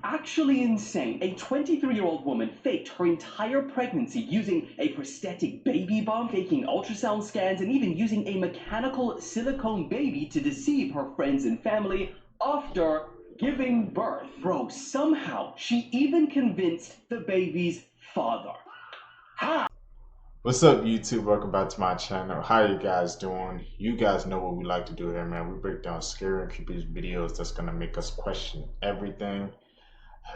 actually insane. A 23-year-old woman faked her entire pregnancy using a prosthetic baby bump, faking ultrasound scans, and even using a mechanical silicone baby to deceive her friends and family after giving birth. Bro, somehow she even convinced the baby's father. How? What's up, YouTube? Welcome back to my channel. How you guys doing? You guys know what we like to do here, man. We break down scary and creepy videos that's gonna make us question everything.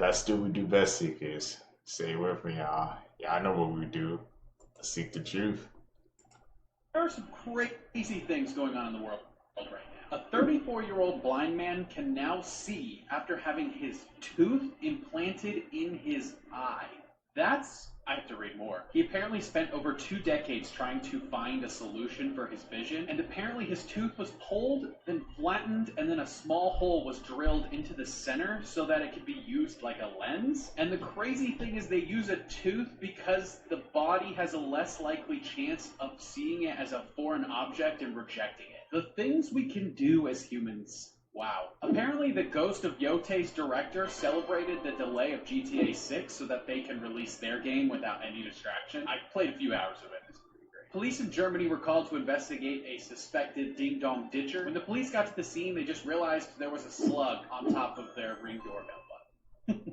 Let's do what we do best, seekers. Stay with me, y'all. Y'all know what we do. Seek the truth. There are some crazy things going on in the world right now. A 34-year-old blind man can now see after having his tooth implanted in his eye. I have to read more. He apparently spent over 2 decades trying to find a solution for his vision, and apparently his tooth was pulled, then flattened, and then a small hole was drilled into the center so that it could be used like a lens. And the crazy thing is they use a tooth because the body has a less likely chance of seeing it as a foreign object and rejecting it. The things we can do as humans. Wow. Apparently the ghost of Yote's director celebrated the delay of GTA 6 so that they can release their game without any distraction. I played a few hours of it. It's pretty great. Police in Germany were called to investigate a suspected ding-dong ditcher. When the police got to the scene, they just realized there was a slug on top of their Ring doorbell button.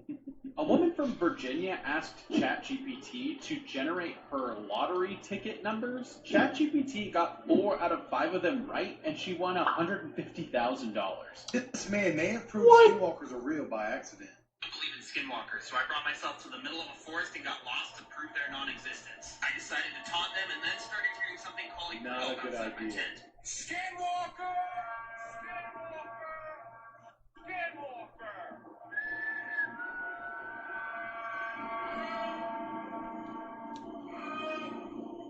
A woman from Virginia asked ChatGPT to generate her lottery ticket numbers. ChatGPT got 4 out of 5 of them right, and she won $150,000. This man may have proved Skinwalkers are real by accident. I believe in Skinwalkers, so I brought myself to the middle of a forest and got lost to prove their non-existence. I decided to taunt them and then started hearing something calling for help outside my tent. Skinwalker! Skinwalker! Skinwalker!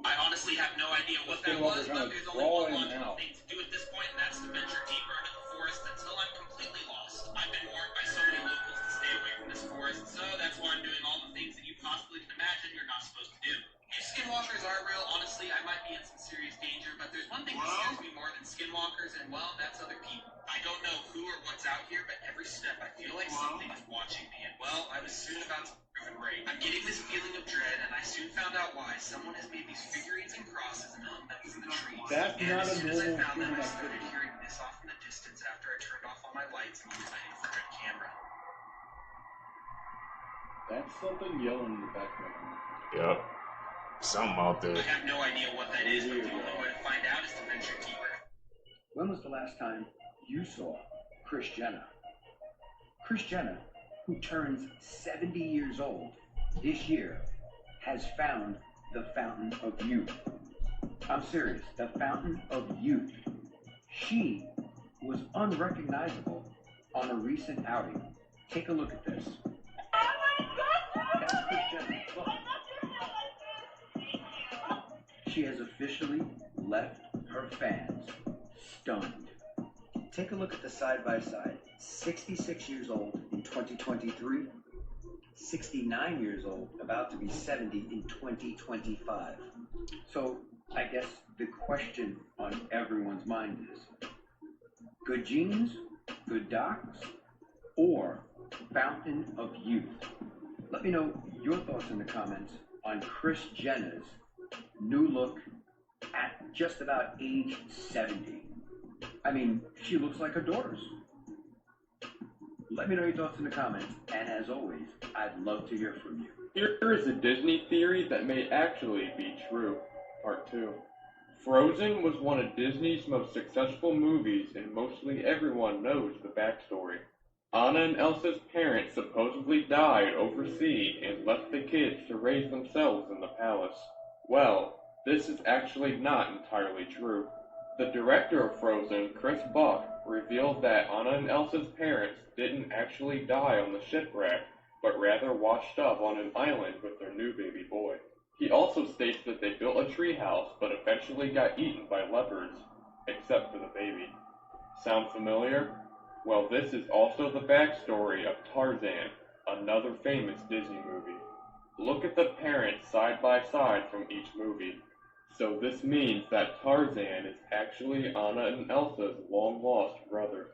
I honestly have no idea what that was, but there's only one logical thing to do at this point, and that's to venture deeper into the forest until I'm completely lost. I've been warned by so many locals to stay away from this forest, so that's why I'm doing all the things that you possibly can imagine you're not supposed to do. If Skinwalkers are real, honestly, I might be in some serious danger, but there's one thing that scares me more than Skinwalkers, and well, that's other people. I don't know who or what's out here, but every step I feel like something is watching me, and well, I was soon about to prove it right. I'm getting this feeling of dread, and I soon found out why. Someone has made these figurines and crosses and hung them from the trees. That's and not as a soon as I normal found them, human I started activity. hearing this off in the distance after I turned off all my lights and used my infrared camera. That's something yelling in the background. Yep. Something out there. I have no idea what that is, but the only way to find out is to venture deeper. When was the last time you saw Kris Jenner? Kris Jenner, who turns 70 years old this year, has found the fountain of youth. I'm serious, the fountain of youth. She was unrecognizable on a recent outing. Take a look at this. That's Kris Jenner. Look. She has officially left her fans stunned. Take a look at the side-by-side. 66 years old in 2023, 69 years old, about to be 70 in 2025. So I guess the question on everyone's mind is, good genes, good docs, or fountain of youth? Let me know your thoughts in the comments on Kris Jenner's new look at just about age 70. I mean, she looks like her daughters. Let me know your thoughts in the comments, and as always, I'd love to hear from you. Here is a Disney theory that may actually be true. Part 2. Frozen was one of Disney's most successful movies, and mostly everyone knows the backstory. Anna and Elsa's parents supposedly died overseas and left the kids to raise themselves in the palace. Well, this is actually not entirely true. The director of Frozen, Chris Buck, revealed that Anna and Elsa's parents didn't actually die on the shipwreck, but rather washed up on an island with their new baby boy. He also states that they built a treehouse, but eventually got eaten by leopards, except for the baby. Sound familiar? Well, this is also the backstory of Tarzan, another famous Disney movie. Look at the parents side by side from each movie. So this means that Tarzan is actually Anna and Elsa's long-lost brother.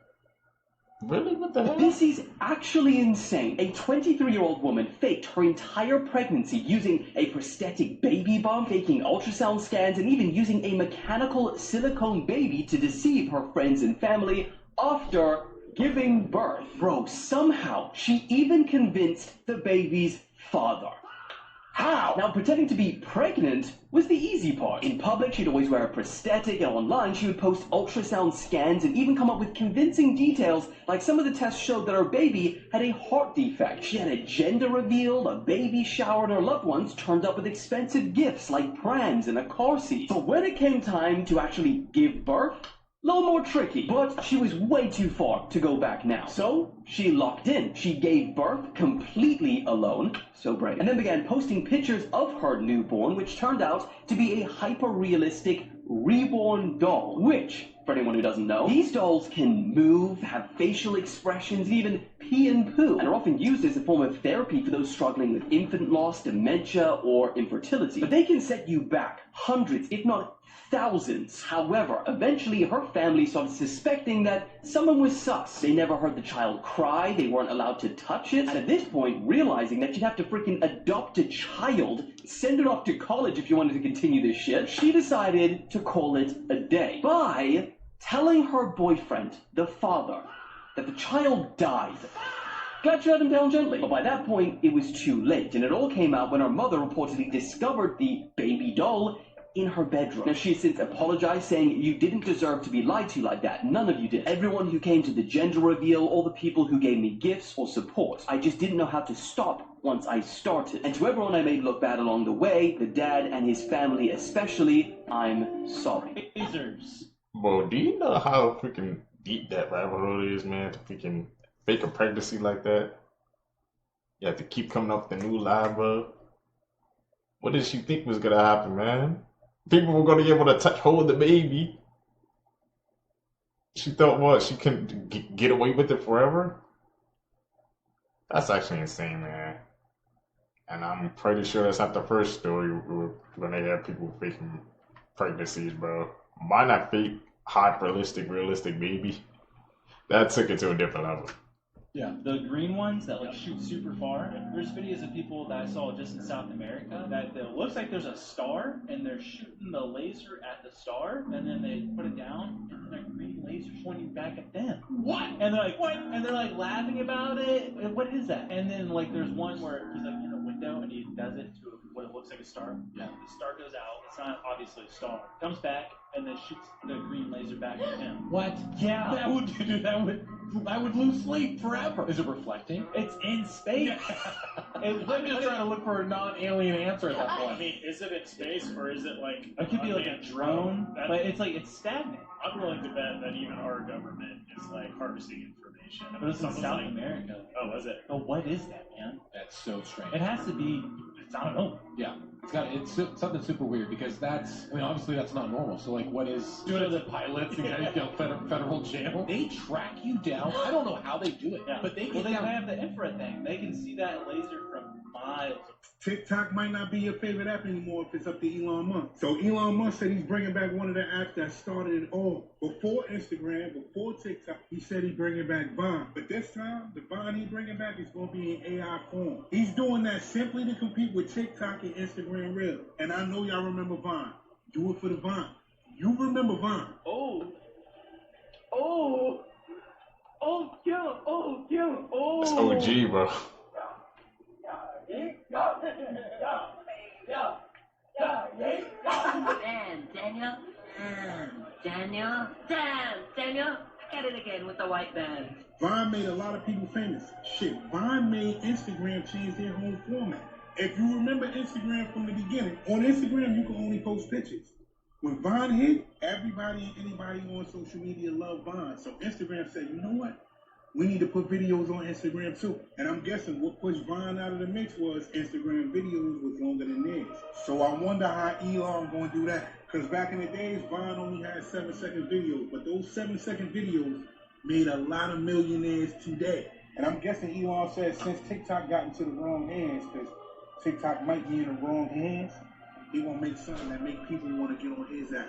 Really? What the hell? This is actually insane. A 23-year-old woman faked her entire pregnancy using a prosthetic baby bump, faking ultrasound scans, and even using a mechanical silicone baby to deceive her friends and family after giving birth. Bro, somehow she even convinced the baby's father. How? Now, pretending to be pregnant was the easy part. In public, she'd always wear a prosthetic, and online, she would post ultrasound scans and even come up with convincing details, like some of the tests showed that her baby had a heart defect. She had a gender reveal, a baby shower, and her loved ones turned up with expensive gifts like prams and a car seat. But when it came time to actually give birth, a little more tricky, but she was way too far to go back now. So, she locked in. She gave birth completely alone, so brave, and then began posting pictures of her newborn, which turned out to be a hyper-realistic reborn doll, which, for anyone who doesn't know, these dolls can move, have facial expressions, and even pee and poo, and are often used as a form of therapy for those struggling with infant loss, dementia, or infertility. But they can set you back hundreds, if not thousands. However, eventually her family started suspecting that someone was sus. They never heard the child cry, they weren't allowed to touch it, and at this point, realizing that you'd have to freaking adopt a child, send it off to college if you wanted to continue this shit, she decided to call it a day by telling her boyfriend, the father, that the child died. Glad she let him down gently. But by that point, it was too late, and it all came out when her mother reportedly discovered the baby doll in her bedroom. Now, she has since apologized, saying, "You didn't deserve to be lied to like that. None of you did. Everyone who came to the gender reveal, all the people who gave me gifts or support. I just didn't know how to stop once I started. And to everyone I made look bad along the way, the dad and his family especially, I'm sorry." Lasers. Bro, do you know how freaking deep that rabbit hole is, man, to freaking fake a pregnancy like that? You have to keep coming up with a new lie, bro. What did she think was gonna happen, man? People were gonna be able to hold the baby. She thought, what, she can get away with it forever? That's actually insane, man. And I'm pretty sure that's not the first story we're gonna have people faking pregnancies, bro. Why not fake realistic baby? That took it to a different level. Yeah, the green ones that like shoot super far. There's videos of people that I saw just in South America that it looks like there's a star and they're shooting the laser at the star and then they put it down and then that green laser pointing back at them. What? And they're like, what? And they're like laughing about it. What is that? And then like there's one where he's like in a window and he does it to what it looks like a star. Yeah. The star goes out. It's not obviously a star. Comes back and then shoots the green laser back at him. What? Yeah. That would lose sleep forever. Is it reflecting? It's in space. I'm just trying to look for a non-alien answer at that point. I mean, is it in space or is it like it could be like a drone, but it's like it's stagnant. I'm willing to bet that even our government is like harvesting information. But it's in South America. Oh, is it? Oh, what is that, man? That's so strange. It has to be. I don't know. Yeah, it's something super weird because obviously that's not normal. So like, what is the pilots and federal jail? They track you down. I don't know how they do it, but they they have the infrared thing. They can see that laser from miles. TikTok might not be your favorite app anymore if it's up to Elon Musk. So Elon Musk said he's bringing back one of the apps that started it all. Before Instagram, before TikTok, he said he's bringing back Vine. But this time, the Vine he's bringing back is going to be in AI form. He's doing that simply to compete with TikTok and Instagram Reels. And I know y'all remember Vine. Do it for the Vine. You remember Vine. It's OG, bro. Daniel, at it again with the white band. Vine made a lot of people famous. Shit, Vine made Instagram change their whole format. If you remember Instagram from the beginning, on Instagram you can only post pictures. When Vine hit, everybody and anybody on social media loved Vine. So Instagram said, you know what? We need to put videos on Instagram too. And I'm guessing what pushed Vine out of the mix was Instagram videos was longer than theirs. So I wonder how Elon gonna do that. Because back in the days, Vine only had 7-second videos. But those 7-second videos made a lot of millionaires today. And I'm guessing Elon said since TikTok got into the wrong hands, because TikTok might be in the wrong hands, he gonna make something that make people want to get on his app.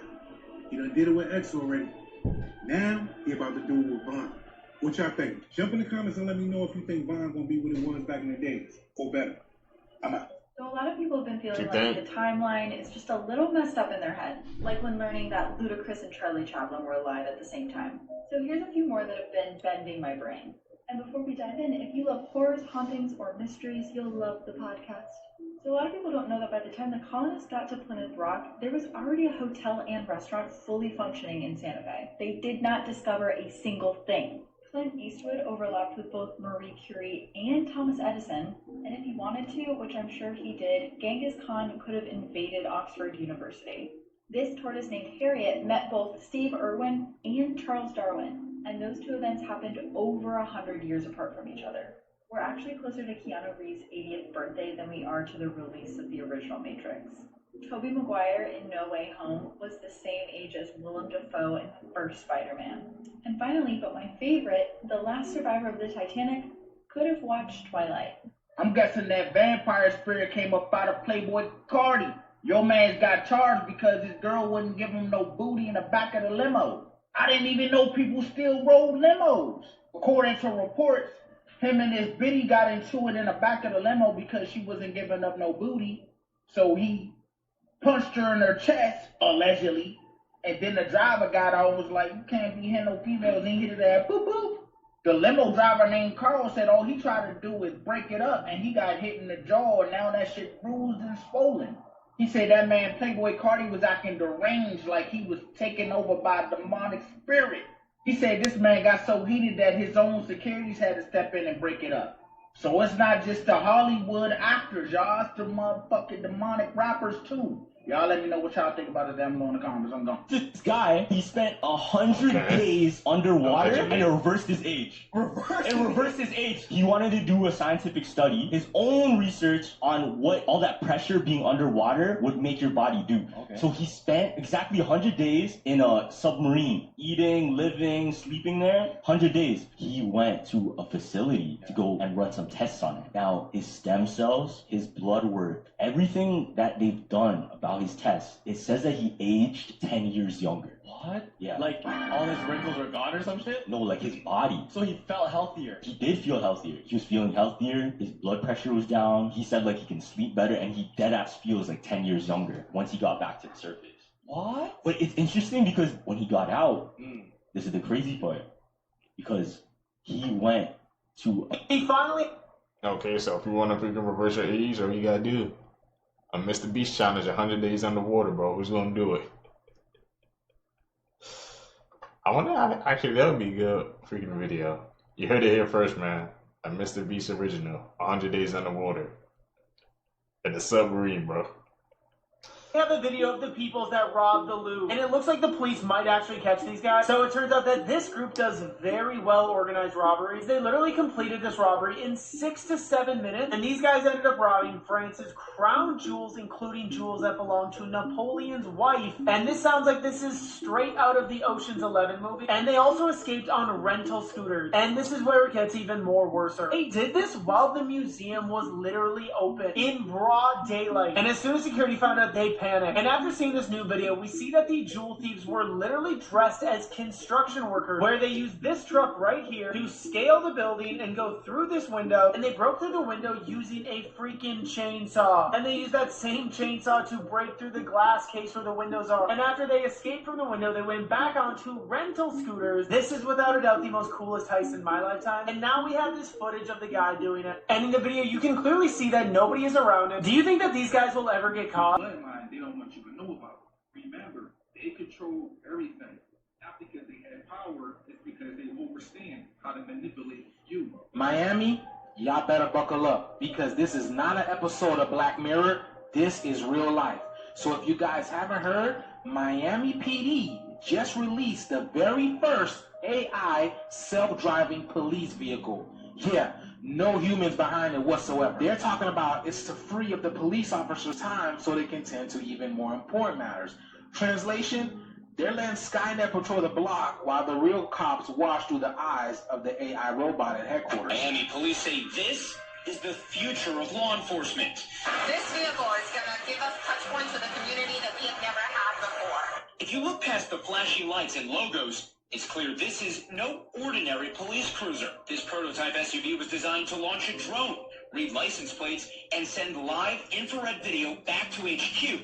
He done did it with X already. Now, he about to do it with Vine. What y'all think? Jump in the comments and let me know if you think Vine gonna be what it was back in the days, or better. I'm out. So a lot of people have been feeling like the timeline is just a little messed up in their head, like when learning that Ludacris and Charlie Chaplin were alive at the same time. So here's a few more that have been bending my brain. And before we dive in, if you love horrors, hauntings, or mysteries, you'll love the podcast. So a lot of people don't know that by the time the colonists got to Plymouth Rock, there was already a hotel and restaurant fully functioning in Santa Fe. They did not discover a single thing. Clint Eastwood overlapped with both Marie Curie and Thomas Edison, and if he wanted to, which I'm sure he did, Genghis Khan could have invaded Oxford University. This tortoise named Harriet met both Steve Irwin and Charles Darwin, and those two events happened over 100 years apart from each other. We're actually closer to Keanu Reeves' 80th birthday than we are to the release of the original Matrix. Tobey Maguire in No Way Home was the same age as Willem Dafoe in the first Spider-Man. And finally, but my favorite, the last survivor of the Titanic could have watched Twilight. I'm guessing that vampire spirit came up out of Playboi Carti. Your man's got charged because his girl wouldn't give him no booty in the back of the limo. I didn't even know people still rode limos. According to reports, him and his biddy got into it in the back of the limo because she wasn't giving up no booty. So he punched her in her chest, allegedly, and then the driver got out and was like, you can't be hitting no females, and he hit it at boop boop. The limo driver named Carl said all he tried to do was break it up, and he got hit in the jaw, and now that shit bruised and swollen. He said that man Playboi Carti was acting deranged, like he was taken over by a demonic spirit. He said this man got so heated that his own securities had to step in and break it up. So it's not just the Hollywood actors, y'all. It's the motherfucking demonic rappers, too. Y'all let me know what y'all think about it down below in the comments. I'm gone. This guy, he spent 100 days underwater and reversed his age. Reversed his age. He wanted to do a scientific study, his own research on what all that pressure being underwater would make your body do. Okay. So he spent exactly 100 days in a submarine, eating, living, sleeping there. 100 days. He went to a facility to go and run some tests on it. Now, his stem cells, his blood work, everything that they've done about his tests, it says that he aged 10 years younger. What? Yeah. Like, all his wrinkles are gone or some shit? No, like his body. So he felt healthier. He did feel healthier. He was feeling healthier. His blood pressure was down. He said like he can sleep better, and he deadass feels like 10 years younger once he got back to the surface. What? But it's interesting because when he got out, this is the crazy part, because he went to... He finally... Okay, so if you want to freaking reverse your age, all you gotta do a Mr. Beast challenge, 100 days underwater, bro. Who's gonna do it? I wonder, actually, that would be a good freaking video. You heard it here first, man. A Mr. Beast original, 100 days underwater. In the submarine, bro. We have a video of the people that robbed the Louvre, and it looks like the police might actually catch these guys. So it turns out that this group does very well organized robberies. They literally completed this robbery in 6 to 7 minutes, and these guys ended up robbing France's crown jewels, including jewels that belonged to Napoleon's wife. And this sounds like this is straight out of the Ocean's 11 movie. And they also escaped on rental scooters. And this is where it gets even more worse. They did this while the museum was literally open in broad daylight. And as soon as security found out, they panic. And after seeing this new video, we see that the jewel thieves were literally dressed as construction workers, where they used this truck right here to scale the building and go through this window, and they broke through the window using a freaking chainsaw. And they used that same chainsaw to break through the glass case where the windows are. And after they escaped from the window, they went back onto rental scooters. This is without a doubt the most coolest heist in my lifetime. And now we have this footage of the guy doing it. And in the video, you can clearly see that nobody is around him. Do you think that these guys will ever get caught? They don't want you to know about it. Remember, they control everything. Not because they have power, it's because they understand how to manipulate you. Miami, y'all better buckle up, because this is not an episode of Black Mirror. This is real life. So if you guys haven't heard, Miami PD just released the very first AI self-driving police vehicle. Yeah, no humans behind it whatsoever. They're talking about it's to free up the police officers' time so they can tend to even more important matters. Translation, they're letting Skynet patrol the block while the real cops watch through the eyes of the AI robot at headquarters. Miami police say this is the future of law enforcement. This vehicle is going to give us touch points with the community that we have never had before. If you look past the flashy lights and logos, It's clear this is no ordinary police cruiser. This prototype SUV was designed to launch a drone, read license plates, and send live infrared video back to HQ.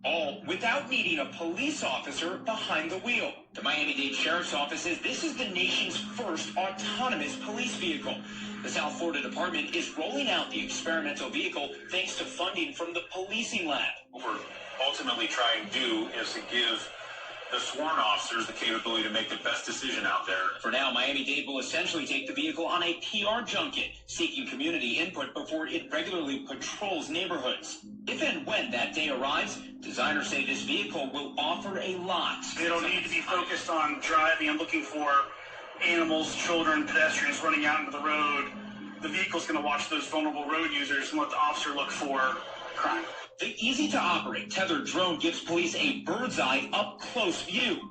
All without needing a police officer behind the wheel. The Miami-Dade Sheriff's Office says this is the nation's first autonomous police vehicle. The South Florida Department is rolling out the experimental vehicle thanks to funding from the policing lab. What we're ultimately trying to do is to give the sworn officers the capability to make the best decision out there. For now, Miami-Dade will essentially take the vehicle on a PR junket, seeking community input before it regularly patrols neighborhoods. If and when that day arrives, designers say this vehicle will offer a lot. They don't need to be focused on driving and looking for animals, children, pedestrians running out into the road. The vehicle's going to watch those vulnerable road users and let the officer look for crime. The easy-to-operate tethered drone gives police a bird's-eye, up-close view,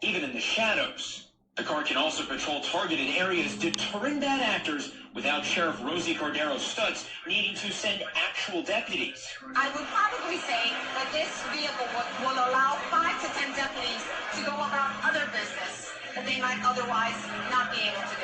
even in the shadows. The car can also patrol targeted areas, deterring bad actors without Sheriff Rosie Cordero's stunts needing to send actual deputies. I would probably say that this vehicle will allow 5 to 10 deputies to go about other business that they might otherwise not be able to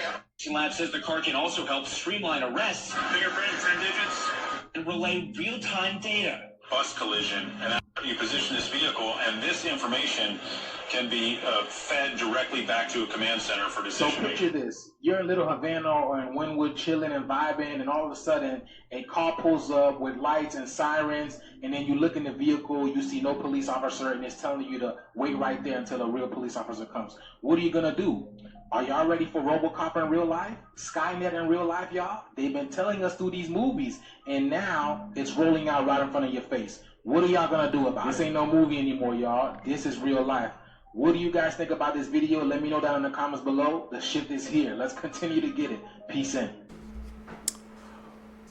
do. Lab says the car can also help streamline arrests, fingerprints and digits, and relay real-time data. Bus collision, and you position this vehicle, and this information can be fed directly back to a command center for decision So making. picture this. You're in Little Havana or in Wynwood chilling and vibing, and all of a sudden a car pulls up with lights and sirens, and then you look in the vehicle, you see no police officer, and it's telling you to wait right there until a real police officer comes. What are you going to do? Are y'all ready for RoboCop in real life? Skynet in real life, y'all? They've been telling us through these movies, and now it's rolling out right in front of your face. What are y'all going to do about it? This ain't no movie anymore, y'all. This is real life. What do you guys think about this video? Let me know down in the comments below. The shift is here. Let's continue to get it. Peace in.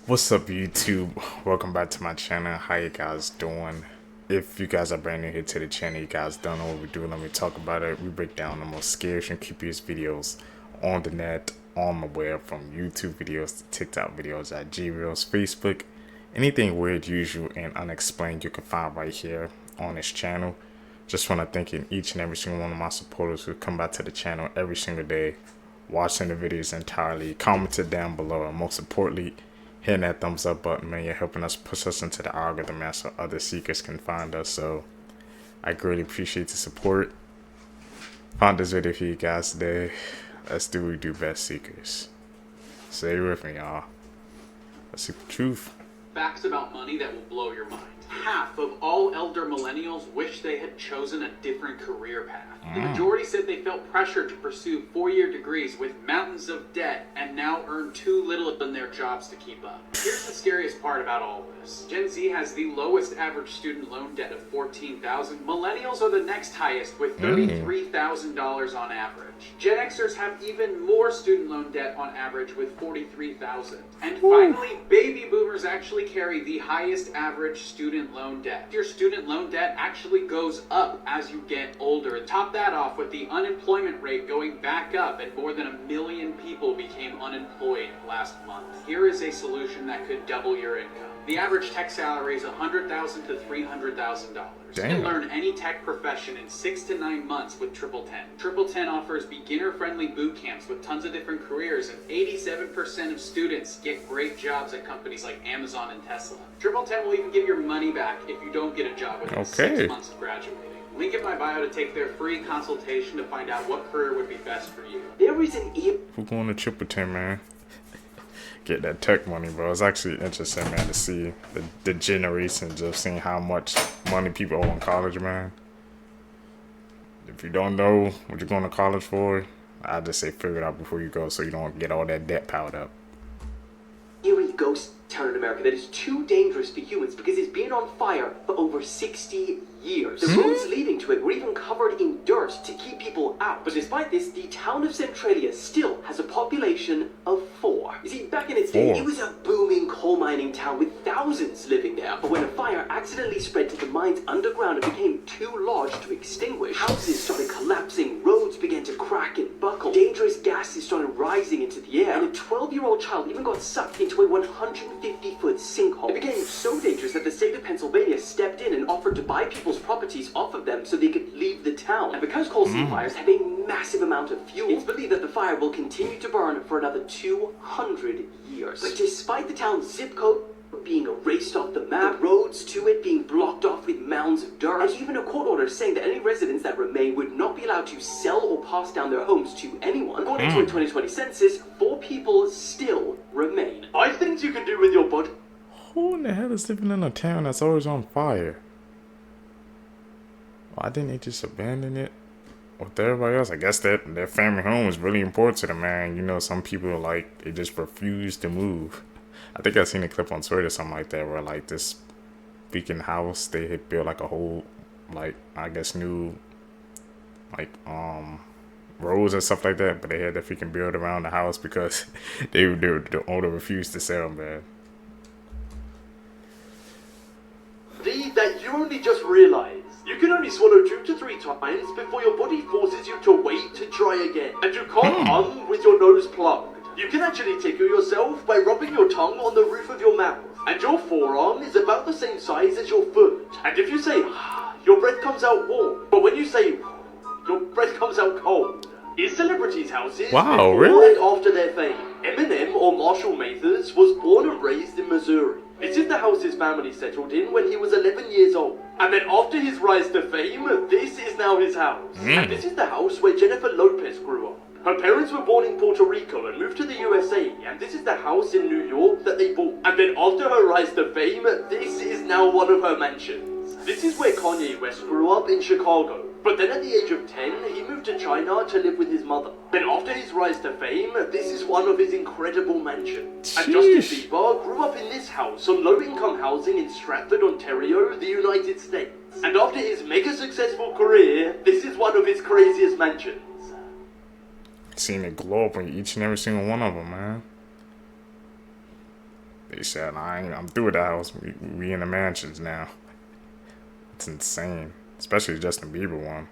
What's up, YouTube? Welcome back to my channel. How you guys doing? If you guys are brand new here to the channel, you guys don't know what we do. Let me talk about it. We break down the most scariest and creepiest videos on the net, on the web, from YouTube videos to TikTok videos, IG Reels, Facebook, anything weird, usual, and unexplained you can find right here on this channel. Just want to thank each and every single one of my supporters who come back to the channel every single day, watching the videos entirely, commented down below, and most importantly, hitting that thumbs up button, man. You're helping us push us into the algorithm, man, so other seekers can find us. So I greatly appreciate the support. Found this video for you guys today. Let's do what we do best, seekers. Stay with me, y'all. Let's seek the truth. Facts about money that will blow your mind. Half of all elder millennials wish they had chosen a different career path. The majority said they felt pressure to pursue 4-year degrees with mountains of debt and now earn too little in their jobs to keep up. Here's the scariest part about all this. Gen Z has the lowest average student loan debt of $14,000. Millennials are the next highest with $33,000 on average. Gen Xers have even more student loan debt on average with $43,000. And finally, baby boomers actually carry the highest average student loan debt. Your student loan debt actually goes up as you get older. And top that off with the unemployment rate going back up, and more than 1 million people became unemployed last month. Here is a solution that could double your income. The average tech salary is $100,000 to $300,000. You can learn any tech profession in 6 to 9 months with Triple 10. Triple 10 offers beginner-friendly boot camps with tons of different careers, and 87% of students get great jobs at companies like Amazon and Tesla. Triple 10 will even give your money back if you don't get a job within 6 months of graduating. Link in my bio to take their free consultation to find out what career would be best for you. There is an We're going to Triple 10, man. Get that tech money, bro. It's actually interesting, man, to see the generations of seeing how much money people owe in college, man. If you don't know what you're going to college for, I just say figure it out before you go so you don't get all that debt piled up. Eerie ghost town in America that is too dangerous for humans because it's been on fire for over 60 years. The roads leading to it were even covered in dirt to keep people out. But despite this, the town of Centralia still has a population of 4. You see, back in its day, it was a booming coal mining town with thousands living there. But when a fire accidentally spread to the mines underground and became too large to extinguish, houses started collapsing, roads began to crack and buckle. Dangerous gases started rising into the air, and a 12-year-old child even got sucked into a 150-foot sinkhole. It became so dangerous that the state of Pennsylvania stepped in and offered to buy people's properties off of them so they could leave the town. And because coal seam fires have a massive amount of fuel, it's believed that the fire will continue to burn for another 200 years. But despite the town's zip code being erased off the map, the roads to it being blocked off with mounds of dirt, and even a court order saying that any residents that remain would not be allowed to sell or pass down their homes to anyone. According to a 2020 census, 4 people still remain. 5 things you can do with your body. Who in the hell is living in a town that's always on fire? Why didn't they just abandon it with everybody else? I guess that their family home is really important to them, man. You know, some people, like, they just refuse to move. I think I seen a clip on Twitter or something like that where, like, this beacon house, they had built, like, a whole, like, I guess new, like, roads and stuff like that, but they had to freaking build around the house because the owner refused to sell, man. That you only just realized. You can only swallow 2 to 3 times before your body forces you to wait to try again. And you can't hum with your nose plugged. You can actually tickle yourself by rubbing your tongue on the roof of your mouth. And your forearm is about the same size as your foot. And if you say, your breath comes out warm. But when you say, your breath comes out cold. In celebrities' houses, wow, before really? and after their fame. Eminem, or Marshall Mathers, was born and raised in Missouri. This is the house his family settled in when he was 11 years old. And then after his rise to fame, this is now his house. And this is the house where Jennifer Lopez grew up. Her parents were born in Puerto Rico and moved to the USA, and this is the house in New York that they bought. And then after her rise to fame, this is now one of her mansions. This is where Kanye West grew up in Chicago. But then at the age of 10, he moved to China to live with his mother. Then after his rise to fame, this is one of his incredible mansions. And Justin Bieber grew up in this house on low-income housing in Stratford, Ontario, the United States. And after his mega successful career, this is one of his craziest mansions. Seen it glow up on each and every single one of them, man. They said, I'm through with the house. We in the mansions now. It's insane. Especially the Justin Bieber one.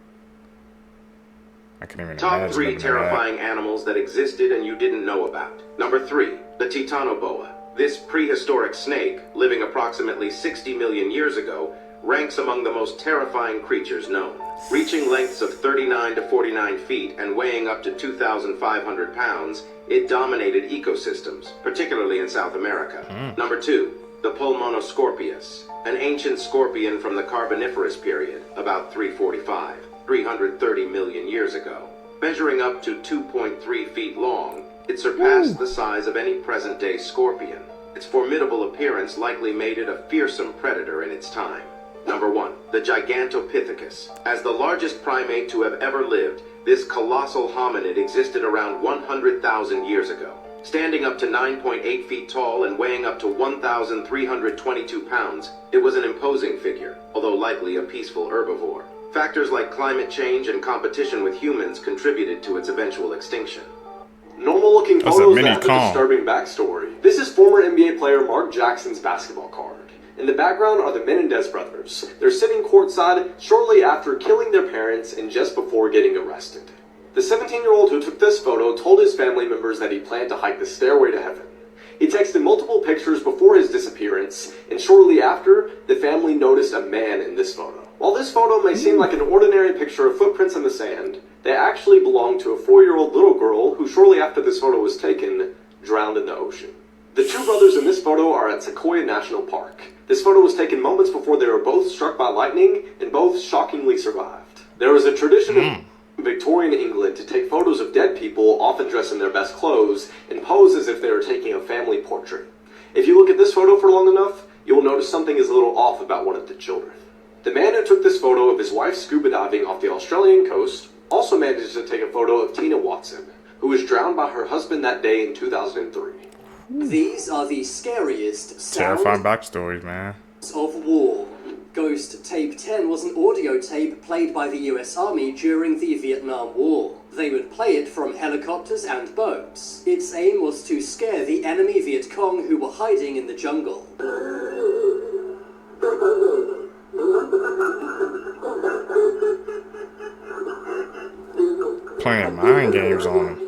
I can't even imagine. Top 3 terrifying animals that existed and you didn't know about. Number 3, the Titanoboa. This prehistoric snake, living approximately 60 million years ago, ranks among the most terrifying creatures known. Reaching lengths of 39 to 49 feet and weighing up to 2,500 pounds, it dominated ecosystems, particularly in South America. Number 2, the Pulmonoscorpius, an ancient scorpion from the Carboniferous period, about 330 million years ago. Measuring up to 2.3 feet long, it surpassed the size of any present-day scorpion. Its formidable appearance likely made it a fearsome predator in its time. Number 1, the Gigantopithecus. As the largest primate to have ever lived, this colossal hominid existed around 100,000 years ago. Standing up to 9.8 feet tall and weighing up to 1,322 pounds, it was an imposing figure, although likely a peaceful herbivore. Factors like climate change and competition with humans contributed to its eventual extinction. Normal-looking photos that have a disturbing backstory. This is former NBA player Mark Jackson's basketball card. In the background are the Menendez brothers. They're sitting courtside shortly after killing their parents and just before getting arrested. The 17-year-old who took this photo told his family members that he planned to hike the stairway to heaven. He texted multiple pictures before his disappearance, and shortly after, the family noticed a man in this photo. While this photo may seem like an ordinary picture of footprints in the sand, they actually belong to a 4-year-old little girl who shortly after this photo was taken, drowned in the ocean. The 2 brothers in this photo are at Sequoia National Park. This photo was taken moments before they were both struck by lightning, and both shockingly survived. There was a tradition in Victorian England to take photos of dead people, often dressed in their best clothes, and pose as if they were taking a family portrait. If you look at this photo for long enough, you will notice something is a little off about one of the children. The man who took this photo of his wife scuba diving off the Australian coast also managed to take a photo of Tina Watson, who was drowned by her husband that day in 2003. These are the scariest terrifying backstories, man. Of war. Ghost Tape 10 was an audio tape played by the US Army during the Vietnam War. They would play it from helicopters and boats. Its aim was to scare the enemy Viet Cong who were hiding in the jungle. Playing mind games on him.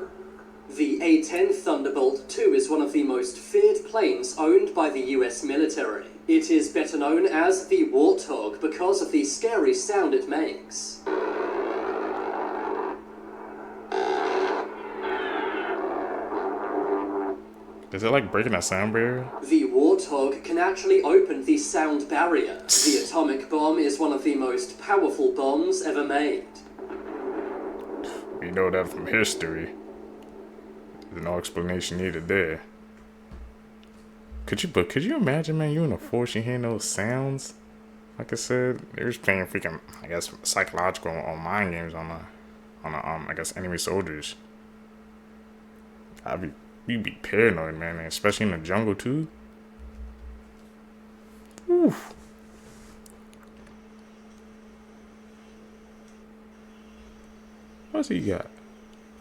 The A-10 Thunderbolt II is one of the most feared planes owned by the US military. It is better known as the Warthog because of the scary sound it makes. Is it like breaking that sound barrier? The Warthog can actually open the sound barrier. The atomic bomb is one of the most powerful bombs ever made. We know that from history. There's no explanation needed there. Could you imagine, man, you in a force, you hearing those sounds? Like I said, they was playing freaking, I guess, psychological or mind games on I guess, enemy soldiers. You'd be paranoid, man, especially in the jungle too. Oof. What's he got?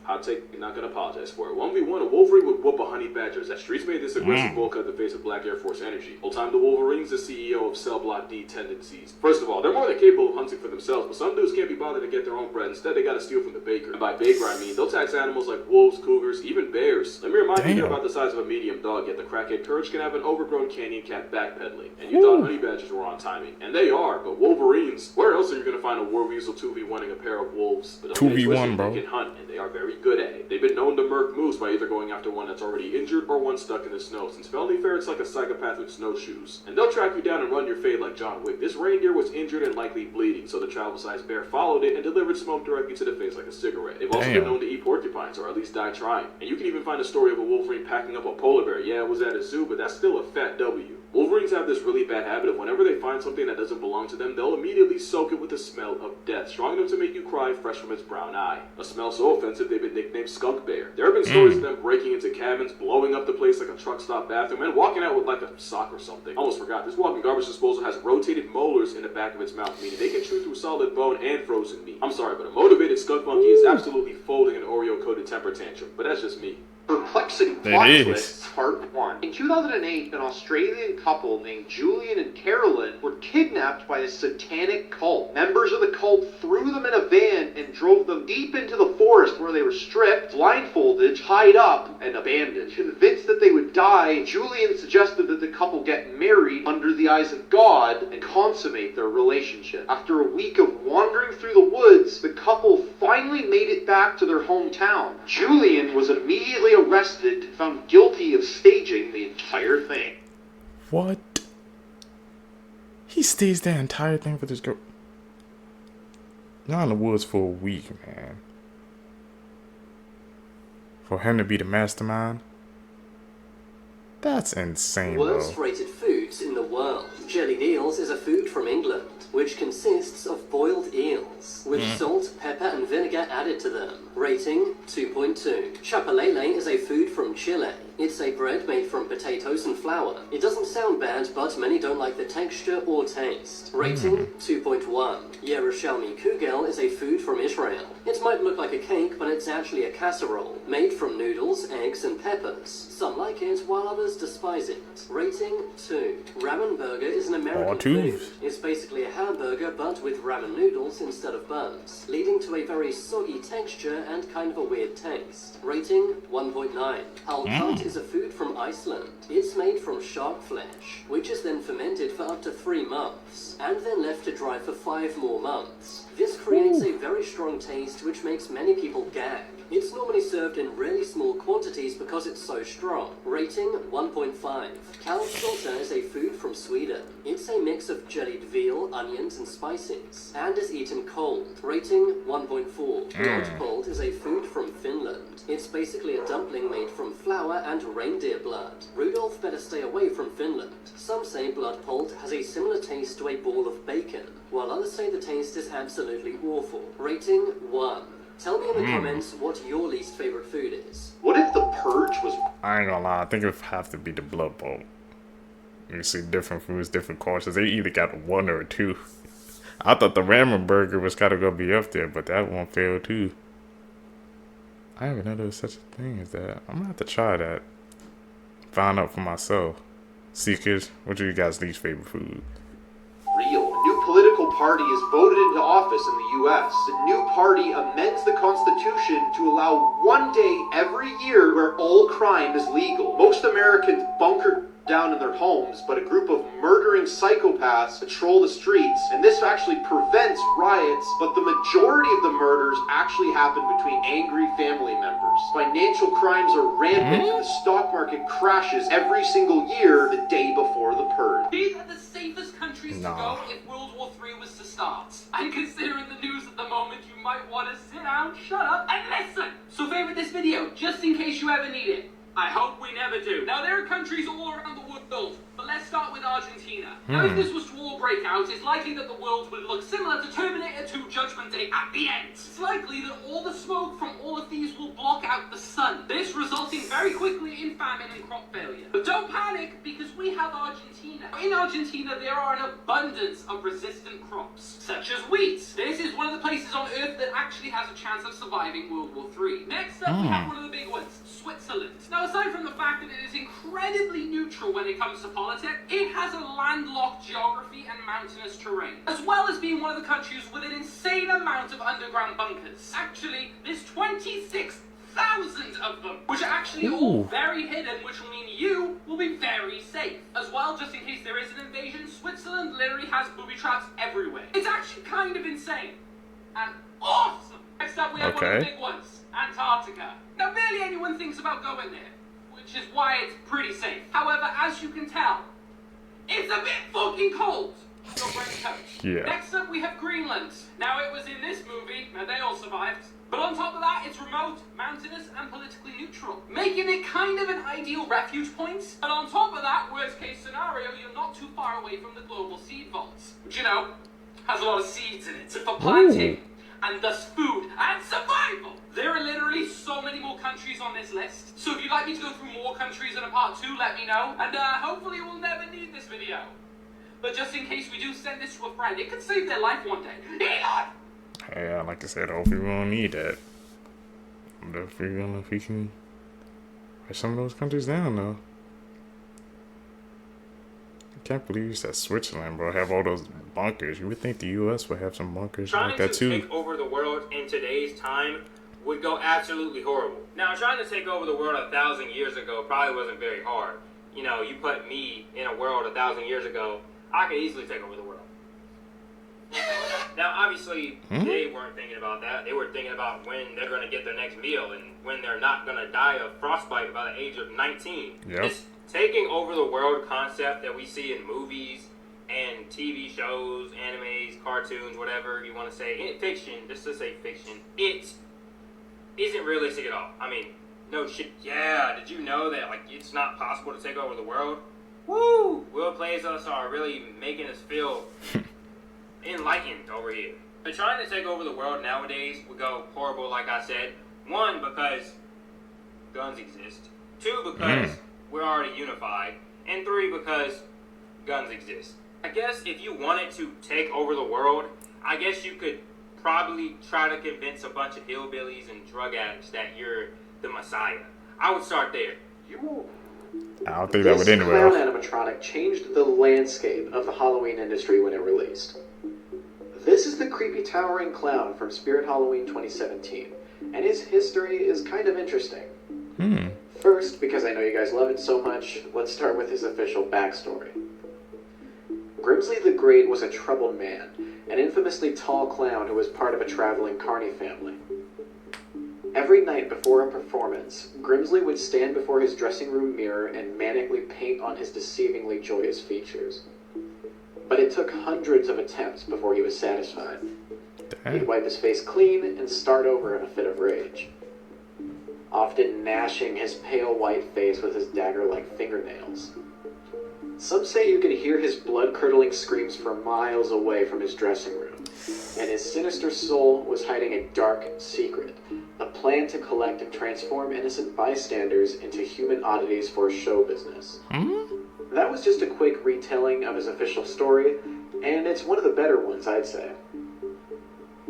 Hot take, you're not gonna apologize for it. 1v1, a Wolverine would whoop a honey badger. That Streets made this aggressive bulk at the face of Black Air Force energy. Old time the Wolverine's the CEO of Cell Block D tendencies. First of all, they're more than capable of hunting for themselves, but some dudes can't be bothered to get their own bread. Instead, they gotta steal from the baker. And by baker, I mean they'll tax animals like wolves, cougars, even bears. Let me remind you, they're about the size of a medium dog, yet the crackhead Purge can have an overgrown canyon cat backpedaling. And you thought honey badgers were on timing. And they are, but Wolverines, where else are you gonna find a war weasel 2v1ing a pair of wolves? But 2v1, bro. They can hunt, and they are very good at it. They've been known to murk moose by either going after one that's already injured or one stuck in the snow, since Felony Ferret's like a psychopath with snowshoes. And they'll track you down and run your fade like John Wick. This reindeer was injured and likely bleeding, so the travel-sized bear followed it and delivered smoke directly to the face like a cigarette. They've also been known to eat porcupines, or at least die trying. And you can even find a story of a Wolverine packing up a polar bear. Yeah, it was at a zoo, but that's still a fat W. Wolverines have this really bad habit of whenever they find something that doesn't belong to them, they'll immediately soak it with the smell of death, strong enough to make you cry fresh from its brown eye. A smell so offensive they've been nicknamed Skunk Bear. There have been stories of them breaking into cabins, blowing up the place like a truck stop bathroom, and walking out with like a sock or something. Almost forgot, this walking garbage disposal has rotated molars in the back of its mouth, meaning they can chew through solid bone and frozen meat. I'm sorry, but a motivated skunk monkey is absolutely folding an Oreo-coated temper tantrum, but that's just me. Perplexing plot twists, part 1. In 2008, an Australian couple named Julian and Carolyn were kidnapped by a satanic cult. Members of the cult threw them in a van and drove them deep into the forest where they were stripped, blindfolded, tied up, and abandoned. Convinced that they would die, Julian suggested that the couple get married under the eyes of God and consummate their relationship. After a week of wandering through the woods, the couple finally made it back to their hometown. Julian was immediately arrested, found guilty of staging the entire thing. What? He staged that entire thing for this girl. Not in the woods for a week, man. For him to be the mastermind? That's insane, bro. Worst rated foods in the world. Jellied eels is a food from England, which consists of boiled eels, with salt, pepper, and vinegar added to them. Rating 2.2. Chapalele is a food from Chile. It's a bread made from potatoes and flour. It doesn't sound bad, but many don't like the texture or taste. Rating 2.1. Yerushalmi kugel is a food from Israel. It might look like a cake, but it's actually a casserole, made from noodles, eggs, and peppers. Some like it, while others despise it. Rating 2. Ramen burger is an American food. It's basically a hamburger, but with ramen noodles instead of buns, leading to a very soggy texture and kind of a weird taste. Rating 1.9. Halkut is a food from Iceland. It's made from shark flesh, which is then fermented for up to 3 months, and then left to dry for 5 more months. This creates a very strong taste which makes many people gag. It's normally served in really small quantities because it's so strong. Rating 1.5. Kalvsylta is a food from Sweden. It's a mix of jellied veal, onions, and spices, and is eaten cold. Rating 1.4. Blodpult is a food from Finland. It's basically a dumpling made from flour and reindeer blood. Rudolph better stay away from Finland. Some say Blodpult has a similar taste to a ball of bacon, while others say the taste is absolutely awful. Rating 1. Tell me in the comments what your least favorite food is. What if the Purge was... I ain't gonna lie, I think it would have to be the Blood Bowl. You see different foods, different courses. They either got 1 or 2. I thought the ramen burger was gotta go be up there, but that one failed too. I didn't even know there was such a thing as that. I'm gonna have to try that. Find out for myself. Seekers, what are you guys' least favorite food? Real. A new political Party is voted into office in the US, the new party amends the Constitution to allow one day every year where all crime is legal. Most Americans bunker down in their homes, but a group of murdering psychopaths patrol the streets, and this actually prevents riots, but the majority of the murders actually happen between angry family members. Financial crimes are rampant, and the stock market crashes every single year the day before the Purge. These are the safest countries to go if World War III was to start. And considering the news at the moment, you might want to sit down, shut up, and listen. So favorite this video, just in case you ever need it. I hope we never do. Now, there are countries all around the world, but let's start with Argentina. Now, if this was to all break out, it's likely that the world would look similar to Terminator 2 Judgment Day at the end. It's likely that all the smoke from all of these will block out the sun, this resulting very quickly in famine and crop failure. But don't panic, because we have Argentina. In Argentina, there are an abundance of resistant crops, such as wheat. This is one of the places on Earth that actually has a chance of surviving World War III. Next up, we have one of the big ones, Switzerland. Now, aside from the fact that it is incredibly neutral when it comes to politics, it has a landlocked geography and mountainous terrain, as well as being one of the countries with an insane amount of underground bunkers. Actually, there's 26,000 of them, which are actually all very hidden, which will mean you will be very safe. As well, just in case there is an invasion, Switzerland literally has booby traps everywhere. It's actually kind of insane and awesome. Next up, we have one of the big ones, Antarctica. Now, barely anyone thinks about going there, which is why it's pretty safe. However, as you can tell, it's a bit fucking cold. So bring a coat. Yeah. Next up, we have Greenland. Now, it was in this movie, and they all survived. But on top of that, it's remote, mountainous, and politically neutral, making it kind of an ideal refuge point. And on top of that, worst case scenario, you're not too far away from the global seed vaults, which, you know, has a lot of seeds in it for planting. And thus food and survival. There are literally so many more countries on this list. So if you'd like me to go through more countries in a part 2, let me know. And hopefully we'll never need this video. But just in case we do send this to a friend, it could save their life one day. Elon! Hey, like I said, hopefully we won't need that. I wonder if we can write some of those countries down though. I can't believe you said Switzerland, bro. Have all those bunkers. You would think the U.S. would have some bunkers like that too. Trying to take over the world in today's time would go absolutely horrible. Now, trying to take over the world 1,000 years ago probably wasn't very hard. You know, you put me in a world 1,000 years ago, I could easily take over the world. Now, obviously, they weren't thinking about that. They were thinking about when they're going to get their next meal and when they're not going to die of frostbite by the age of 19. Yep. This taking over the world concept that we see in movies and TV shows, animes, cartoons, whatever you want to say, in fiction, just to say fiction, it isn't realistic at all. I mean, no shit. Yeah, did you know that, like, it's not possible to take over the world? Woo! Will plays us are really making us feel enlightened over here. But trying to take over the world nowadays would go horrible, like I said. 1, because guns exist. 2, because we're already unified. And 3, because guns exist. I guess if you wanted to take over the world, I guess you could probably try to convince a bunch of hillbillies and drug addicts that you're the Messiah. I would start there. I don't think that would end well. well. This clown animatronic changed the landscape of the Halloween industry when it released. This is the creepy towering clown from Spirit Halloween 2017, and his history is kind of interesting. First, because I know you guys love it so much, let's start with his official backstory. Grimsley the Great was a troubled man, an infamously tall clown who was part of a traveling carny family. Every night before a performance, Grimsley would stand before his dressing room mirror and manically paint on his deceivingly joyous features. But it took hundreds of attempts before he was satisfied. He'd wipe his face clean and start over in a fit of rage, often gnashing his pale white face with his dagger-like fingernails. Some say you can hear his blood-curdling screams from miles away from his dressing room, and his sinister soul was hiding a dark secret, a plan to collect and transform innocent bystanders into human oddities for show business. That was just a quick retelling of his official story, and it's one of the better ones, I'd say.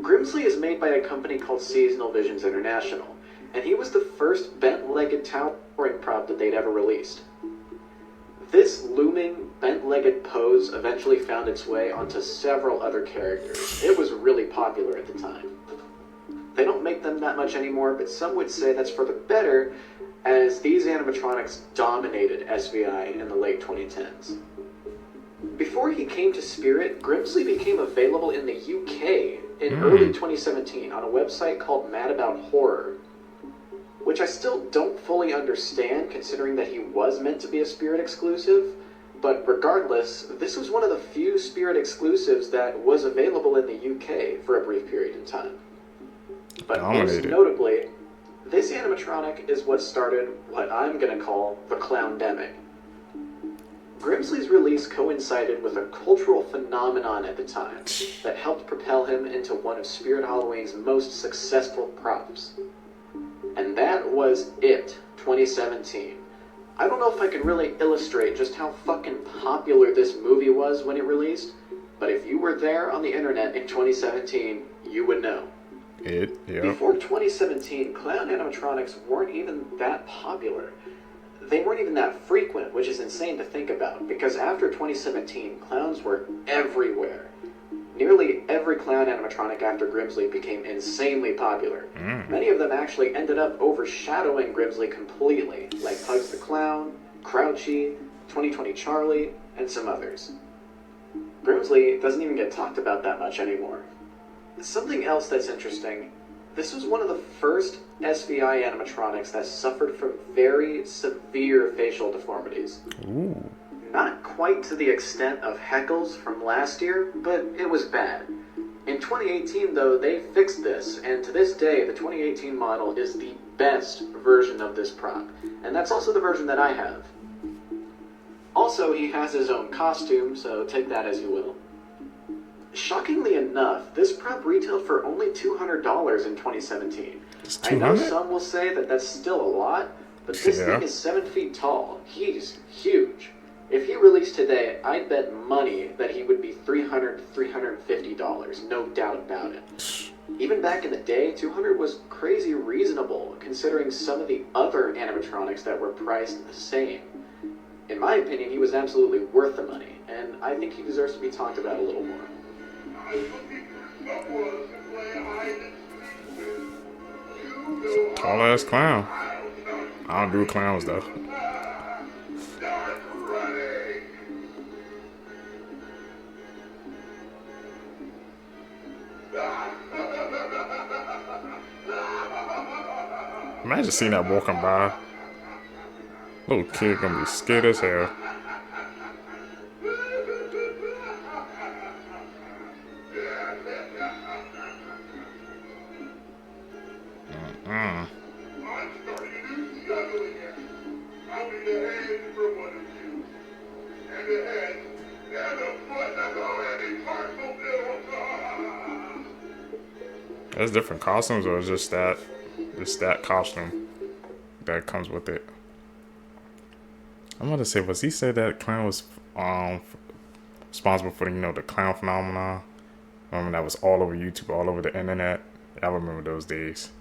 Grimsley is made by a company called Seasonal Visions International, and he was the first bent-legged towering prop that they'd ever released. This looming, bent-legged three-legged pose eventually found its way onto several other characters. It was really popular at the time. They don't make them that much anymore, but some would say that's for the better, as these animatronics dominated SVI in the late 2010s. Before he came to Spirit, Grimsley became available in the UK in early 2017 on a website called Mad About Horror, which I still don't fully understand considering that he was meant to be a Spirit exclusive, but regardless, this was one of the few Spirit exclusives that was available in the UK for a brief period in time. But most notably, this animatronic is what started what I'm going to call the clowndemic. Grimsley's release coincided with a cultural phenomenon at the time that helped propel him into one of Spirit Halloween's most successful props. And that was It 2017. I don't know if I can really illustrate just how fucking popular this movie was when it released, but if you were there on the internet in 2017, you would know. Before 2017, clown animatronics weren't even that popular. They weren't even that frequent, which is insane to think about, because after 2017, clowns were everywhere. Nearly every clown animatronic after Grimsley became insanely popular. Many of them actually ended up overshadowing Grimsley completely, like Pugs the Clown, Crouchy, 2020 Charlie, and some others. Grimsley doesn't even get talked about that much anymore. Something else that's interesting, this was one of the first SVI animatronics that suffered from very severe facial deformities. Not quite to the extent of Heckles from last year, but it was bad. In 2018 though, they fixed this, and to this day, the 2018 model is the best version of this prop. And that's also the version that I have. Also, he has his own costume, so take that as you will. Shockingly enough, this prop retailed for only $200 in 2017. I know some will say that that's still a lot, but this thing is 7 feet tall. He's huge. If he released today, I'd bet money that he would be $300 to $350, no doubt about it. Even back in the day, $200 was crazy reasonable, considering some of the other animatronics that were priced the same. In my opinion, he was absolutely worth the money, and I think he deserves to be talked about a little more. Tall ass clown. I don't do clowns though. Imagine seeing that walking by. Little kid gonna be scared as hell. There's different costumes, or just that costume that comes with it. I'm about to say, was he said that clown was responsible for, you know, the clown phenomenon? That was all over YouTube, all over the internet. I remember those days.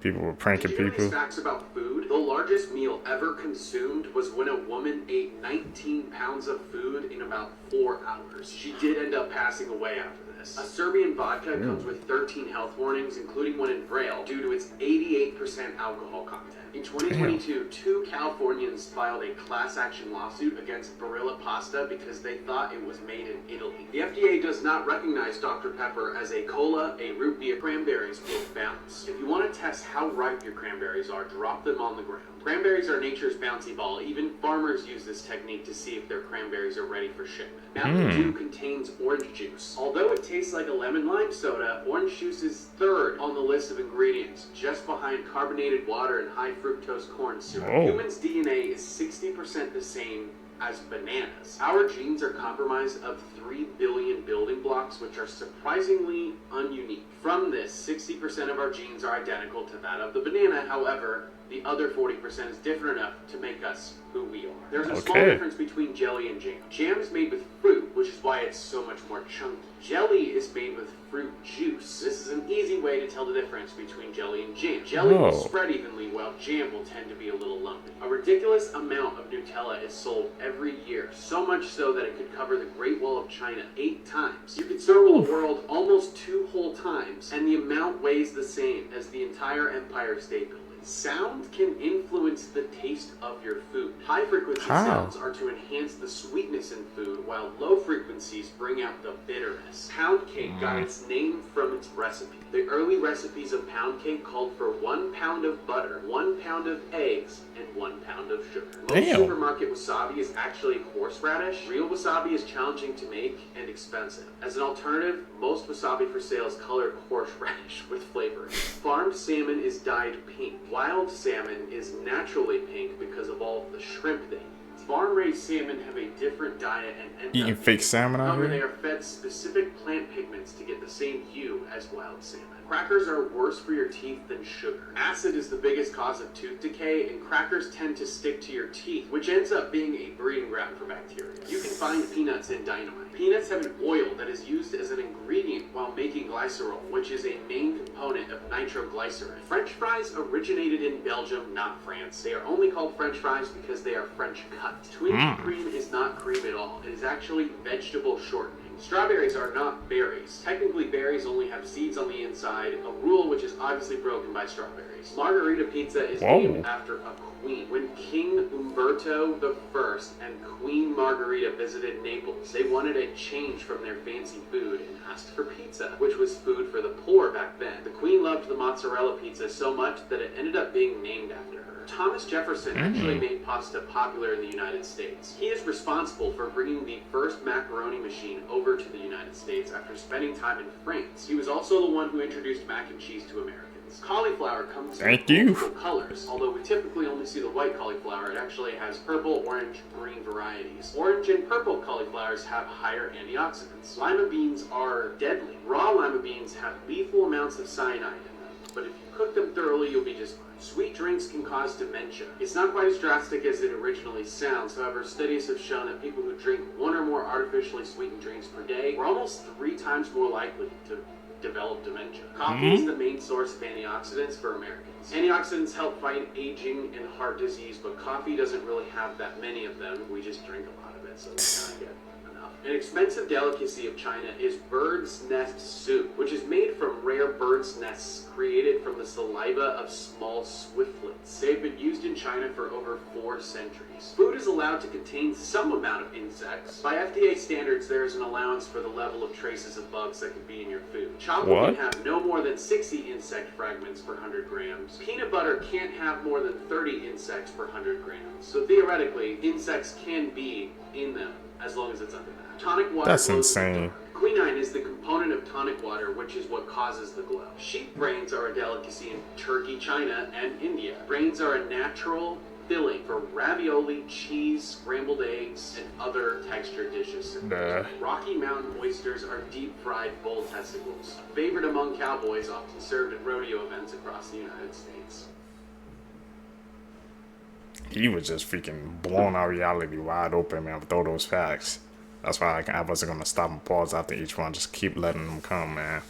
People were pranking people. Facts about food. The largest meal ever consumed was when a woman ate 19 pounds of food in about 4 hours. She did end up passing away after this. A Serbian vodka comes with 13 health warnings, including one in Braille, due to its 88% alcohol content. In 2022, 2 Californians filed a class action lawsuit against Barilla Pasta because they thought it was made in Italy. The FDA does not recognize Dr. Pepper as a cola, a root beer. Cranberries will bounce. If you want to test how ripe your cranberries are, drop them on the ground. Cranberries are nature's bouncy ball. Even farmers use this technique to see if their cranberries are ready for shipment. Mountain Dew contains orange juice. Although it tastes like a lemon lime soda, orange juice is third on the list of ingredients, just behind carbonated water and high fructose corn syrup. Humans' DNA is 60% the same as bananas. Our genes are comprised of 3 billion building blocks, which are surprisingly ununique. From this, 60% of our genes are identical to that of the banana. However, The other 40% is different enough to make us who we are. There's a small difference between jelly and jam. Jam is made with fruit, which is why it's so much more chunky. Jelly is made with fruit juice. This is an easy way to tell the difference between jelly and jam. Jelly will spread evenly, while jam will tend to be a little lumpy. A ridiculous amount of Nutella is sold every year, so much so that it could cover the Great Wall of China 8 times. You could circle the world almost 2 whole times, and the amount weighs the same as the entire Empire State Building. Sound can influence the taste of your food. High frequency sounds are to enhance the sweetness in food, while low frequencies bring out the bitterness. Pound cake got its name from its recipe. The early recipes of pound cake called for 1 pound of butter, 1 pound of eggs, and 1 pound of sugar. Most supermarket wasabi is actually horseradish. Real wasabi is challenging to make and expensive. As an alternative, most wasabi for sale is colored horseradish with flavoring. Farmed salmon is dyed pink. Wild salmon is naturally pink because of all of the shrimp they eat. Farm-raised salmon have a different diet and end eating fake salmon out here. here. They are fed specific plant pigments to get the same hue as wild salmon. Crackers are worse for your teeth than sugar. Acid is the biggest cause of tooth decay, and crackers tend to stick to your teeth, which ends up being a breeding ground for bacteria. You can find peanuts in dynamite. Peanuts have an oil that is used as an ingredient while making glycerol, which is a main component of nitroglycerin. French fries originated in Belgium, not France. They are only called French fries because they are French cut. Twinkie cream is not cream at all. It is actually vegetable shortening. Strawberries are not berries. Technically, berries only have seeds on the inside, a rule which is obviously broken by strawberries. Margarita pizza is named after a queen. When King Umberto I and Queen Margarita visited Naples, they wanted a change from their fancy food and asked for pizza, which was food for the poor back then. The queen loved the mozzarella pizza so much that it ended up being named after her. Thomas Jefferson actually made pasta popular in the United States. He is responsible for bringing the first macaroni machine over to the United States after spending time in France. He was also the one who introduced mac and cheese to Americans. Cauliflower comes in multiple colors. Although we typically only see the white cauliflower, it actually has purple, orange, green varieties. Orange and purple cauliflowers have higher antioxidants. Lima beans are deadly. Raw lima beans have lethal amounts of cyanide in them, but if you cook them thoroughly, you'll be just fine. Sweet drinks can cause dementia. It's not quite as drastic as it originally sounds. However, studies have shown that people who drink 1 or more artificially sweetened drinks per day were almost 3 times more likely to develop dementia. Coffee is the main source of antioxidants for Americans. Antioxidants help fight aging and heart disease, but coffee doesn't really have that many of them. We just drink a lot of it, so we kind of get enough. An expensive delicacy of China is bird's nest soup, which is made from rare bird's nests created from the saliva of small swiftlets. They've been used in China for over 4 centuries. Food is allowed to contain some amount of insects. By FDA standards, there is an allowance for the level of traces of bugs that could be in your food. Chocolate can have no more than 60 insect fragments per 100 grams. Peanut butter can't have more than 30 insects per 100 grams. So theoretically, insects can be in them as long as it's under that. Tonic water. That's insane. Quinine is the component of tonic water, which is what causes the glow. Sheep brains are a delicacy in Turkey, China, and India. Brains are a natural filling for ravioli, cheese, scrambled eggs, and other textured dishes. Rocky Mountain oysters are deep-fried bull testicles, favored among cowboys, often served at rodeo events across the United States. He was just freaking blowing our reality wide open, man, with all those facts. That's why I wasn't going to stop and pause after each one. Just keep letting them come, man.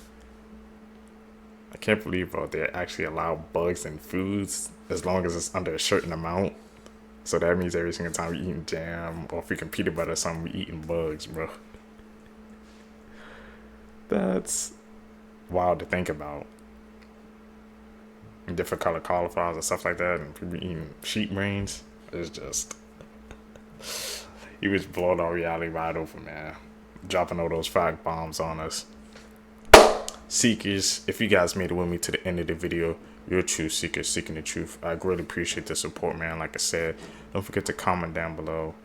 I can't believe, bro, they actually allow bugs in foods as long as it's under a certain amount. So that means every single time we eating jam or freaking peanut butter or something, we eating bugs, bro. That's wild to think about. Different color cauliflowers and stuff like that, and people eating sheep brains. It's just... He was blowing our reality wide open, man. Dropping all those fact bombs on us. Seekers, if you guys made it with me to the end of the video, you're a true seeker seeking the truth. I greatly appreciate the support, man. Like I said, don't forget to comment down below.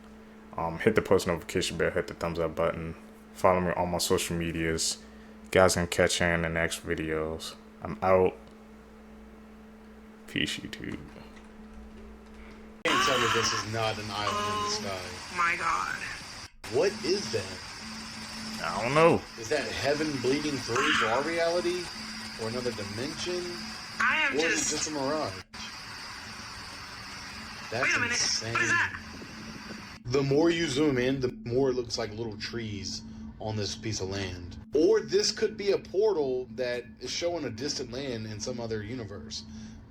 Hit the post notification bell, hit the thumbs up button. Follow me on all my social medias. You guys can catch you in the next videos. I'm out. Peace, YouTube. You can't tell me this is not an island in the sky. My God. What is that? I don't know. Is that heaven bleeding through to our reality? Or another dimension? I am or is it just a mirage? That's Wait a minute. insane. What is that? The more you zoom in, the more it looks like little trees on this piece of land. Or this could be a portal that is showing a distant land in some other universe.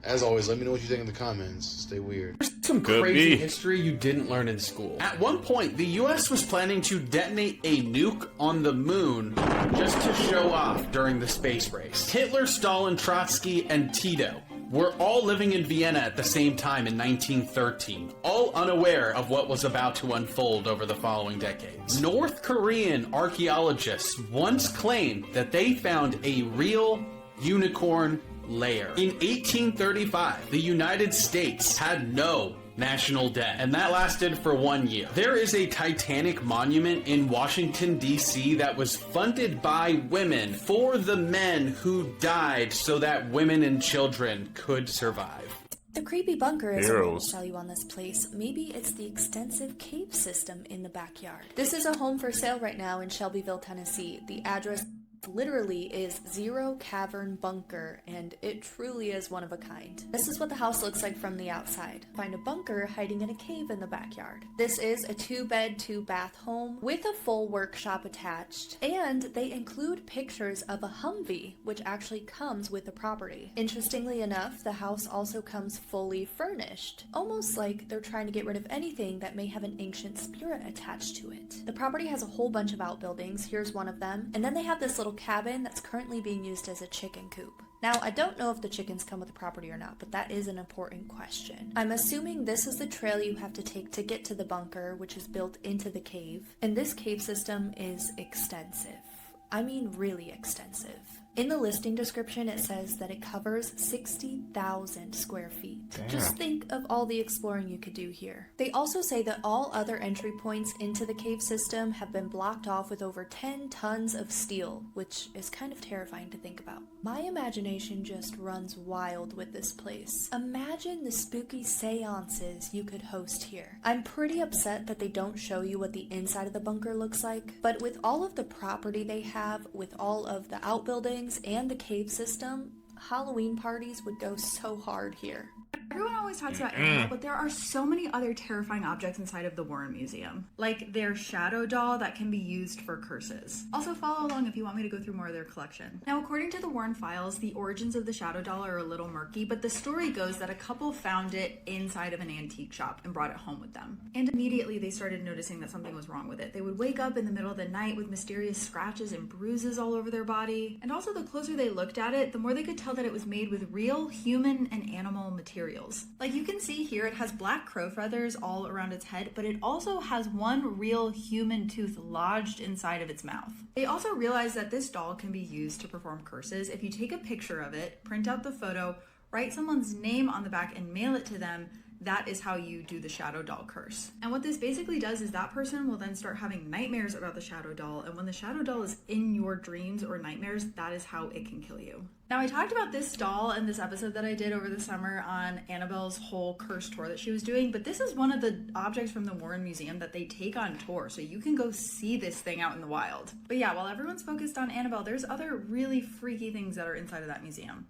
As always, let me know what you think in the comments. Stay weird. Some crazy history you didn't learn in school. At one point, the US was planning to detonate a nuke on the moon just to show off during the space race. Hitler, Stalin, Trotsky, and Tito were all living in Vienna at the same time in 1913, all unaware of what was about to unfold over the following decades. North Korean archaeologists once claimed that they found a real unicorn lair. In 1835, the United States had no national debt, and that lasted for 1 year. There is a Titanic monument in Washington, D.C. that was funded by women for the men who died so that women and children could survive. The creepy bunker is what will sell you on this place. Maybe it's the extensive cave system in the backyard. This is a home for sale right now in Shelbyville, Tennessee. The address literally is Zero Cavern Bunker, and it truly is one of a kind. This is what the house looks like from the outside. Find a bunker hiding in a cave in the backyard. This is a 2-bed, 2-bath home with a full workshop attached, and they include pictures of a Humvee, which actually comes with the property. Interestingly enough, the house also comes fully furnished, almost like they're trying to get rid of anything that may have an ancient spirit attached to it. The property has a whole bunch of outbuildings. Here's one of them, and then they have this little cabin that's currently being used as a chicken coop. Now, I don't know if the chickens come with the property or not, but that is an important question. I'm assuming this is the trail you have to take to get to the bunker, which is built into the cave. And this cave system is extensive. I mean, really extensive. In the listing description, it says that it covers 60,000 square feet. Damn. Just think of all the exploring you could do here. They also say that all other entry points into the cave system have been blocked off with over 10 tons of steel, which is kind of terrifying to think about. My imagination just runs wild with this place. Imagine the spooky seances you could host here. I'm pretty upset that they don't show you what the inside of the bunker looks like, but with all of the property they have, with all of the outbuildings, and the cave system, Halloween parties would go so hard here. Everyone always talks about Annabelle, but there are so many other terrifying objects inside of the Warren Museum. Like their shadow doll that can be used for curses. Also follow along if you want me to go through more of their collection. Now, according to the Warren files, the origins of the shadow doll are a little murky, but the story goes that a couple found it inside of an antique shop and brought it home with them. And immediately they started noticing that something was wrong with it. They would wake up in the middle of the night with mysterious scratches and bruises all over their body. And also, the closer they looked at it, the more they could tell that it was made with real human and animal materials. Like you can see here, it has black crow feathers all around its head, but it also has one real human tooth lodged inside of its mouth. They also realized that this doll can be used to perform curses. If you take a picture of it, print out the photo, write someone's name on the back and mail it to them, that is how you do the shadow doll curse. And what this basically does is that person will then start having nightmares about the shadow doll, and when the shadow doll is in your dreams or nightmares, that is how it can kill you. Now, I talked about this doll in this episode that I did over the summer on Annabelle's whole curse tour that she was doing, but this is one of the objects from the Warren Museum that they take on tour, so you can go see this thing out in the wild. But yeah, while everyone's focused on Annabelle, there's other really freaky things that are inside of that museum.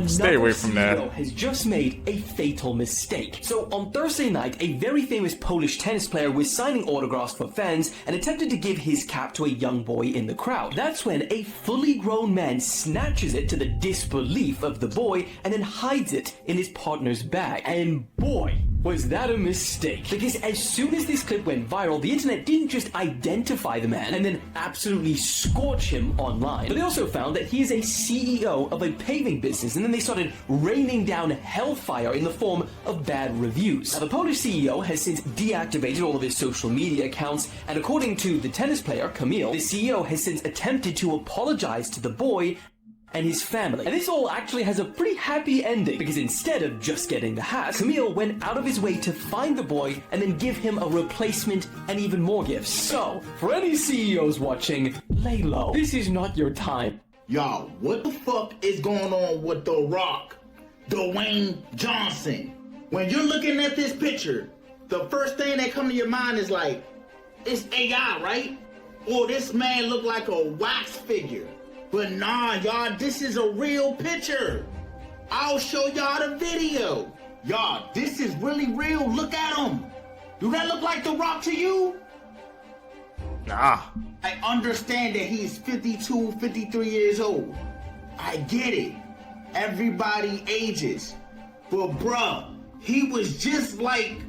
Stay away from that. CEO has just made a fatal mistake. So on Thursday night, a very famous Polish tennis player was signing autographs for fans and attempted to give his cap to a young boy in the crowd. That's when a fully grown man snatches it to the disbelief of the boy and then hides it in his partner's bag. And boy, was that a mistake. Because as soon as this clip went viral, the internet didn't just identify the man and then absolutely scorch him online, but they also found that he is a CEO of a paving business, and then they started raining down hellfire in the form of bad reviews. Now, the Polish CEO has since deactivated all of his social media accounts, and according to the tennis player, Camille, the CEO has since attempted to apologize to the boy and his family. And this all actually has a pretty happy ending, because instead of just getting the hat, Camille went out of his way to find the boy and then give him a replacement and even more gifts. So, for any CEOs watching, lay low. This is not your time. Y'all, what the fuck is going on with The Rock, Dwayne Johnson? When you're looking at this picture, the first thing that comes to your mind is like, it's AI, right? Or this man look like a wax figure. But nah, y'all, this is a real picture. I'll show y'all the video. Y'all, this is really real. Look at him. Do that look like The Rock to you? Nah. I understand that he's 52, 53 years old. I get it. Everybody ages. But bruh, he was just like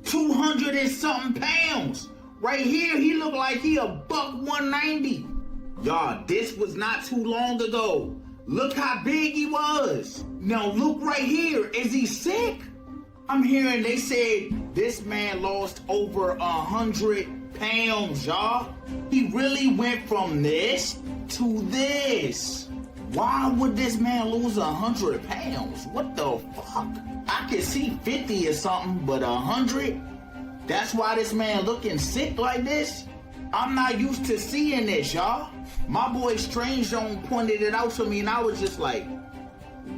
200 and something pounds. Right here, he looked like he a buck 190. Y'all, this was not too long ago. Look how big he was. Now look right here. Is he sick? I'm hearing they said this man lost over 100 pounds, y'all. He really went from this to this. Why would this man lose 100 pounds? What the fuck? I can see 50 or something, but 100? That's why this man looking sick like this? I'm not used to seeing this, y'all. My boy Strange Zone pointed it out to me and I was just like,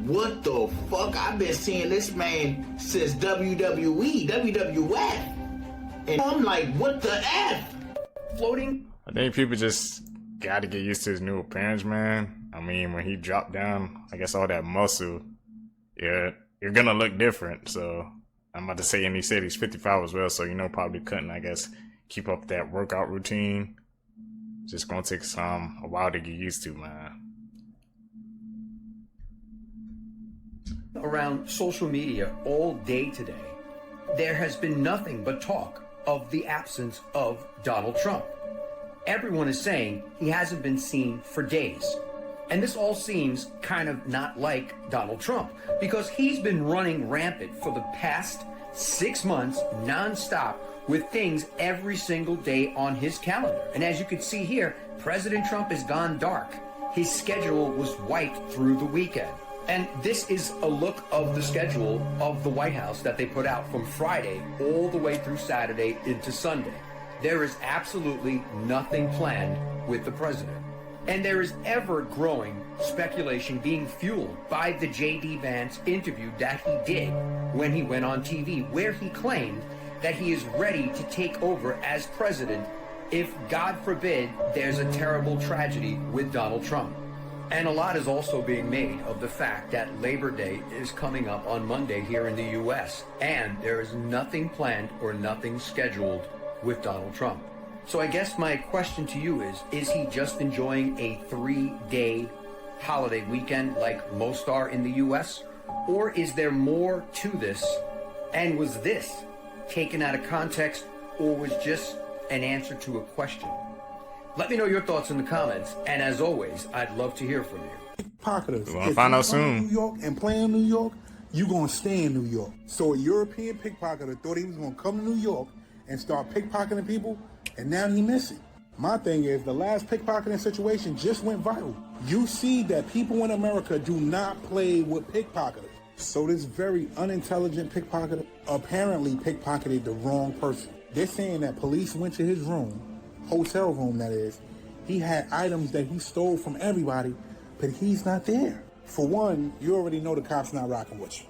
what the fuck? I've been seeing this man since WWE, WWF. And I'm like, what the F? Floating? I think people just gotta get used to his new appearance, man. I mean, when he dropped down, I guess all that muscle, yeah, you're gonna look different. So I'm about to say, and he said he's 55 as well, so you know, probably couldn't, I guess, keep up that workout routine. Just gonna take a while to get used to, man. Around social media all day today, there has been nothing but talk of the absence of Donald Trump. Everyone is saying he hasn't been seen for days. And this all seems kind of not like Donald Trump, because he's been running rampant for the past 6 months nonstop with things every single day on his calendar. And as you can see here, President Trump has gone dark. His schedule was wiped through the weekend. And this is a look of the schedule of the White House that they put out from Friday all the way through Saturday into Sunday. There is absolutely nothing planned with the president. And there is ever-growing speculation being fueled by the J.D. Vance interview that he did when he went on TV, where he claimed that he is ready to take over as president if, God forbid, there's a terrible tragedy with Donald Trump. And a lot is also being made of the fact that Labor Day is coming up on Monday here in the U.S., and there is nothing planned or nothing scheduled with Donald Trump. So I guess my question to you is he just enjoying a 3-day holiday weekend like most are in the U.S.? Or is there more to this? And was this taken out of context or was just an answer to a question? Let me know your thoughts in the comments, and as always, I'd love to hear from you. Pickpocketers. We're gonna find out soon. New York and play in New York, you're gonna stay in New York. So a European pickpocketer thought he was gonna come to New York and start pickpocketing people, and now he missing. My thing is, the last pickpocketing situation just went viral. You see that people in America do not play with pickpocketers. So this very unintelligent pickpocketer apparently pickpocketed the wrong person. They're saying that police went to his room, hotel room that is. He had items that he stole from everybody, but he's not there. For one, you already know the cops not rocking with you.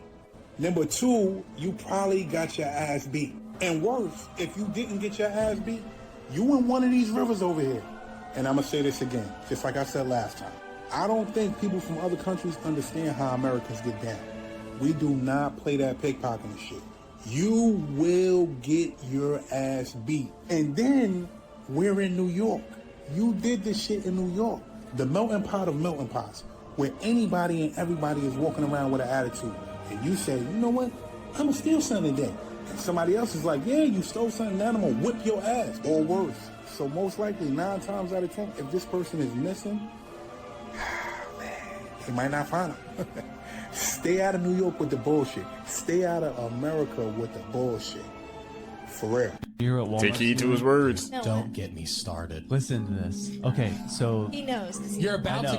Number two, you probably got your ass beat. And worse, if you didn't get your ass beat, you in one of these rivers over here. And I'm gonna say this again, just like I said last time. I don't think people from other countries understand how Americans get down. We do not play that pickpocketing shit. You will get your ass beat. And then we're in New York. You did this shit in New York. The melting pot of melting pots, where anybody and everybody is walking around with an attitude. And you say, you know what? I'm gonna steal something today. And somebody else is like, yeah, you stole something, now I'm gonna whip your ass. Or worse. So most likely, 9 times out of 10, if this person is missing, man, they might not find him. Stay out of New York with the bullshit. Stay out of America with the bullshit. For real. You're at Walmart. Take heed to his words. No, don't get me started. Listen to this. Okay, so he knows. You're about to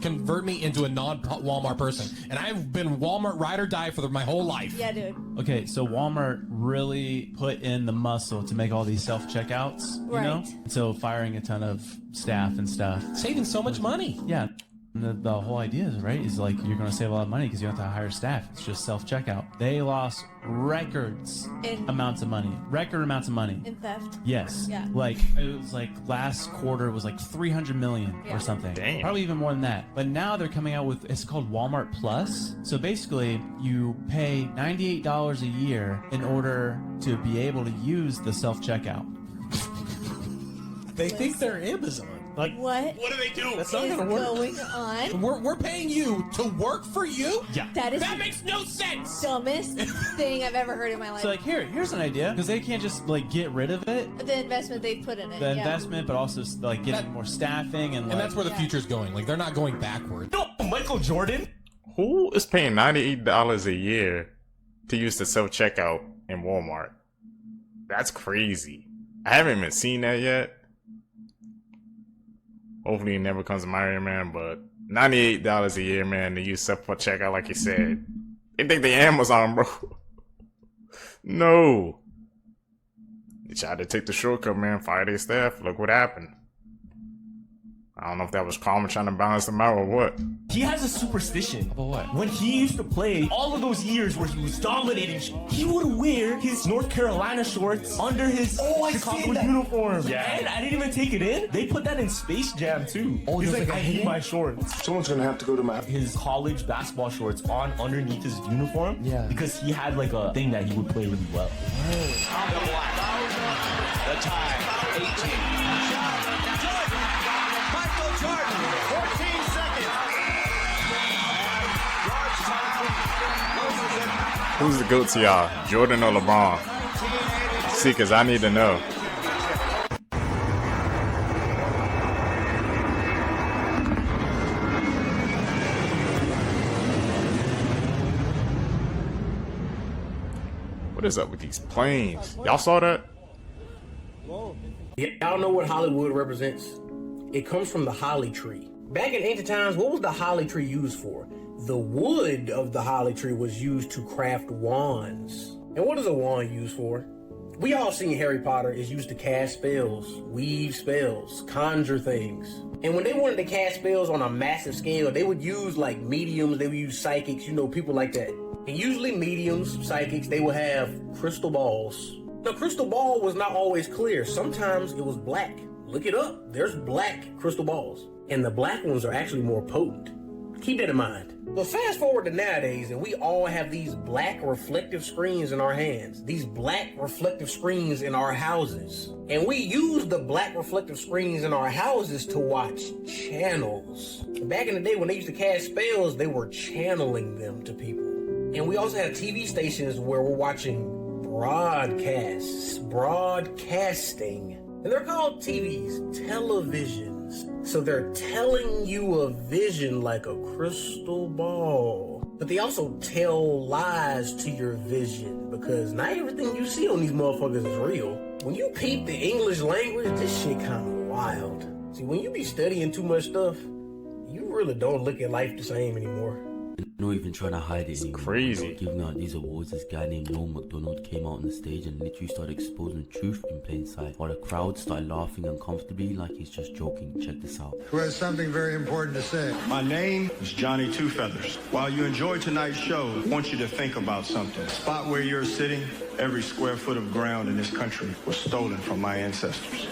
convert me into a non-Walmart person, and I've been Walmart ride or die for my whole life. Yeah, dude. Okay, so Walmart really put in the muscle to make all these self-checkouts, you know? So firing a ton of staff and stuff. Saving so much money. Yeah. The whole idea is, right, is like you're going to save a lot of money because you don't have to hire staff. It's just self-checkout. They lost amounts of money. Record amounts of money. In theft? Yes. Yeah. Like, it was like last quarter was like 300 million or something. Damn. Probably even more than that. But now they're coming out with, it's called Walmart Plus. So basically, you pay $98 a year in order to be able to use the self-checkout. They think they're Amazon. Like, what? What do they do? That's not gonna work. Going on? We're paying you to work for you? Yeah. That makes no sense. Dumbest thing I've ever heard in my life. So like, here's an idea, because they can't just like get rid of it. The investment they've put in it. The investment, but also like getting more staffing and that's where the future's going. Like, they're not going backward. No, Michael Jordan. Who is paying $98 a year to use the self-checkout in Walmart? That's crazy. I haven't even seen that yet. Hopefully it never comes to my area, man, but $98 a year, man, to use self-checkout like you said. They think they Amazon, bro. No. They tried to take the shortcut, man, fire their staff. Look what happened. I don't know if that was karma trying to balance them out or what. He has a superstition. About what? When he used to play, all of those years where he was dominating, he would wear his North Carolina shorts under his Chicago uniform. Yeah. And I didn't even take it in. They put that in Space Jam too. He's like, I hate my shorts. Someone's gonna have to go to his college basketball shorts on underneath his uniform. Yeah. Because he had like a thing that he would play really well. The time, 18. Michael Jordan, 14 seconds. Who's the GOAT to y'all? Jordan or LeBron? See, because I need to know. What is up with these planes? Y'all saw that? Y'all know what Hollywood represents? It comes from the holly tree. Back in ancient times, what was the holly tree used for? The wood of the holly tree was used to craft wands. And what is a wand used for? We all seen Harry Potter is used to cast spells, weave spells, conjure things. And when they wanted to cast spells on a massive scale, they would use like mediums, they would use psychics, people like that. And usually mediums, psychics, they would have crystal balls. The crystal ball was not always clear. Sometimes it was black. Look it up. There's black crystal balls. And the black ones are actually more potent. Keep that in mind. But fast forward to nowadays, and we all have these black reflective screens in our hands. These black reflective screens in our houses. And we use the black reflective screens in our houses to watch channels. Back in the day when they used to cast spells, they were channeling them to people. And we also have TV stations where we're watching broadcasting, and they're called TVs, televisions. So they're telling you a vision like a crystal ball. But they also tell lies to your vision, because not everything you see on these motherfuckers is real. When you peep the English language, this shit kind of wild. See, when you be studying too much stuff, you really don't look at life the same anymore. Not even trying to hide it anymore. Crazy. Giving out these awards, this guy named McDonald came out on the stage and literally started exposing the truth in plain sight, while the crowd started laughing uncomfortably like he's just joking. Check this out. Who has something very important to say. My name is Johnny Two Feathers. While you enjoy tonight's show, I want you to think about something. The spot where you're sitting, every square foot of ground in this country was stolen from my ancestors.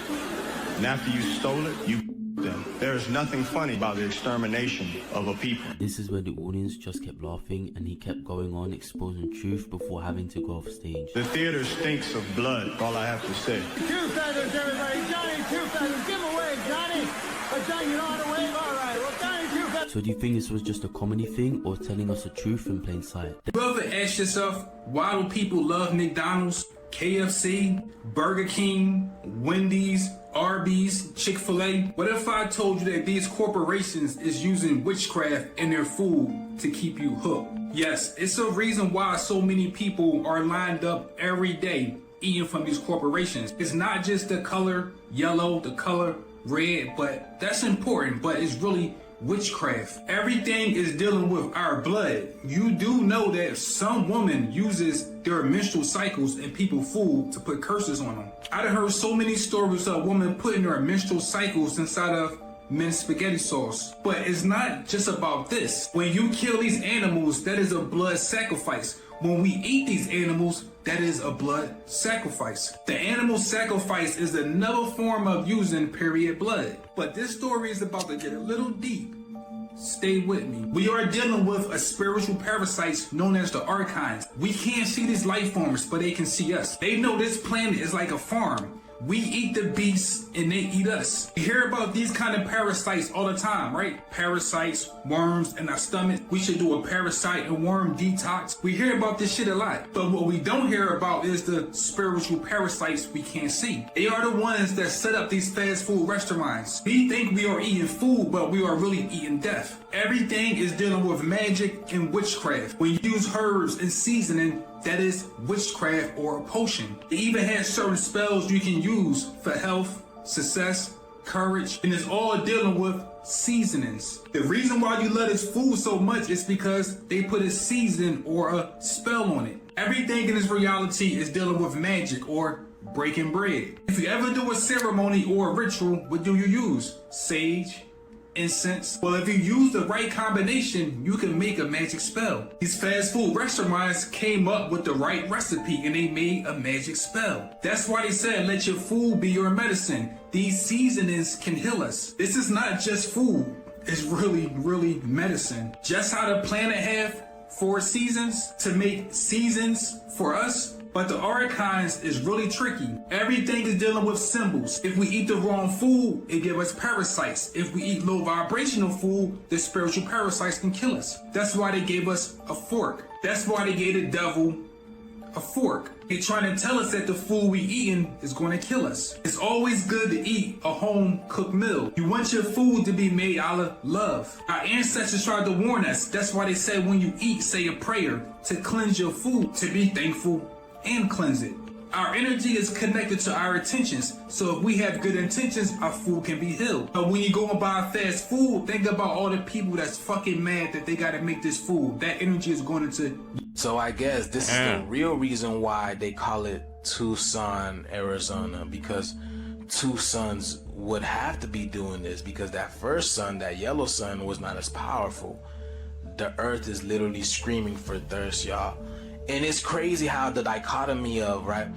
And after you stole it, you them. There is nothing funny about the extermination of a people. This is where the audience just kept laughing and he kept going on exposing truth before having to go off stage. The theater stinks of blood, all I have to say. Two Feathers, everybody. Johnny Two Feathers. Give him a wave, Johnny. But Johnny, you know how to wave? All right. Well, Johnny Two Feathers. So do you think this was just a comedy thing or telling us the truth in plain sight? You ever ask yourself, why do people love McDonald's, KFC, Burger King, Wendy's, Arby's, Chick-fil-A? What if I told you that these corporations is using witchcraft in their food to keep you hooked? Yes, it's a reason why so many people are lined up every day eating from these corporations. It's not just the color yellow, the color red, but that's important, but it's really witchcraft. Everything is dealing with our blood. You do know that some woman uses their menstrual cycles in people's food to put curses on them. I done heard so many stories of women putting their menstrual cycles inside of minced spaghetti sauce. But it's not just about this. When you kill these animals, that is a blood sacrifice. When we eat these animals, that is a blood sacrifice. The animal sacrifice is another form of using period blood. But this story is about to get a little deep. Stay with me. We are dealing with a spiritual parasites known as the archons. We can't see these life forms, but they can see us. They know this planet is like a farm. We eat the beasts and they eat us. You hear about these kind of parasites all the time, right? Parasites, worms in our stomach. We should do a parasite and worm detox. We hear about this shit a lot. But what we don't hear about is the spiritual parasites we can't see. They are the ones that set up these fast food restaurants. We think we are eating food, but we are really eating death. Everything is dealing with magic and witchcraft. When you use herbs and seasoning, that is witchcraft or a potion. It even has certain spells you can use for health, success, courage, and it's all dealing with seasonings. The reason why you love this food so much is because they put a season or a spell on it. Everything in this reality is dealing with magic or breaking bread. If you ever do a ceremony or a ritual, what do you use? Sage, incense. Well, if you use the right combination, you can make a magic spell. These fast food restaurants came up with the right recipe and they made a magic spell. That's why they said, let your food be your medicine. These seasonings can heal us. This is not just food. It's really, really medicine. Just how the planet have 4 seasons to make seasons for us. But the archons is really tricky. Everything is dealing with symbols. If we eat the wrong food, it gives us parasites. If we eat low vibrational food, the spiritual parasites can kill us. That's why they gave us a fork. That's why they gave the devil a fork. They're trying to tell us that the food we eating is going to kill us. It's always good to eat a home cooked meal. You want your food to be made out of love. Our ancestors tried to warn us. That's why they said when you eat, say a prayer to cleanse your food, to be thankful and cleanse it. Our energy is connected to our intentions, so if we have good intentions, our food can be healed. But when you go and buy fast food, think about all the people that's fucking mad that they gotta make this food. That energy is going into... So I guess this is the real reason why they call it Tucson, Arizona, because 2 suns would have to be doing this, because that first sun, that yellow sun, was not as powerful. The earth is literally screaming for thirst, y'all. And it's crazy how the dichotomy of, right,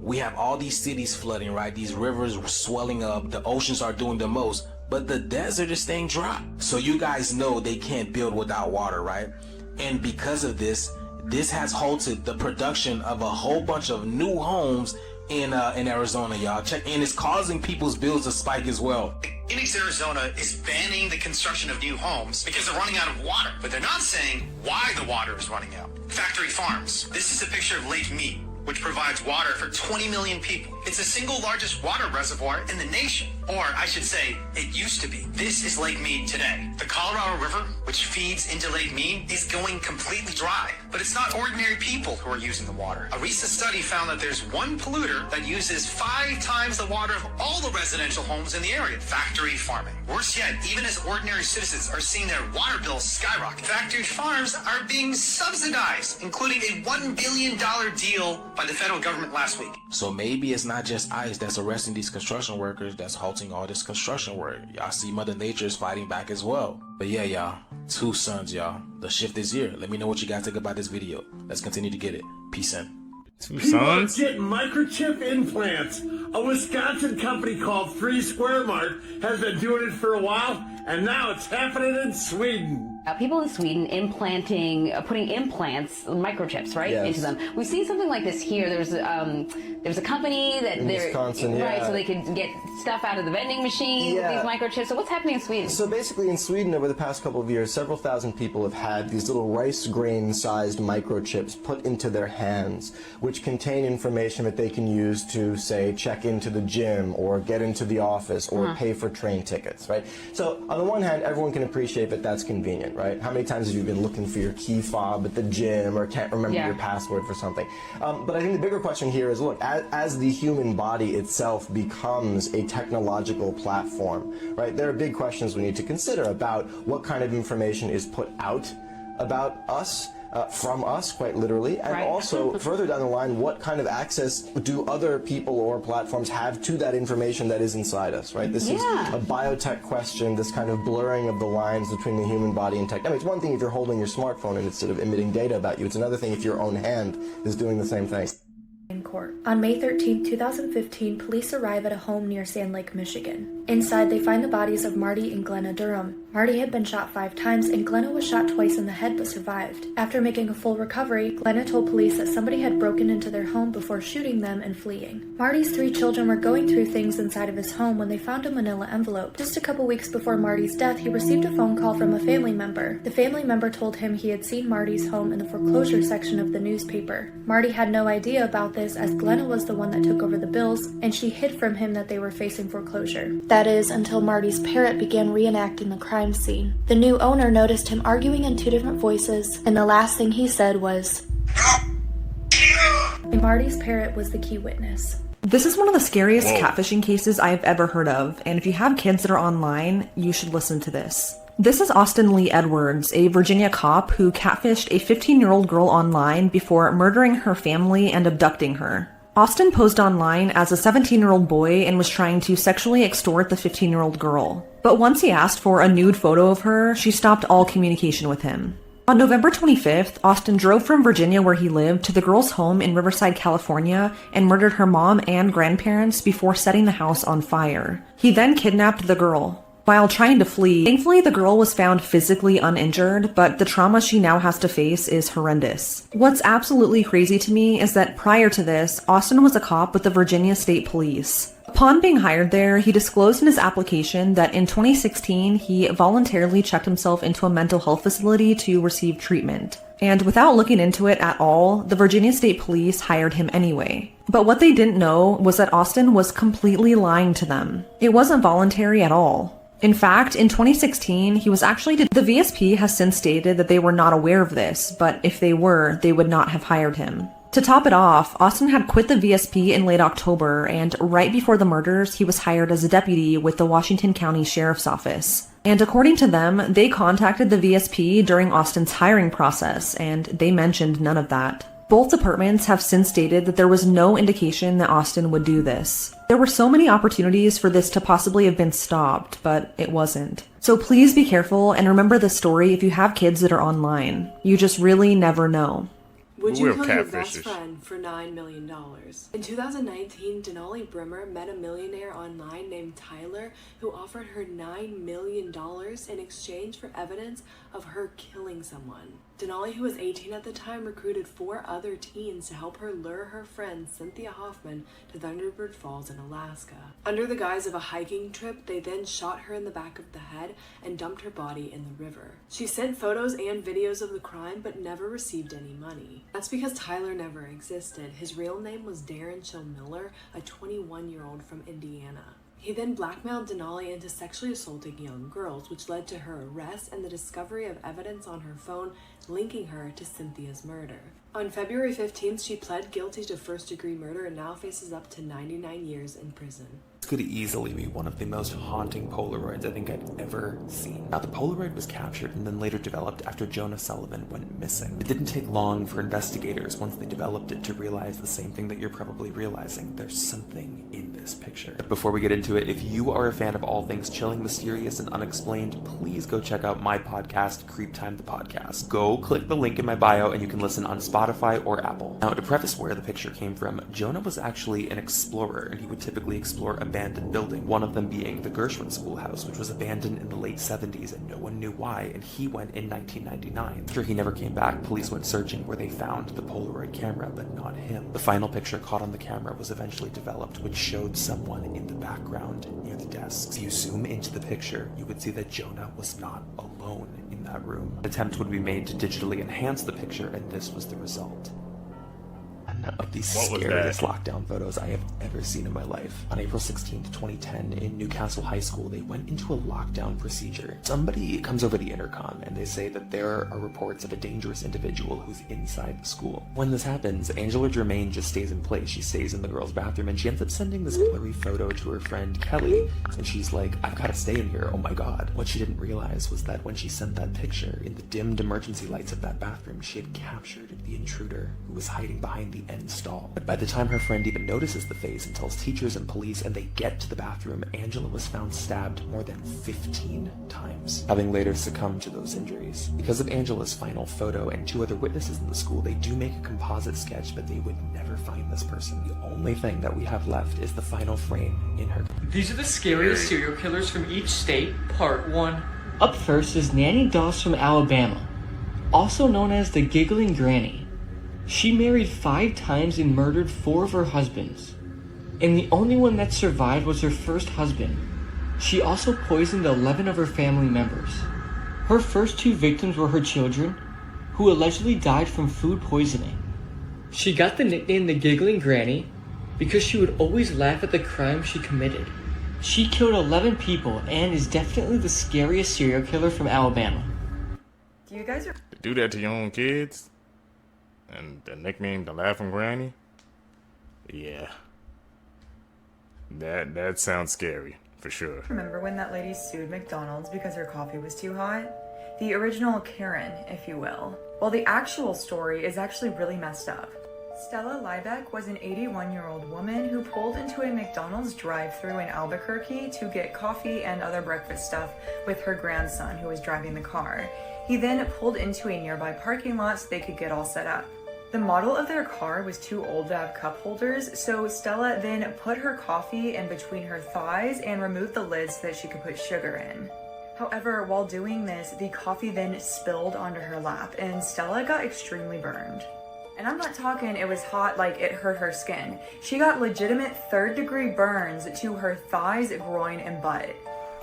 we have all these cities flooding, right, these rivers swelling up, the oceans are doing the most, but the desert is staying dry. So you guys know they can't build without water, right? And because of this, this has halted the production of a whole bunch of new homes in Arizona, y'all. Check, and it's causing people's bills to spike as well. Phoenix, Arizona is banning the construction of new homes because they're running out of water, but they're not saying why the water is running out. Factory farms. This is a picture of Lake Mead, which provides water for 20 million people. It's the single largest water reservoir in the nation. Or I should say, it used to be. This is Lake Mead today. The Colorado River, which feeds into Lake Mead, is going completely dry. But it's not ordinary people who are using the water. A recent study found that there's one polluter that uses 5 times the water of all the residential homes in the area. Factory farming. Worse yet, even as ordinary citizens are seeing their water bills skyrocket, factory farms are being subsidized, including a $1 billion deal by the federal government last week. So maybe it's not just ICE that's arresting these construction workers, that's halting all this construction work. Y'all see Mother Nature is fighting back as well. But yeah, y'all, 2 suns, y'all. The shift is here. Let me know what you guys think about this video. Let's continue to get it. Peace in. People are getting microchip implants. A Wisconsin company called 3 Square Mart has been doing it for a while, and now it's happening in Sweden. People in Sweden putting implants, microchips, right, into them. We've seen something like this here. There's a company that they're Wisconsin, right, so they could get stuff out of the vending machine with these microchips. So what's happening in Sweden? So basically, in Sweden, over the past couple of years, several thousand people have had these little rice grain-sized microchips put into their hands, which contain information that they can use to, say, check into the gym or get into the office or pay for train tickets, right? So on the one hand, everyone can appreciate that that's convenient, right? How many times have you been looking for your key fob at the gym or can't remember your password for something? But I think the bigger question here is, look, as the human body itself becomes a technological platform, right, there are big questions we need to consider about what kind of information is put out about us, from us, quite literally, and also further down the line, what kind of access do other people or platforms have to that information that is inside us, right? This is a biotech question, this kind of blurring of the lines between the human body and tech. I mean, it's one thing if you're holding your smartphone and it's sort of emitting data about you. It's another thing if your own hand is doing the same thing. In court. On May 13, 2015, police arrive at a home near Sand Lake, Michigan. Inside, they find the bodies of Marty and Glenna Durham. Marty had been shot 5 times, and Glenna was shot twice in the head but survived. After making a full recovery, Glenna told police that somebody had broken into their home before shooting them and fleeing. Marty's 3 children were going through things inside of his home when they found a manila envelope. Just a couple weeks before Marty's death, he received a phone call from a family member. The family member told him he had seen Marty's home in the foreclosure section of the newspaper. Marty had no idea about this, as Glenna was the one that took over the bills, and she hid from him that they were facing foreclosure. That is, until Marty's Parrot began reenacting the crime scene. The new owner noticed him arguing in 2 different voices, and the last thing he said was, and Marty's Parrot was the key witness. This is one of the scariest catfishing cases I have ever heard of, and if you have kids that are online, you should listen to this. This is Austin Lee Edwards, a Virginia cop who catfished a 15-year-old girl online before murdering her family and abducting her. Austin posed online as a 17-year-old boy and was trying to sexually extort the 15-year-old girl. But once he asked for a nude photo of her, she stopped all communication with him. On November 25th, Austin drove from Virginia, where he lived, to the girl's home in Riverside, California, and murdered her mom and grandparents before setting the house on fire. He then kidnapped the girl. While trying to flee, thankfully the girl was found physically uninjured, but the trauma she now has to face is horrendous. What's absolutely crazy to me is that prior to this, Austin was a cop with the Virginia State Police. Upon being hired there, he disclosed in his application that in 2016, he voluntarily checked himself into a mental health facility to receive treatment. And without looking into it at all, the Virginia State Police hired him anyway. But what they didn't know was that Austin was completely lying to them. It wasn't voluntary at all. In fact, in 2016, he was actually the VSP has since stated that they were not aware of this, but if they were, they would not have hired him. To top it off, Austin had quit the VSP in late October, and right before the murders, he was hired as a deputy with the Washington County Sheriff's Office. And according to them, they contacted the VSP during Austin's hiring process, and they mentioned none of that. Both departments have since stated that there was no indication that Austin would do this. There were so many opportunities for this to possibly have been stopped, but it wasn't. So please be careful and remember this story if you have kids that are online. You just really never know. Would you kill your best friend for $9 million? In 2019, Denali Brimmer met a millionaire online named Tyler who offered her $9 million in exchange for evidence of her killing someone. Denali, who was 18 at the time, recruited 4 other teens to help her lure her friend Cynthia Hoffman to Thunderbird Falls in Alaska. Under the guise of a hiking trip, they then shot her in the back of the head and dumped her body in the river. She sent photos and videos of the crime but never received any money. That's because Tyler never existed. His real name was Darren Chill Miller, a 21-year-old from Indiana. He then blackmailed Denali into sexually assaulting young girls, which led to her arrest and the discovery of evidence on her phone linking her to Cynthia's murder. On February 15th, she pled guilty to first-degree murder and now faces up to 99 years in prison. This could easily be one of the most haunting Polaroids I think I've ever seen. Now, the Polaroid was captured and then later developed after Jonah Sullivan went missing. It didn't take long for investigators, once they developed it, to realize the same thing that you're probably realizing. There's something in this picture. But before we get into it, if you are a fan of all things chilling, mysterious, and unexplained, please go check out my podcast, Creep Time the Podcast. Go click the link in my bio and you can listen on Spotify or Apple. Now, to preface where the picture came from, Jonah was actually an explorer, and he would typically explore abandoned buildings, one of them being the Gershwin Schoolhouse, which was abandoned in the late 70s and no one knew why, and he went in 1999. After he never came back, police went searching where they found the Polaroid camera, but not him. The final picture caught on the camera was eventually developed, which showed someone in the background near the desks. If you zoom into the picture, you would see that Jonah was not alone in that room. An attempt would be made to digitally enhance the picture, and this was the result. And of the scariest lockdown photos I have ever seen in my life. On April 16th, 2010, in Newcastle High School, they went into a lockdown procedure. Somebody comes over the intercom and they say that there are reports of a dangerous individual who's inside the school. When this happens, Angela Germain just stays in place. She stays in the girls' bathroom and she ends up sending this blurry photo to her friend Kelly. And she's like, I've got to stay in here, oh my god. What she didn't realize was that when she sent that picture, in the dimmed emergency lights of that bathroom, she had captured the intruder who was hiding behind the end stall. But by the time her friend even notices the face and tells teachers and police and they get to the bathroom, Angela was found stabbed more than 15 times, having later succumbed to those injuries. Because of Angela's final photo and 2 other witnesses in the school, they do make a composite sketch, but they would never find this person. The only thing that we have left is the final frame in her. These are the scariest serial killers from each state, part 1. Up first is Nanny Doss from Alabama, also known as the Giggling Granny. She married 5 times and murdered 4 of her husbands, and the only one that survived was her first husband. She also poisoned 11 of her family members. Her first 2 victims were her children, who allegedly died from food poisoning. She got the nickname the Giggling Granny because she would always laugh at the crimes she committed. She killed 11 people and is definitely the scariest serial killer from Alabama. Do you guys do that to your own kids? And the nickname, the Laughing Granny? Yeah. That sounds scary, for sure. remember when that lady sued McDonald's because her coffee was too hot? The original Karen, if you will. Well, the actual story is actually really messed up. Stella Liebeck was an 81-year-old woman who pulled into a McDonald's drive-thru in Albuquerque to get coffee and other breakfast stuff with her grandson who was driving the car. He then pulled into a nearby parking lot so they could get all set up. The model of their car was too old to have cup holders, so Stella then put her coffee in between her thighs and removed the lid so that she could put sugar in. However, while doing this, the coffee then spilled onto her lap and Stella got extremely burned. And I'm not talking it was hot like it hurt her skin. She got legitimate 3rd-degree burns to her thighs, groin, and butt.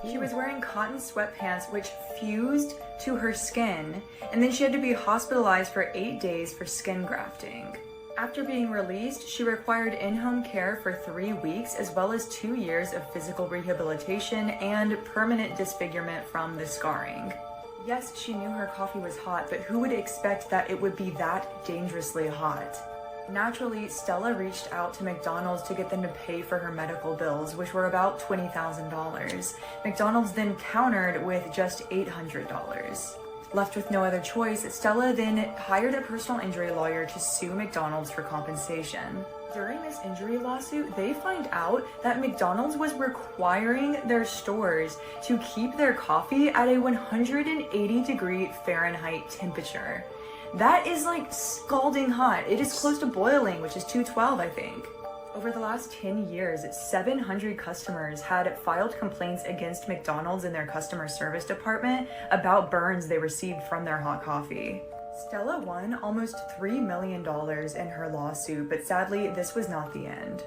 She was wearing cotton sweatpants which fused to her skin, and then she had to be hospitalized for 8 days for skin grafting. After being released, she required in-home care for 3 weeks, as well as 2 years of physical rehabilitation and permanent disfigurement from the scarring. Yes, she knew her coffee was hot, but who would expect that it would be that dangerously hot? Naturally, Stella reached out to McDonald's to get them to pay for her medical bills, which were about $20,000. McDonald's then countered with just $800. Left with no other choice, Stella then hired a personal injury lawyer to sue McDonald's for compensation. During this injury lawsuit, they find out that McDonald's was requiring their stores to keep their coffee at a 180-degree Fahrenheit temperature. That is like scalding hot. It is close to boiling, which is 212, I think. Over the last 10 years, 700 customers had filed complaints against McDonald's in their customer service department about burns they received from their hot coffee. Stella won almost $3 million in her lawsuit, but sadly, this was not the end.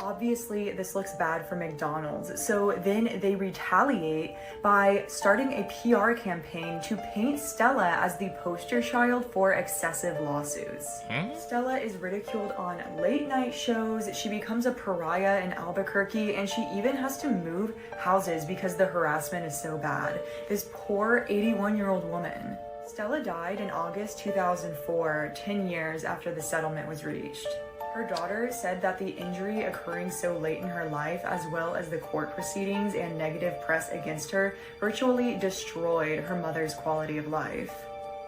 Obviously, this looks bad for McDonald's, so then they retaliate by starting a PR campaign to paint Stella as the poster child for excessive lawsuits. Stella is ridiculed on late-night shows, she becomes a pariah in Albuquerque, and she even has to move houses because the harassment is so bad. This poor 81-year-old woman. Stella died in August 2004, 10 years after the settlement was reached. Her daughter said that the injury occurring so late in her life, as well as the court proceedings and negative press against her, virtually destroyed her mother's quality of life.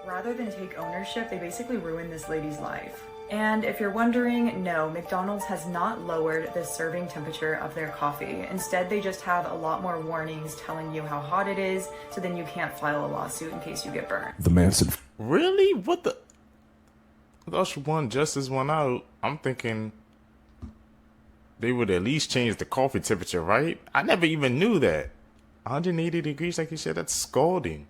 Rather than take ownership, they basically ruined this lady's life. And if you're wondering, no, McDonald's has not lowered the serving temperature of their coffee. Instead, they just have a lot more warnings telling you how hot it is, so then you can't file a lawsuit in case you get burned. The Manson. Really? What the? I thought she won justice won out. I'm thinking they would at least change the coffee temperature, right? I never even knew that. 180 degrees, like you said, that's scalding.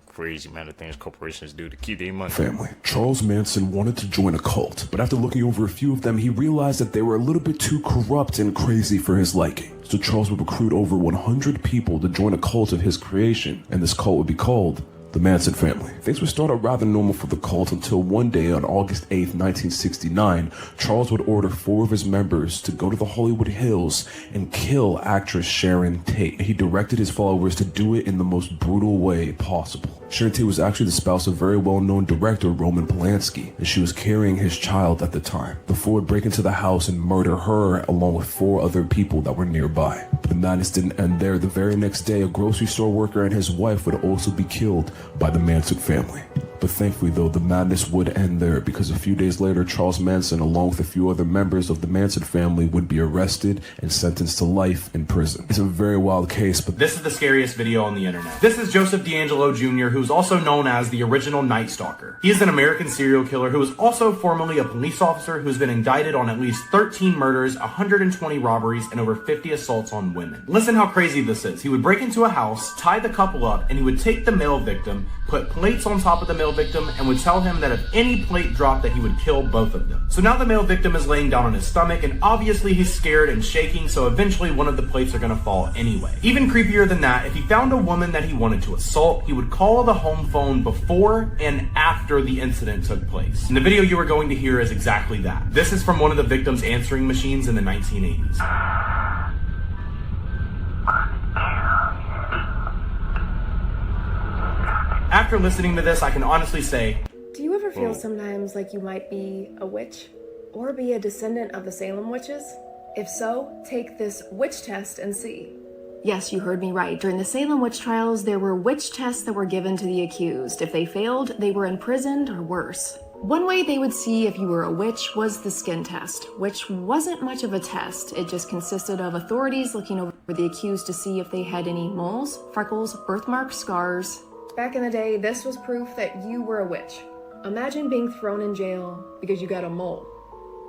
Crazy amount of things corporations do to keep their money. Family. Charles Manson wanted to join a cult, but after looking over a few of them, he realized that they were a little bit too corrupt and crazy for his liking. So Charles would recruit over 100 people to join a cult of his creation, and this cult would be called the The Manson family. Things would start out rather normal for the cult until one day on August 8th, 1969, Charles would order 4 of his members to go to the Hollywood Hills and kill actress Sharon Tate. He directed his followers to do it in the most brutal way possible. Sharon Tate was actually the spouse of very well-known director Roman Polanski, and she was carrying his child at the time. The 4 would break into the house and murder her along with 4 other people that were nearby. But the madness didn't end there. The very next day, a grocery store worker and his wife would also be killed by the Manson family. But thankfully though, the madness would end there, because a few days later, Charles Manson, along with a few other members of the Manson family, would be arrested and sentenced to life in prison. It's a very wild case, but this is the scariest video on the internet. This is Joseph D'Angelo Jr., who's also known as the original Night Stalker. He is an American serial killer who is also formerly a police officer who's been indicted on at least 13 murders, 120 robberies, and over 50 assaults on women. Listen how crazy this is. He would break into a house, tie the couple up, and he would take the male victim, put plates on top of the male victim, and would tell him that if any plate dropped that he would kill both of them. So now the male victim is laying down on his stomach, and obviously he's scared and shaking, so eventually one of the plates are gonna fall anyway. Even creepier than that, if he found a woman that he wanted to assault, he would call the home phone before and after the incident took place. And the video you are going to hear is exactly that. This is from one of the victim's answering machines in the 1980s. After listening to this, I can honestly say, do you ever feel sometimes like you might be a witch? Or be a descendant of the Salem witches? If so, take this witch test and see. Yes, you heard me right. During the Salem witch trials, there were witch tests that were given to the accused. If they failed, they were imprisoned or worse. One way they would see if you were a witch was the skin test, which wasn't much of a test. It just consisted of authorities looking over the accused to see if they had any moles, freckles, birthmarks, scars. Back in the day, this was proof that you were a witch. Imagine being thrown in jail because you got a mole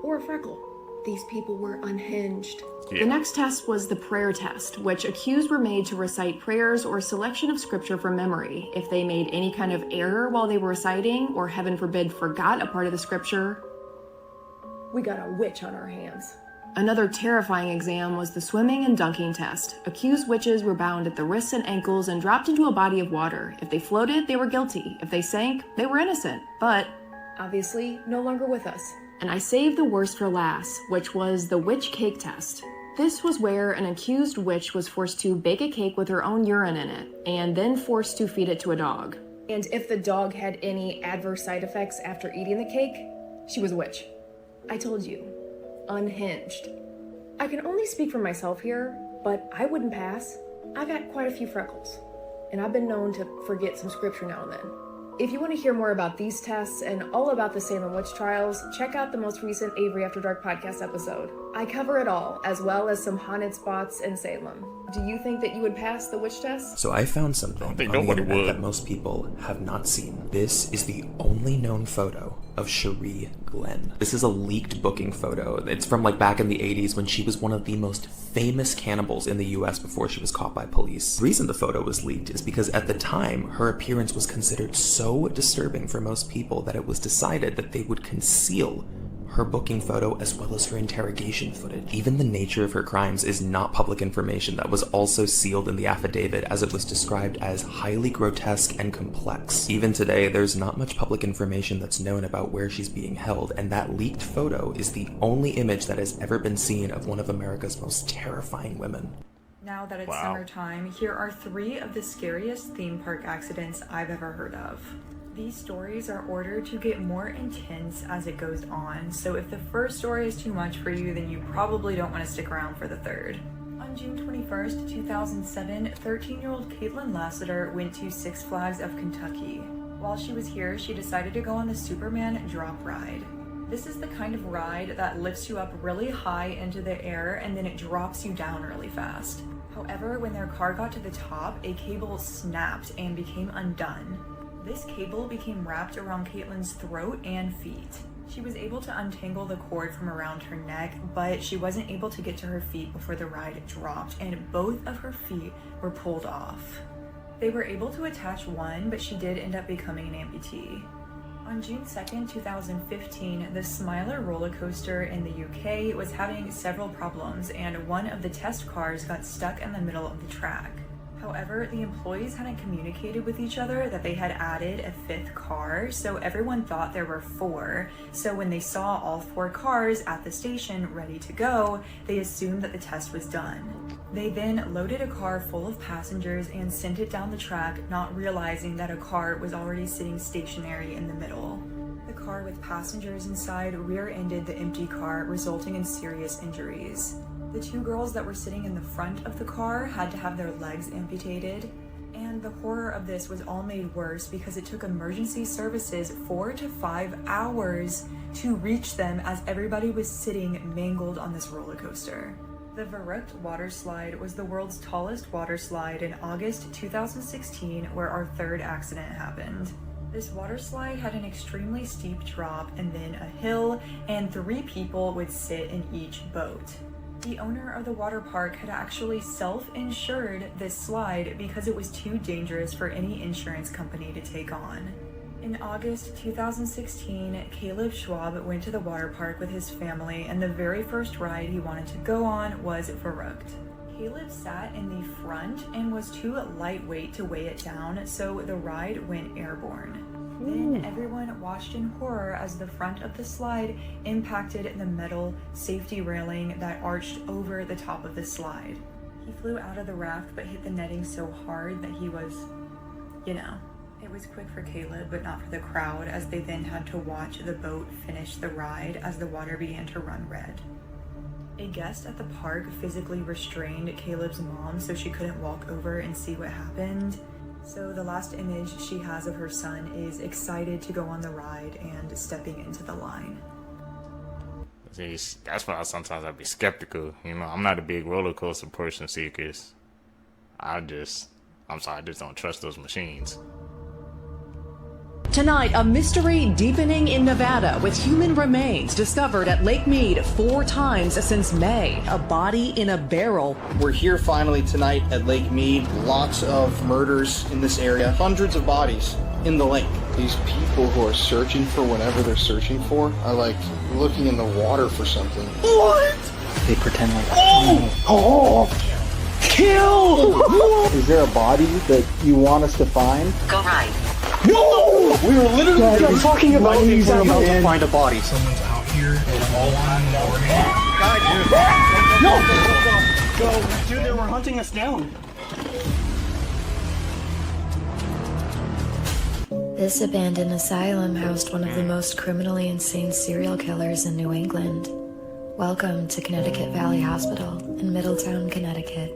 or a freckle. These people were unhinged. Yeah. The next test was the prayer test, which accused were made to recite prayers or a selection of scripture from memory. If they made any kind of error while they were reciting, or heaven forbid forgot a part of the scripture, we got a witch on our hands. Another terrifying exam was the swimming and dunking test. Accused witches were bound at the wrists and ankles and dropped into a body of water. If they floated, they were guilty. If they sank, they were innocent. But, obviously, no longer with us. And I saved the worst for last, which was the witch cake test. This was where an accused witch was forced to bake a cake with her own urine in it, and then forced to feed it to a dog. And if the dog had any adverse side effects after eating the cake, she was a witch. I told you. Unhinged. I can only speak for myself here, but I wouldn't pass. I got quite a few freckles, and I've been known to forget some scripture now and then. If you want to hear more about these tests and all about the Salem witch trials, check out the most recent Avery After Dark podcast episode. I cover it all, as well as some haunted spots in Salem. Do you think that you would pass the witch test? So I found something on the internet that most people have not seen. This is the only known photo of Cherie Glenn. This is a leaked booking photo. It's from like back in the 80s when she was one of the most famous cannibals in the US before she was caught by police. The reason the photo was leaked is because at the time, her appearance was considered so disturbing for most people that it was decided that they would conceal her booking photo as well as her interrogation footage. Even the nature of her crimes is not public information. That was also sealed in the affidavit, as it was described as highly grotesque and complex. Even today, there's not much public information that's known about where she's being held, and that leaked photo is the only image that has ever been seen of one of America's most terrifying women. Now that it's summertime, here are 3 of the scariest theme park accidents I've ever heard of. These stories are ordered to get more intense as it goes on, so if the first story is too much for you, then you probably don't want to stick around for the third. On June 21st, 2007, 13-year-old Caitlin Lassiter went to Six Flags of Kentucky. While she was here, she decided to go on the Superman drop ride. This is the kind of ride that lifts you up really high into the air and then it drops you down really fast. However, when their car got to the top, a cable snapped and became undone. This cable became wrapped around Caitlin's throat and feet. She was able to untangle the cord from around her neck, but she wasn't able to get to her feet before the ride dropped, and both of her feet were pulled off. They were able to attach one, but she did end up becoming an amputee. On June 2nd, 2015, the Smiler roller coaster in the UK was having several problems, and one of the test cars got stuck in the middle of the track. However, the employees hadn't communicated with each other that they had added a 5th car, so everyone thought there were 4. So when they saw all 4 cars at the station ready to go, they assumed that the test was done. They then loaded a car full of passengers and sent it down the track, not realizing that a car was already sitting stationary in the middle. The car with passengers inside rear-ended the empty car, resulting in serious injuries. The 2 girls that were sitting in the front of the car had to have their legs amputated, and the horror of this was all made worse because it took emergency services 4 to 5 hours to reach them as everybody was sitting mangled on this roller coaster. The Vortex water slide was the world's tallest water slide in August 2016, where our 3rd accident happened. This water slide had an extremely steep drop and then a hill, and 3 people would sit in each boat. The owner of the water park had actually self-insured this slide because it was too dangerous for any insurance company to take on. In August 2016, Caleb Schwab went to the water park with his family, and the very first ride he wanted to go on was Vortex. Caleb sat in the front and was too lightweight to weigh it down, so the ride went airborne. Then everyone watched in horror as the front of the slide impacted the metal safety railing that arched over the top of the slide. He flew out of the raft but hit the netting so hard that he was, It was quick for Caleb but not for the crowd, as they then had to watch the boat finish the ride as the water began to run red. A guest at the park physically restrained Caleb's mom so she couldn't walk over and see what happened. So the last image she has of her son is excited to go on the ride and stepping into the line. See, that's why sometimes I'd be skeptical. I'm not a big roller coaster person, see, cause I just don't trust those machines. Tonight, a mystery deepening in Nevada with human remains discovered at Lake Mead 4 times since May. A body in a barrel. We're here finally tonight at Lake Mead. Lots of murders in this area. Hundreds of bodies in the lake. These people who are searching for whatever they're searching for are like looking in the water for something. What? They pretend like Kill! Is there a body that you want us to find? Go right. No! We were literally just talking about these we're about to and- find a body. Someone's out here and all No! Dude, they were hunting us down. This abandoned asylum housed one of the most criminally insane serial killers in New England. Welcome to Connecticut Valley Hospital in Middletown, Connecticut.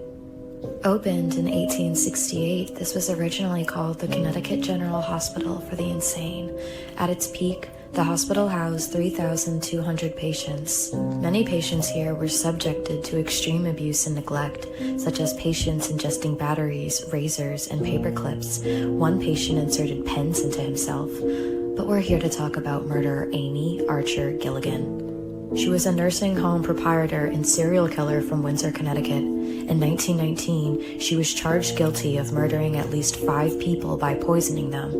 Opened in 1868, this was originally called the Connecticut General Hospital for the Insane. At its peak, the hospital housed 3,200 patients. Many patients here were subjected to extreme abuse and neglect, such as patients ingesting batteries, razors, and paper clips. One patient inserted pens into himself. But we're here to talk about murderer Amy Archer Gilligan. She was a nursing home proprietor and serial killer from Windsor, Connecticut. In 1919, she was charged guilty of murdering at least 5 people by poisoning them.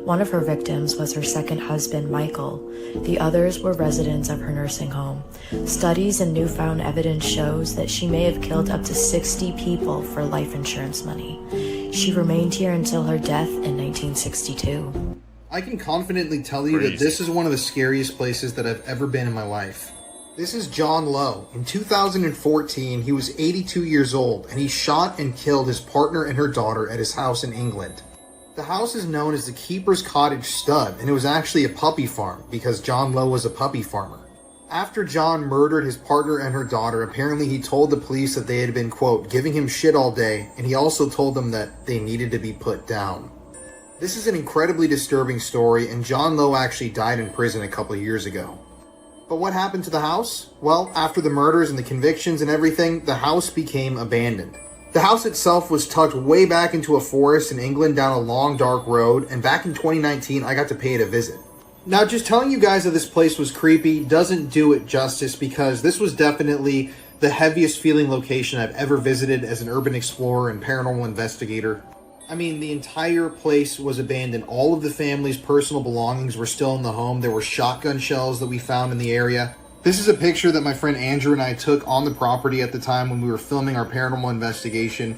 One of her victims was her second husband, Michael. The others were residents of her nursing home. Studies and newfound evidence shows that she may have killed up to 60 people for life insurance money. She remained here until her death in 1962. I can confidently tell you that this is one of the scariest places that I've ever been in my life. This is John Lowe. In 2014, he was 82 years old, and he shot and killed his partner and her daughter at his house in England. The house is known as the Keeper's Cottage Stud, and it was actually a puppy farm because John Lowe was a puppy farmer. After John murdered his partner and her daughter, apparently he told the police that they had been, quote, giving him shit all day, and he also told them that they needed to be put down. This is an incredibly disturbing story, and John Lowe actually died in prison a couple of years ago. But what happened to the house? Well, after the murders and the convictions and everything, the house became abandoned. The house itself was tucked way back into a forest in England down a long dark road, and back in 2019 I got to pay it a visit. Now, just telling you guys that this place was creepy doesn't do it justice, because this was definitely the heaviest feeling location I've ever visited as an urban explorer and paranormal investigator. I mean, the entire place was abandoned. All of the family's personal belongings were still in the home. There were shotgun shells that we found in the area. This is a picture that my friend Andrew and I took on the property at the time when we were filming our paranormal investigation.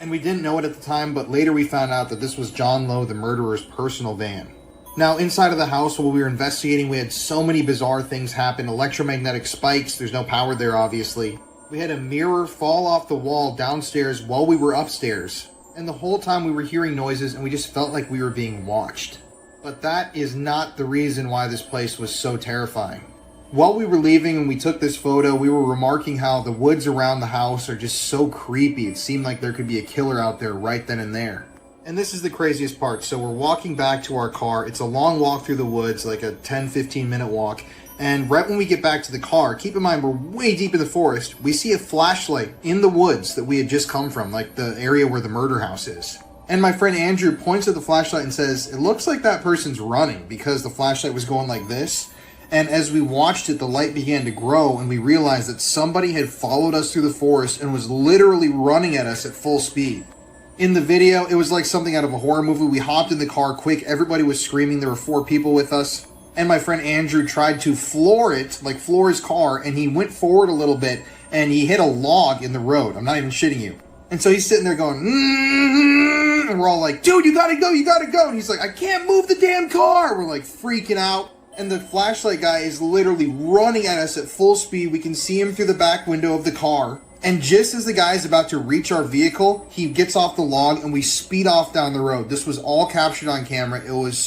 And we didn't know it at the time, but later we found out that this was John Lowe, the murderer's personal van. Now, inside of the house, while we were investigating, we had so many bizarre things happen. Electromagnetic spikes, there's no power there, obviously. We had a mirror fall off the wall downstairs while we were upstairs. And the whole time we were hearing noises and we just felt like we were being watched. But that is not the reason why this place was so terrifying. While we were leaving and we took this photo, we were remarking how the woods around the house are just so creepy. It seemed like there could be a killer out there right then and there. And this is the craziest part. So we're walking back to our car. It's a long walk through the woods, like a 10-15 minute walk. And right when we get back to the car, keep in mind we're way deep in the forest, we see a flashlight in the woods that we had just come from, like the area where the murder house is. And my friend Andrew points at the flashlight and says, it looks like that person's running, because the flashlight was going like this. And as we watched it, the light began to grow and we realized that somebody had followed us through the forest and was literally running at us at full speed. In the video, it was like something out of a horror movie. We hopped in the car quick. Everybody was screaming. There were 4 people with us. And my friend Andrew tried to floor it, like floor his car, and he went forward a little bit and he hit a log in the road. I'm not even shitting you. And so he's sitting there going, and we're all like, dude, you gotta go, you gotta go. And he's like, I can't move the damn car. We're like freaking out. And the flashlight guy is literally running at us at full speed. We can see him through the back window of the car. And just as the guy is about to reach our vehicle, he gets off the log and we speed off down the road. This was all captured on camera. It was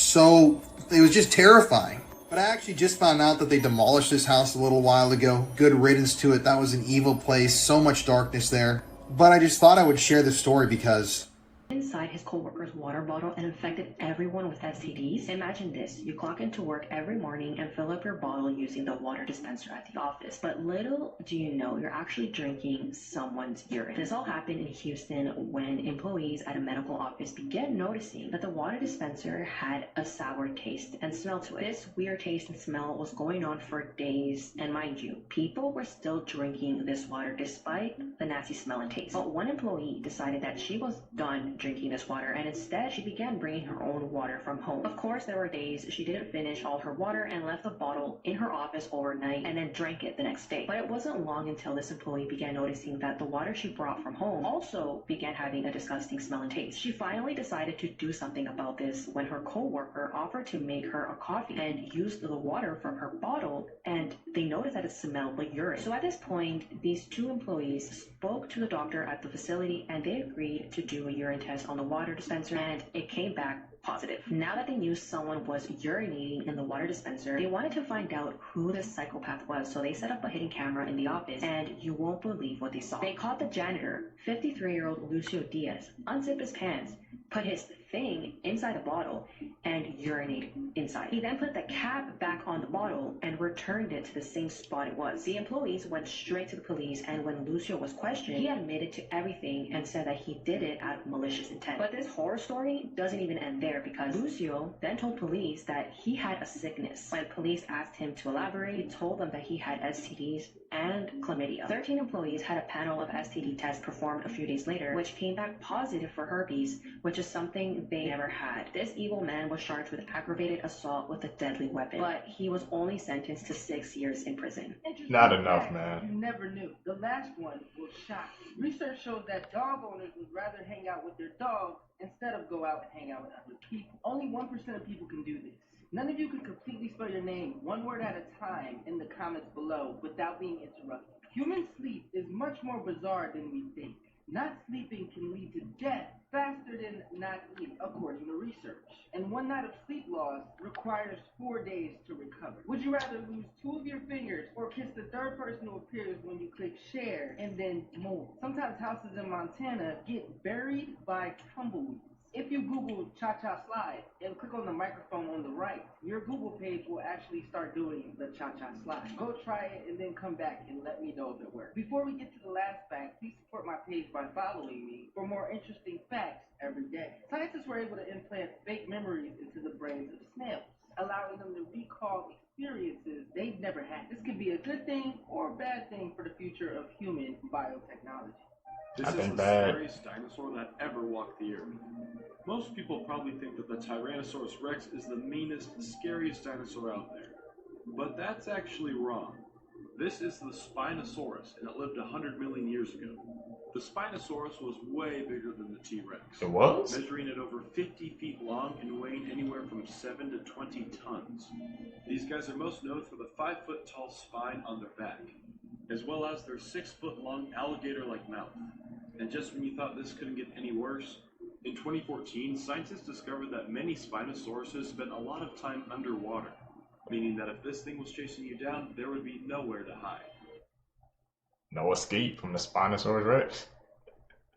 just terrifying. But I actually just found out that they demolished this house a little while ago. Good riddance to it. That was an evil place. So much darkness there. But I just thought I would share the story because inside his co-worker's water bottle and infected everyone with STDs. Imagine this, you clock into work every morning and fill up your bottle using the water dispenser at the office, but little do you know you're actually drinking someone's urine. This all happened in Houston when employees at a medical office began noticing that the water dispenser had a sour taste and smell to it. This weird taste and smell was going on for days, and mind you, people were still drinking this water despite the nasty smell and taste. But one employee decided that she was done drinking this water, and instead she began bringing her own water from home. Of course, there were days she didn't finish all her water and left the bottle in her office overnight and then drank it the next day. But it wasn't long until this employee began noticing that the water she brought from home also began having a disgusting smell and taste. She finally decided to do something about this when her co-worker offered to make her a coffee and used the water from her bottle, and they noticed that it smelled like urine. So at this point, these 2 employees spoke to the doctor at the facility and they agreed to do a urine test on the water dispenser, and it came back positive. Now that they knew someone was urinating in the water dispenser, they wanted to find out who this psychopath was, so they set up a hidden camera in the office, and you won't believe what they saw. They caught the janitor, 53-year-old Lucio Diaz, unzip his pants, put his thing inside a bottle, and urinated inside. He then put the cap back on the bottle and returned it to the same spot it was. The employees went straight to the police, and when Lucio was questioned, he admitted to everything and said that he did it out of malicious intent. But this horror story doesn't even end there, because Lucio then told police that he had a sickness. When police asked him to elaborate, he told them that he had STDs and chlamydia. 13 employees had a panel of STD tests performed a few days later, which came back positive for herpes, which is something they never had. This evil man was charged with aggravated assault with a deadly weapon, but he was only sentenced to 6 years in prison. Not enough, man. You never knew. The last one will shock you. Research shows that dog owners would rather hang out with their dog instead of go out and hang out with other people. Only 1% of people can do this. None of you can completely spell your name one word at a time in the comments below without being interrupted. Human sleep is much more bizarre than we think. Not sleeping can lead to death faster than not eating, according to research. And 1 night of sleep loss requires 4 days to recover. Would you rather lose 2 of your fingers or kiss the 3rd person who appears when you click share and then more? Sometimes houses in Montana get buried by tumbleweeds. If you Google cha-cha slide and click on the microphone on the right, your Google page will actually start doing the cha-cha slide. Go try it and then come back and let me know if it works. Before we get to the last fact, please support my page by following me for more interesting facts every day. Scientists were able to implant fake memories into the brains of snails, allowing them to recall experiences they've never had. This could be a good thing or a bad thing for the future of human biotechnology. This is the scariest dinosaur that ever walked the earth. Most people probably think that the Tyrannosaurus Rex is the meanest, scariest dinosaur out there. But that's actually wrong. This is the Spinosaurus, and it lived 100 million years ago. The Spinosaurus was way bigger than the T-Rex. It was? Measuring at over 50 feet long and weighing anywhere from 7 to 20 tons. These guys are most known for the 5-foot tall spine on their back, as well as their 6-foot long alligator-like mouth. And just when you thought this couldn't get any worse, in 2014, scientists discovered that many Spinosauruses spent a lot of time underwater, meaning that if this thing was chasing you down, there would be nowhere to hide. No escape from the Spinosaurus Rex.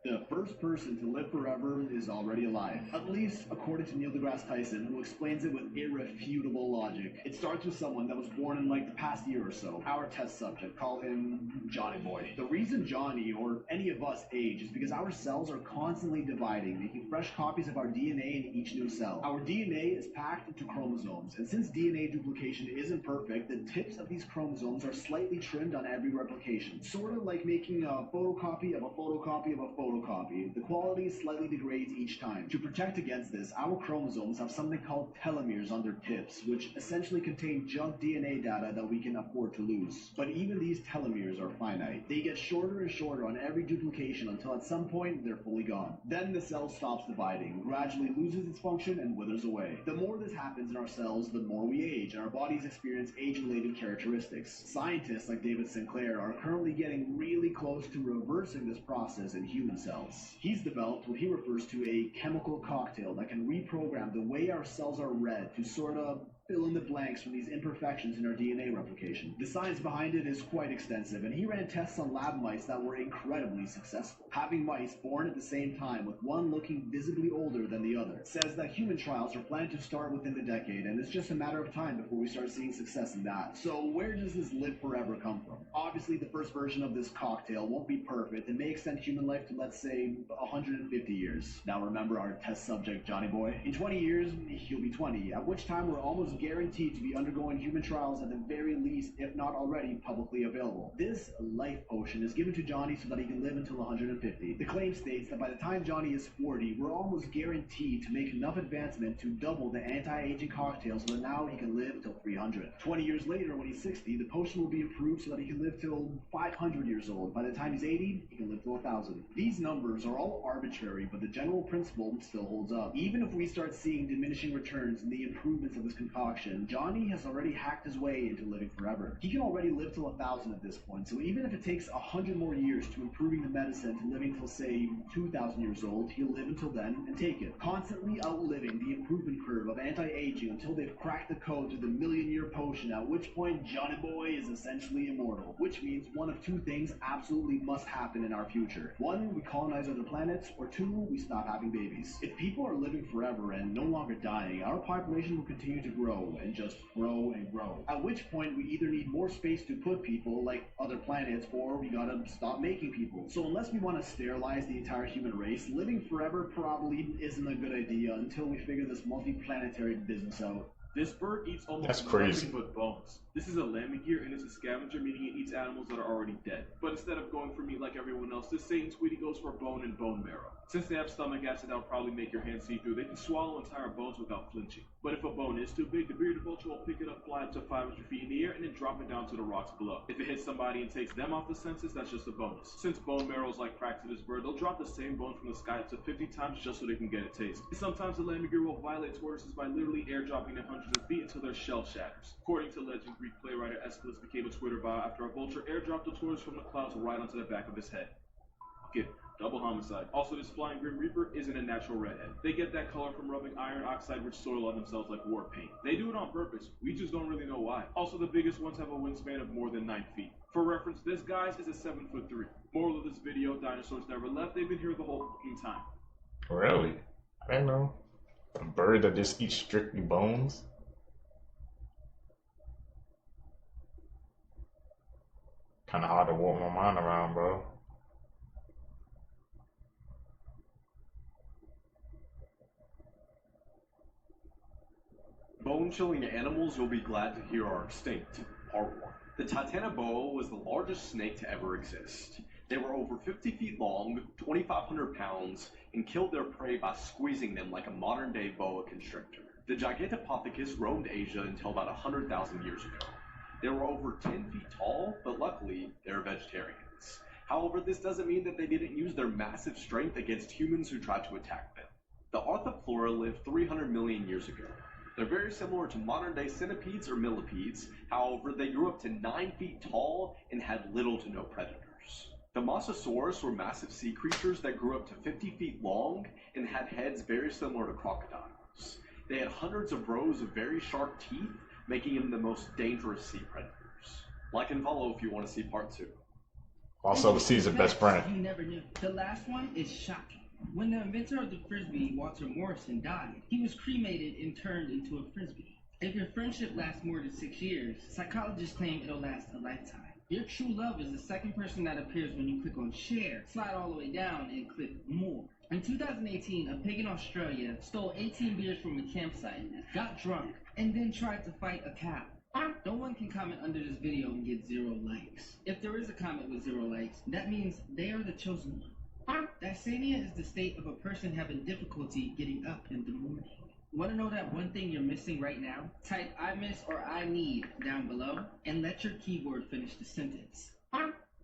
The first person to live forever is already alive, at least according to Neil deGrasse Tyson, who explains it with irrefutable logic. It starts with someone that was born in like the past year or so. Our test subject, call him Johnny Boy. The reason Johnny, or any of us, age is because our cells are constantly dividing, making fresh copies of our DNA in each new cell. Our DNA is packed into chromosomes, and since DNA duplication isn't perfect, the tips of these chromosomes are slightly trimmed on every replication. Sort of like making a photocopy of a photocopy of a photocopy. The quality slightly degrades each time. To protect against this, our chromosomes have something called telomeres on their tips, which essentially contain junk DNA data that we can afford to lose. But even these telomeres are finite. They get shorter and shorter on every duplication until at some point they're fully gone. Then the cell stops dividing, gradually loses its function, and withers away. The more this happens in our cells, the more we age, and our bodies experience age-related characteristics. Scientists like David Sinclair are currently getting really close to reversing this process in human cells. He's developed what he refers to a chemical cocktail that can reprogram the way our cells are read to sort of fill in the blanks from these imperfections in our DNA replication. The science behind it is quite extensive, and he ran tests on lab mice that were incredibly successful. Having mice born at the same time, with one looking visibly older than the other, says that human trials are planned to start within the decade, and it's just a matter of time before we start seeing success in that. So where does this live forever come from? Obviously, the first version of this cocktail won't be perfect and may extend human life to, let's say, 150 years. Now remember our test subject, Johnny Boy. In 20 years, he'll be 20, at which time we're almost guaranteed to be undergoing human trials at the very least, if not already publicly available. This life potion is given to Johnny so that he can live until 150. The claim states that by the time Johnny is 40, we're almost guaranteed to make enough advancement to double the anti-aging cocktail so that now he can live until 300. 20 years later, when he's 60, the potion will be improved so that he can live till 500 years old. By the time he's 80, he can live till 1,000. These numbers are all arbitrary, but the general principle still holds up. Even if we start seeing diminishing returns in the improvements of this concoction, Johnny has already hacked his way into living forever. He can already live till 1,000 at this point, so even if it takes 100 more years to improving the medicine to living till, say, 2,000 years old, he'll live until then and take it. Constantly outliving the improvement curve of anti-aging until they've cracked the code to the million-year potion, at which point Johnny Boy is essentially immortal. Which means one of two things absolutely must happen in our future. One, we colonize other planets, or two, we stop having babies. If people are living forever and no longer dying, our population will continue to grow and just grow and grow. At which point we either need more space to put people, like other planets, or we gotta stop making people. So unless we want to sterilize the entire human race, living forever probably isn't a good idea until we figure this multi-planetary business out. This bird eats almost nothing but bones. This is a lammergeier, and it's a scavenger, meaning it eats animals that are already dead. But instead of going for meat like everyone else, this Satan sweetie goes for bone and bone marrow. Since they have stomach acid that will probably make your hand see-through, they can swallow entire bones without flinching. But if a bone is too big, the bearded vulture will pick it up, fly up to 500 feet in the air, and then drop it down to the rocks below. If it hits somebody and takes them off the census, that's just a bonus. Since bone marrow is like crack to this bird, they'll drop the same bone from the sky up to 50 times just so they can get a taste. And sometimes the lammergeier will violate tortoises by literally airdropping them hundreds of feet until their shell shatters. According to legend, Greek playwright Aeschylus became a Twitter bot after a vulture airdropped a tortoise from the clouds right onto the back of his head. Get it. Double homicide. Also, this flying Grim Reaper isn't a natural redhead. They get that color from rubbing iron oxide-rich soil on themselves like war paint. They do it on purpose. We just don't really know why. Also, the biggest ones have a wingspan of more than 9 feet. For reference, this guy's is a 7'3". Moral of this video, dinosaurs never left. They've been here the whole fucking time. Really? I don't know. A bird that just eats strictly bones? Kinda hard to walk my mind around, bro. Bone-chilling animals you'll be glad to hear are extinct. Part 1. The titanoboa was the largest snake to ever exist. They were over 50 feet long, 2,500 pounds, and killed their prey by squeezing them like a modern-day boa constrictor. The Gigantopithecus roamed Asia until about 100,000 years ago. They were over 10 feet tall, but luckily, they were vegetarians. However, this doesn't mean that they didn't use their massive strength against humans who tried to attack them. The Arthropleura lived 300 million years ago. They're very similar to modern-day centipedes or millipedes, however, they grew up to 9 feet tall and had little to no predators. The Mosasaurus were massive sea creatures that grew up to 50 feet long and had heads very similar to crocodiles. They had hundreds of rows of very sharp teeth, making them the most dangerous sea predators. Like and follow if you want to see part 2. Also, C's the best friend. You never knew. The last one is shocking. When the inventor of the Frisbee, Walter Morrison, died, he was cremated and turned into a Frisbee. If your friendship lasts more than 6 years, psychologists claim it'll last a lifetime. Your true love is the second person that appears when you click on share, slide all the way down, and click more. In 2018, a pig in Australia stole 18 beers from a campsite, got drunk, and then tried to fight a cow. No one can comment under this video and get 0 likes. If there is a comment with 0 likes, that means they are the chosen one. Dysania is the state of a person having difficulty getting up in the morning. Want to know that one thing you're missing right now? Type I miss or I need down below and let your keyboard finish the sentence.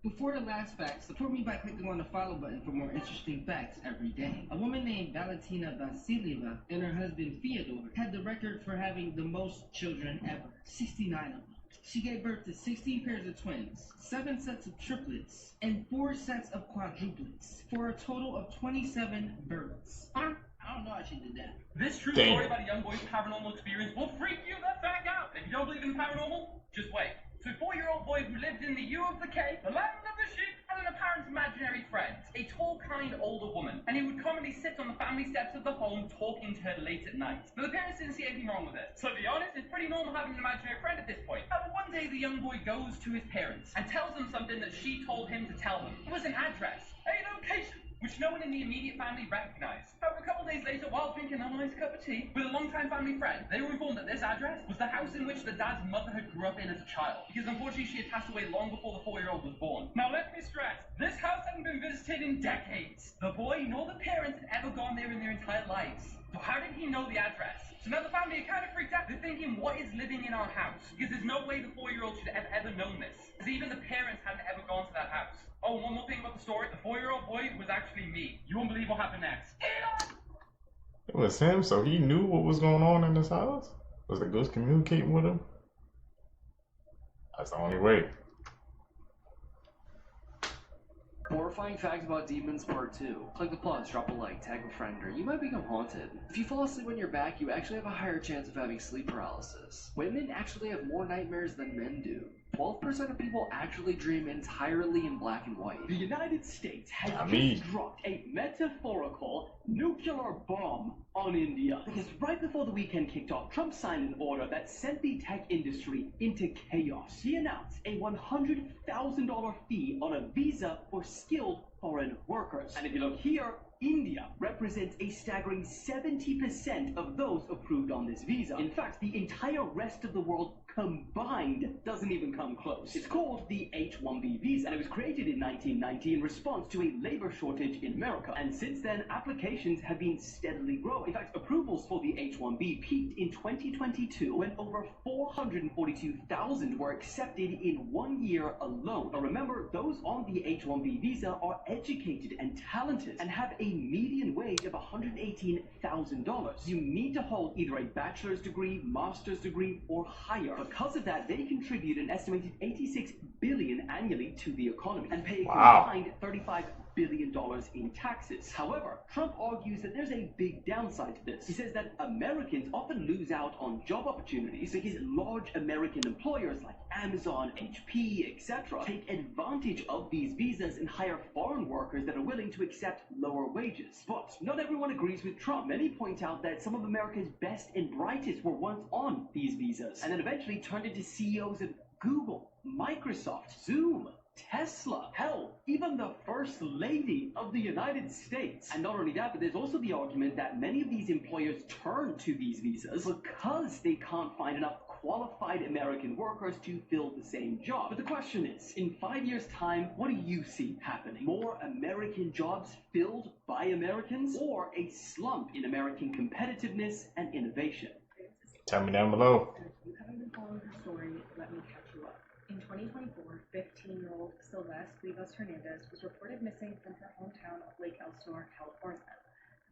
Before the last fact, support me by clicking on the follow button for more interesting facts every day. A woman named Valentina Vasilieva and her husband Fyodor had the record for having the most children ever, 69 of them. She gave birth to 16 pairs of twins, 7 sets of triplets, and 4 sets of quadruplets, for a total of 27 births. I don't know how she did that. This true story about a young boy's paranormal experience will freak you the fuck out. If you don't believe in paranormal, just wait. So a 4-year-old boy who lived in the U of the Cape, the land of the sheep, had an apparent imaginary friend, a tall, kind, older woman, and he would commonly sit on the family steps of the home talking to her late at night. Now, the parents didn't see anything wrong with it. So to be honest, it's pretty normal having an imaginary friend at this point. However, one day the young boy goes to his parents and tells them something that she told him to tell them. It was an address, a location, which no one in the immediate family recognized. However, a couple days later, while drinking a nice cup of tea with a longtime family friend, they were informed that this address was the house in which the dad's mother had grew up in as a child, because unfortunately she had passed away long before the 4-year-old was born. Now let me stress, this house hadn't been visited in decades. The boy nor the parents had ever gone there in their entire lives. So how did he know the address? So now the family are kind of freaked out. They're thinking, what is living in our house? Because there's no way the 4-year-old should have ever known this, because even the parents hadn't ever gone to that house. Oh, one more thing about the story. The 4-year-old boy was actually me. You won't believe what happened next. It was him, so he knew what was going on in his house? Was the ghost communicating with him? That's the only way. Horrifying facts about demons part 2. Click the plus, drop a like, tag a friend, or you might become haunted. If you fall asleep on your back, you actually have a higher chance of having sleep paralysis. Women actually have more nightmares than men do. 12% of people actually dream entirely in black and white. The United States has just dropped a metaphorical nuclear bomb on India. Because right before the weekend kicked off, Trump signed an order that sent the tech industry into chaos. He announced a $100,000 fee on a visa for skilled foreign workers. And if you look here, India represents a staggering 70% of those approved on this visa. In fact, the entire rest of the world combined doesn't even come close. It's called the H-1B visa, and it was created in 1990 in response to a labor shortage in America. And since then, applications have been steadily growing. In fact, approvals for the H-1B peaked in 2022 when over 442,000 were accepted in 1 year alone. Now remember, those on the H-1B visa are educated and talented and have a median wage of $118,000. You need to hold either a bachelor's degree, master's degree, or higher. Because of that, they contribute an estimated $86 billion annually to the economy and pay a combined $35 billion in taxes. However, Trump argues that there's a big downside to this. He says that Americans often lose out on job opportunities because large American employers like Amazon, HP, etc. take advantage of these visas and hire foreign workers that are willing to accept lower wages. But not everyone agrees with Trump. Many point out that some of America's best and brightest were once on these visas and then eventually turned into CEOs of Google, Microsoft, Zoom, Tesla, hell, even the First Lady of the United States. And not only that, but there's also the argument that many of these employers turn to these visas because they can't find enough qualified American workers to fill the same job. But the question is, in 5 years' time, what do you see happening? More American jobs filled by Americans, or a slump in American competitiveness and innovation? Tell me down below. If you haven't been following her story, let me catch you up. In In 2024, 15-year-old Celeste Vivas Hernandez was reported missing from her hometown of Lake Elsinore, California.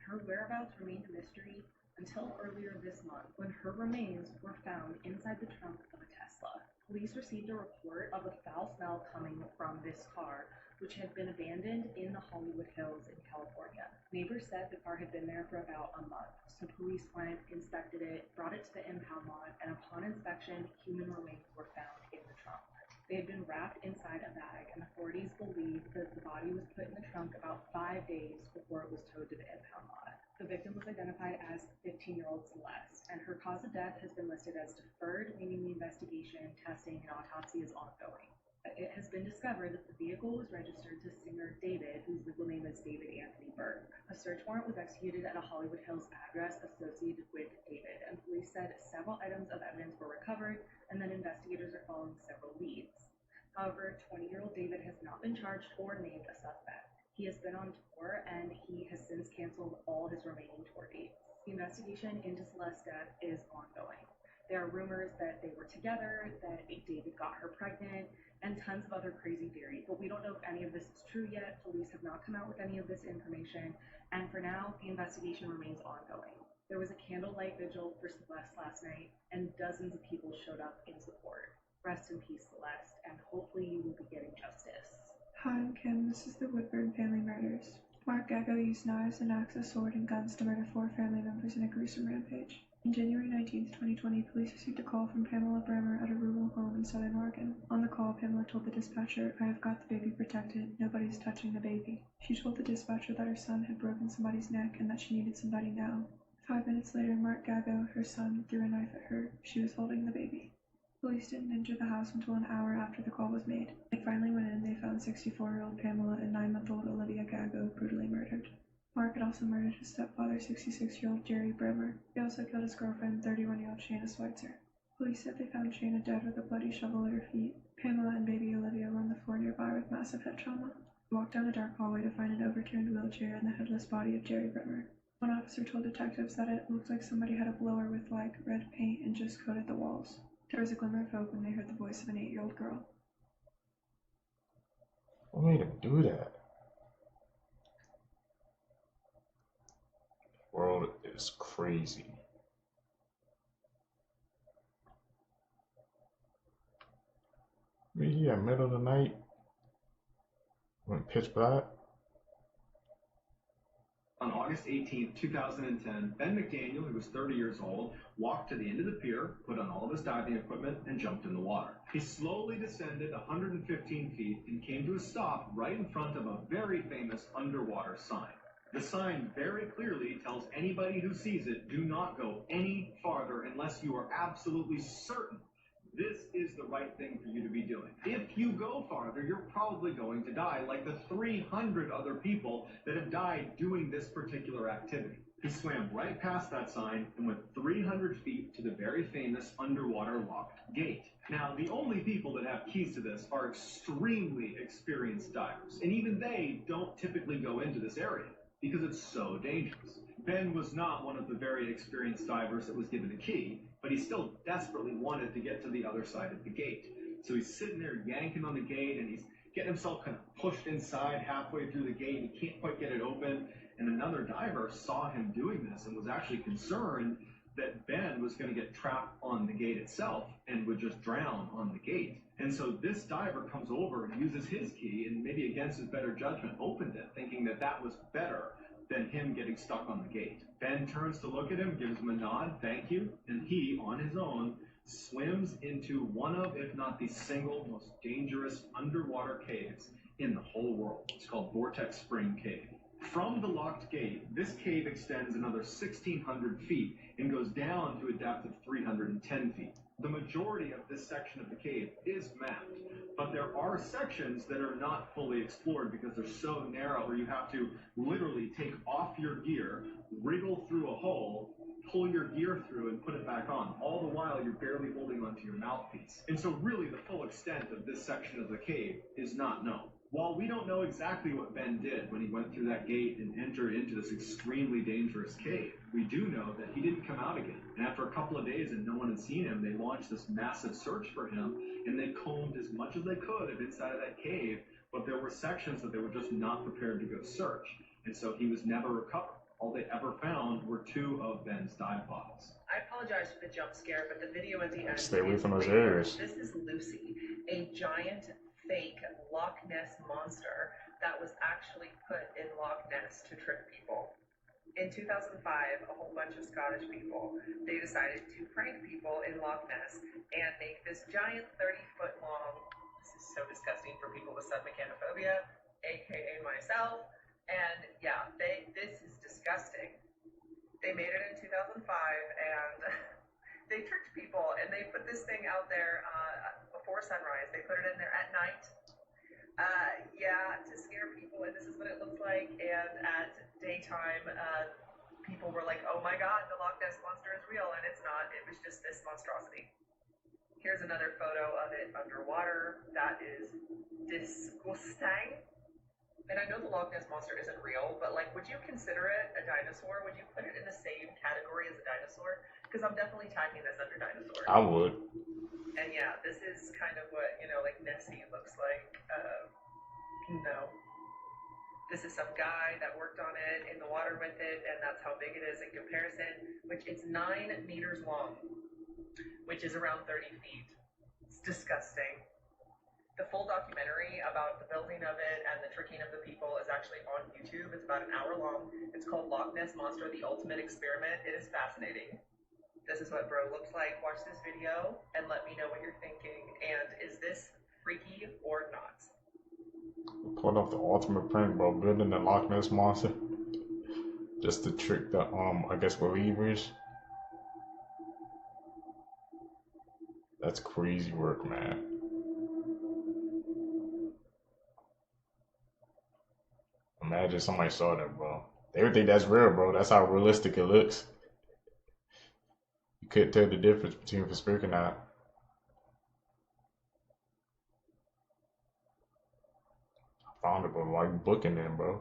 Her whereabouts remained a mystery until earlier this month, when her remains were found inside the trunk of a Tesla. Police received a report of a foul smell coming from this car, which had been abandoned in the Hollywood Hills in California. Neighbors said the car had been there for about a month, so police went, inspected it, brought it to the impound lot, and upon inspection, human remains were found in the trunk. They had been wrapped inside a bag, and authorities believe that the body was put in the trunk about 5 days before it was towed to the impound lot. The victim was identified as 15-year-old Celeste, and her cause of death has been listed as deferred, meaning the investigation, testing, and autopsy is ongoing. It has been discovered that the vehicle was registered to singer David, whose legal name is David Anthony Burke. A search warrant was executed at a Hollywood Hills address associated with David, and police said several items of evidence were recovered, and that investigators are following several leads. However, 20-year-old David has not been charged or named a suspect. He has been on tour, and he has since canceled all his remaining tour dates. The investigation into Celeste's death is ongoing. There are rumors that they were together, that David got her pregnant, and tons of other crazy theories, but we don't know if any of this is true yet. Police have not come out with any of this information, and for now, the investigation remains ongoing. There was a candlelight vigil for Celeste last night, and dozens of people showed up in support. Rest in peace, Celeste, and hopefully you will be getting justice. Hi, I'm Kim. This is the Woodburn family murders. Mark Gago used knives, an axe, a sword, and guns to murder 4 family members in a gruesome rampage. On January 19, 2020, police received a call from Pamela Bremer at a rural home in Southern Oregon. On the call, Pamela told the dispatcher, "I have got the baby protected. Nobody's touching the baby." She told the dispatcher that her son had broken somebody's neck and that she needed somebody now. 5 minutes later, Mark Gago, her son, threw a knife at her. She was holding the baby. Police didn't enter the house until an hour after the call was made. They finally went in and they found 64-year-old Pamela and 9-month-old Olivia Gago brutally murdered. Mark had also murdered his stepfather, 66-year-old Jerry Bremer. He also killed his girlfriend, 31-year-old Shayna Schweitzer. Police said they found Shayna dead with a bloody shovel at her feet. Pamela and baby Olivia were on the floor nearby with massive head trauma. They walked down a dark hallway to find an overturned wheelchair and the headless body of Jerry Bremer. One officer told detectives that it looked like somebody had a blower with, red paint and just coated the walls. There was a glimmer of hope when they heard the voice of an 8-year-old girl. What made him do that? The world is crazy. Yeah, middle of the night, went pitch black. On August 18, 2010, Ben McDaniel, who was 30 years old, walked to the end of the pier, put on all of his diving equipment, and jumped in the water. He slowly descended 115 feet and came to a stop right in front of a very famous underwater sign. The sign very clearly tells anybody who sees it, do not go any farther unless you are absolutely certain this is the right thing for you to be doing. If you go farther, you're probably going to die, like the 300 other people that have died doing this particular activity. He swam right past that sign and went 300 feet to the very famous underwater locked gate. Now, the only people that have keys to this are extremely experienced divers, and even they don't typically go into this area because it's so dangerous. Ben was not one of the very experienced divers that was given a key, but he still desperately wanted to get to the other side of the gate. So he's sitting there yanking on the gate, and he's getting himself kind of pushed inside halfway through the gate, and he can't quite get it open. And another diver saw him doing this and was actually concerned that Ben was going to get trapped on the gate itself and would just drown on the gate. And so this diver comes over and uses his key, and maybe against his better judgment, opened it, thinking that that was better than him getting stuck on the gate. Ben turns to look at him, gives him a nod, thank you, and he, on his own, swims into one of, if not the single most dangerous underwater caves in the whole world. It's called Vortex Spring Cave. From the locked gate, this cave extends another 1,600 feet and goes down to a depth of 310 feet. The majority of this section of the cave is mapped, but there are sections that are not fully explored because they're so narrow, where you have to literally take off your gear, wriggle through a hole, pull your gear through and put it back on. All the while, you're barely holding onto your mouthpiece. And so really the full extent of this section of the cave is not known. While we don't know exactly what Ben did when he went through that gate and entered into this extremely dangerous cave, we do know that he didn't come out again. And after a couple of days and no one had seen him, they launched this massive search for him, and they combed as much as they could of inside of that cave, but there were sections that they were just not prepared to go search. And so he was never recovered. All they ever found were 2 of Ben's dive bottles. I apologize for the jump scare, but the video at the end. Stay away from those areas. This is Lucy, a giant fake Loch Ness monster that was actually put in Loch Ness to trick people. In 2005, a whole bunch of Scottish people, they decided to prank people in Loch Ness and make this giant 30-foot long, this is so disgusting for people with submechanophobia, aka myself, and yeah, this is disgusting. They made it in 2005 and they tricked people and they put this thing out there before sunrise. They put it in there at night, to scare people, and this is what it looks like. And at daytime, people were like, oh my god, the Loch Ness monster is real, and it's not. It was just this monstrosity. Here's another photo of it underwater. That is disgusting. And I know the Loch Ness monster isn't real, but like, would you consider it a dinosaur? Would you put it in the same category as a dinosaur? Because I'm definitely tagging this under dinosaur. I would. And yeah, this is kind of what, like Nessie looks like. This is some guy that worked on it in the water with it, and that's how big it is in comparison, which it's 9 meters long, which is around 30 feet. It's disgusting. The full documentary about the building of it and the tricking of the people is actually on YouTube. It's about an hour long. It's called Loch Ness Monster, The Ultimate Experiment. It is fascinating. This is what bro looks like. Watch this video and let me know what you're thinking. And is this freaky or not? Put off the ultimate prank, bro. Building the Loch Ness Monster. Just to trick the, I guess, believers. That's crazy work, man. Imagine somebody saw that, bro. They would think that's real, bro. That's how realistic it looks. You couldn't tell the difference between if it's fake or not. I found it, bro. Why you booking them, bro?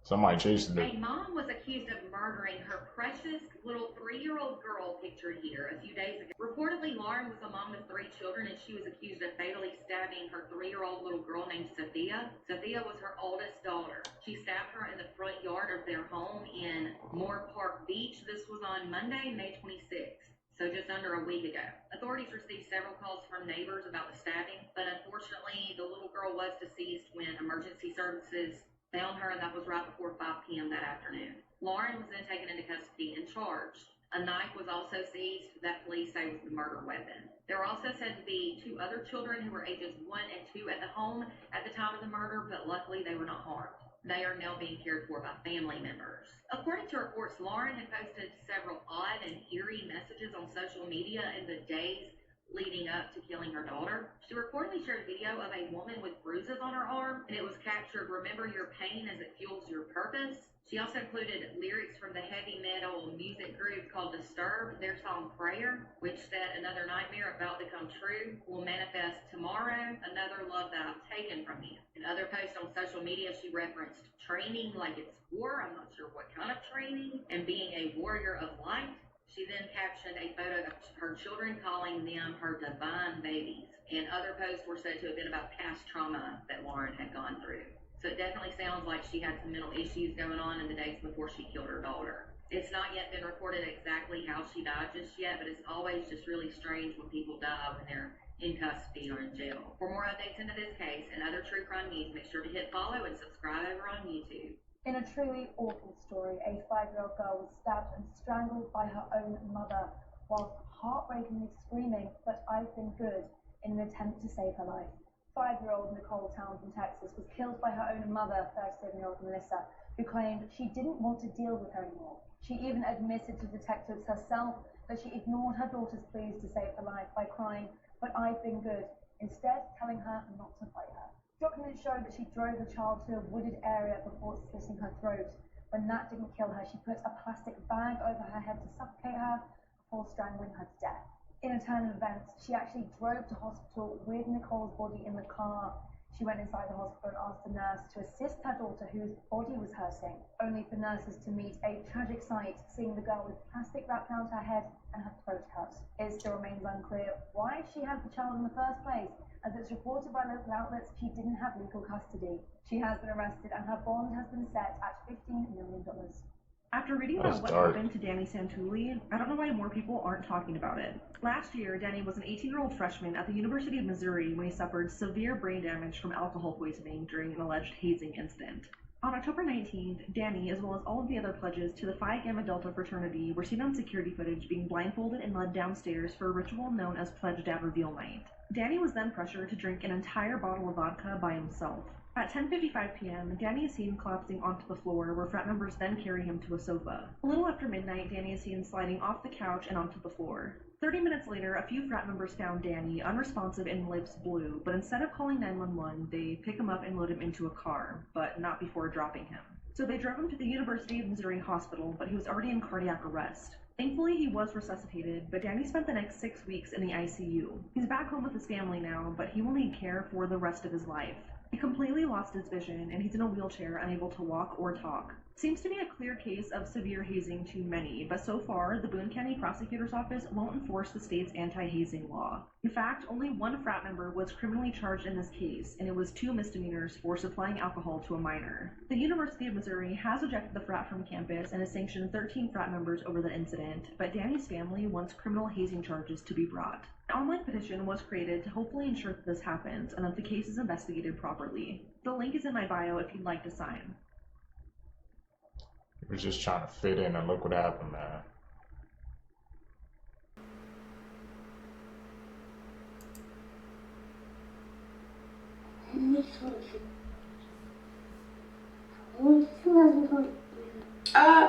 Somebody chasing it. A mom was accused of murdering her precious little 3-year-old girl pictured here a few days ago. Reportedly, Lauren was a mom with 3 children, and she was accused of fatally stabbing her 3-year-old little girl named Sophia. Sophia was her oldest daughter. She stabbed her in the front yard of their home in Moore Park Beach. This was on Monday, May 26th. So just under a week ago. Authorities received several calls from neighbors about the stabbing, but unfortunately, the little girl was deceased when emergency services found her, and that was right before 5 p.m. that afternoon. Lauren was then taken into custody and charged. A knife was also seized that police say was the murder weapon. There were also said to be 2 other children who were ages 1 and 2 at the home at the time of the murder, but luckily they were not harmed. They are now being cared for by family members. According to reports, Lauren had posted several odd and eerie messages on social media in the days leading up to killing her daughter. She reportedly shared a video of a woman with bruises on her arm, and it was captured, "Remember your pain as it fuels your purpose." She also included lyrics from the heavy metal music group called Disturbed, their song Prayer, which said, "Another nightmare about to come true will manifest tomorrow, another love that I've taken from you." In other posts on social media, she referenced training like it's war, I'm not sure what kind of training, and being a warrior of light. She then captioned a photo of her children, calling them her divine babies. And other posts were said to have been about past trauma that Lauren had gone through. So it definitely sounds like she had some mental issues going on in the days before she killed her daughter. It's not yet been reported exactly how she died just yet, but it's always just really strange when people die when they're in custody or in jail. For more updates into this case and other true crime news, make sure to hit follow and subscribe over on YouTube. In a truly awful story, a 5-year-old girl was stabbed and strangled by her own mother whilst heartbreakingly screaming, "But I've been good," in an attempt to save her life. 5-year-old Nicole Townsend, Texas, was killed by her own mother, 37-year-old Melissa, who claimed she didn't want to deal with her anymore. She even admitted to detectives herself that she ignored her daughter's pleas to save her life by crying, "But I've been good," instead telling her not to fight her. Documents show that she drove the child to a wooded area before slitting her throat. When that didn't kill her, she put a plastic bag over her head to suffocate her before strangling her to death. In a turn of events, she actually drove to hospital with Nicole's body in the car. She went inside the hospital and asked a nurse to assist her daughter whose body was hurting, only for nurses to meet a tragic sight, seeing the girl with plastic wrapped around her head and her throat cut. It still remains unclear why she had the child in the first place, as it's reported by local outlets she didn't have legal custody. She has been arrested and her bond has been set at $15 million. After reading about what happened to Danny Santulli, I don't know why more people aren't talking about it. Last year, Danny was an 18-year-old freshman at the University of Missouri when he suffered severe brain damage from alcohol poisoning during an alleged hazing incident. On October 19th, Danny, as well as all of the other pledges to the Phi Gamma Delta fraternity, were seen on security footage being blindfolded and led downstairs for a ritual known as Pledge Dad Reveal Night. Danny was then pressured to drink an entire bottle of vodka by himself. At 10:55 p.m., Danny is seen collapsing onto the floor, where frat members then carry him to a sofa. A little after midnight, Danny is seen sliding off the couch and onto the floor. 30 minutes later, a few frat members found Danny unresponsive and lips blue, but instead of calling 911, they pick him up and load him into a car, but not before dropping him. So they drove him to the University of Missouri Hospital, but he was already in cardiac arrest. Thankfully, he was resuscitated, but Danny spent the next 6 weeks in the ICU. He's back home with his family now, but he will need care for the rest of his life. He completely lost his vision, and he's in a wheelchair, unable to walk or talk. Seems to be a clear case of severe hazing to many, but so far, the Boone County Prosecutor's Office won't enforce the state's anti-hazing law. In fact, only one frat member was criminally charged in this case, and it was 2 misdemeanors for supplying alcohol to a minor. The University of Missouri has ejected the frat from campus and has sanctioned 13 frat members over the incident, but Danny's family wants criminal hazing charges to be brought. An online petition was created to hopefully ensure that this happens and that the case is investigated properly. The link is in my bio if you'd like to sign. He was just trying to fit in, and look what happened, man.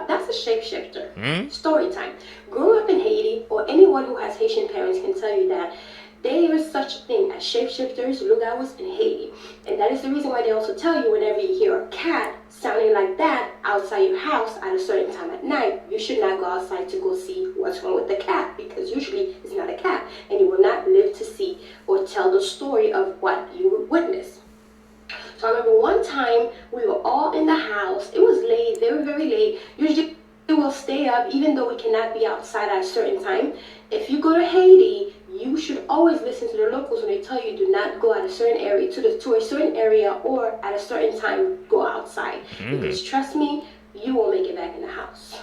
That's a shapeshifter. Story time. Growing up in Haiti, or anyone who has Haitian parents can tell you that there is such a thing as shapeshifters, lugauts in Haiti. And that is the reason why they also tell you whenever you hear a cat sounding like that outside your house at a certain time at night, you should not go outside to go see what's wrong with the cat, because usually it's not a cat, and you will not live to see or tell the story of what you would witness. So I remember one time we were all in the house. It was late, very, very late. Usually we will stay up even though we cannot be outside at a certain time. If you go to Haiti, you should always listen to the locals when they tell you do not go at a certain area, to a certain area, or at a certain time go outside. Because trust me, you won't make it back in the house.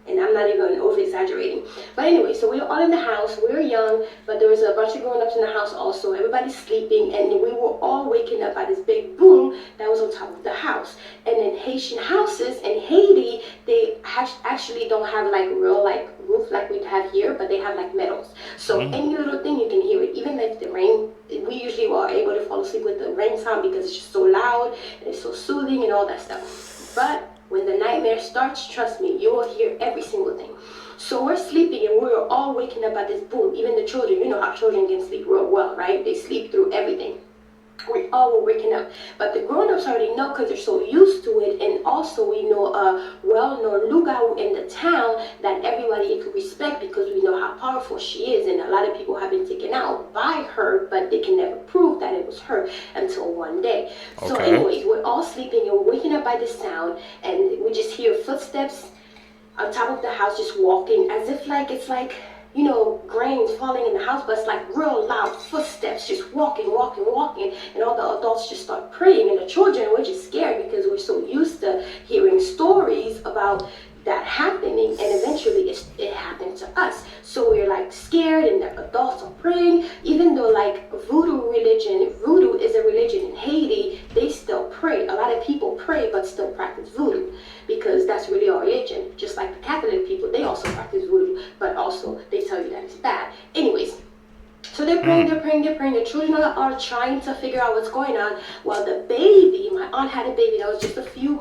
And I'm not even over exaggerating. But anyway, so we were all in the house. We were young, but there was a bunch of grown-ups in the house also. Everybody's sleeping, and we were all waking up by this big boom that was on top of the house. And in Haitian houses in Haiti, they actually don't have like real like roof like we have here, but they have like metals. So any little thing you can hear it. Even if the rain, we usually were able to fall asleep with the rain sound because it's just so loud and it's so soothing and all that stuff. But when the nightmare starts, trust me, you will hear every single thing. So we're sleeping and we're all waking up at this boom. Even the children, you know how children can sleep real well, right? They sleep through everything. We all were waking up. But the grown-ups already know because they're so used to it. And also we know a well-known lugau in the town that everybody could respect because we know how powerful she is. And a lot of people have been taken out by her, but they can never prove that it was her until one day. So anyways, we're all sleeping and we're waking up by this sound, and we just hear footsteps on top of the house just walking as if like it's like, you know, grains falling in the house, but it's like real loud footsteps, just walking, and all the adults just start praying, and the children were just scared because we're so used to hearing stories about that happening, and eventually it happened to us. So we're like scared, and the adults are praying, even though like voodoo is a religion in Haiti, they still pray. A lot of people pray but still practice voodoo because that's really our religion. Just like the Catholic people, they also practice voodoo, but also they tell you that it's bad. Anyways, so they're praying. The children are trying to figure out what's going on, while the baby, my aunt had a baby that was just a few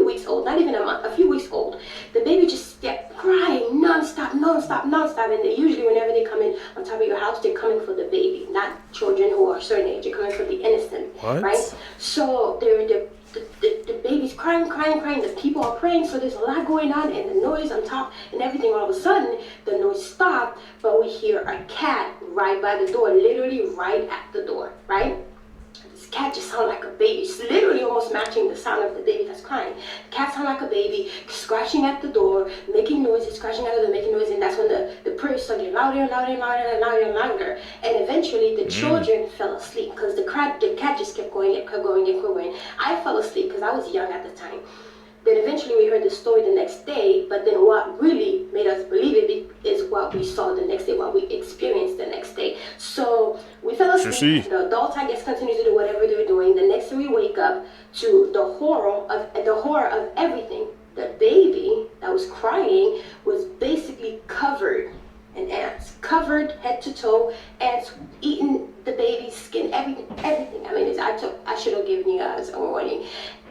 weeks old, not even a month, a few weeks old. The baby just kept crying non-stop, and they usually whenever they come in on top of your house, they're coming for the baby, not children who are a certain age. They're coming for the innocent, right? So the baby's crying, the people are praying, so there's a lot going on, and the noise on top and everything, all of a sudden, the noise stopped, but we hear a cat right by the door, literally right at the door, right? cat just sounded like a baby. It's literally almost matching the sound of the baby that's crying. The cat sounded like a baby, scratching at the door, making noises, scratching at the door, making noises, and that's when the prayers started getting louder and louder and louder and louder and louder. And eventually the children fell asleep because the cat just kept going and kept going and kept going. I fell asleep because I was young at the time. Then eventually we heard the story the next day, but then what really made us believe it is what we saw the next day, what we experienced the next day. So we fell asleep, the adults I guess continued to do whatever they were doing. The next day we wake up to the horror of everything. The baby that was crying was basically covered in ants, covered head to toe, ants eating the baby's skin, everything. I mean, I should have given you guys a warning,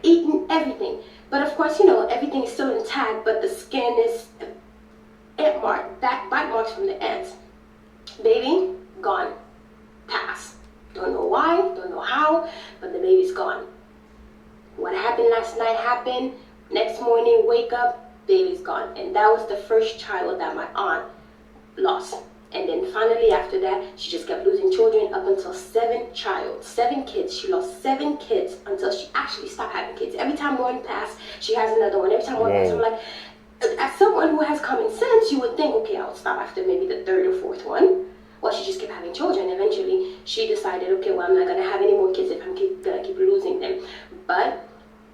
eating everything. But of course, you know, everything is still intact, but the skin is ant mark, bite marks from the ants. Baby, gone, pass. Don't know why, don't know how, but the baby's gone. What happened last night happened. Next morning, wake up, baby's gone. And that was the first child that my aunt lost. And then finally after that, she just kept losing children up until 7 kids. She lost 7 kids until she actually stopped having kids. Every time one passed, she has another one. Every time one passed, I'm like, as someone who has common sense, you would think, okay, I'll stop after maybe the 3rd or 4th one. Well, she just kept having children. Eventually, she decided, okay, well, I'm not gonna have any more kids if I'm gonna keep losing them. But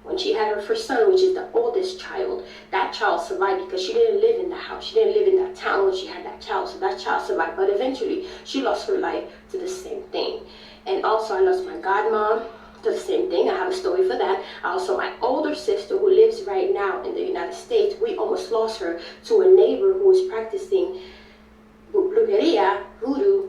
when she had her first son, which is the oldest child, that child survived because she didn't live in the house. She didn't live in that town when she had that child, so that child survived. But eventually, she lost her life to the same thing. And also, I lost my godmom to the same thing. I have a story for that. Also, my older sister who lives right now in the United States, we almost lost her to a neighbor who was practicing brujeria, voodoo.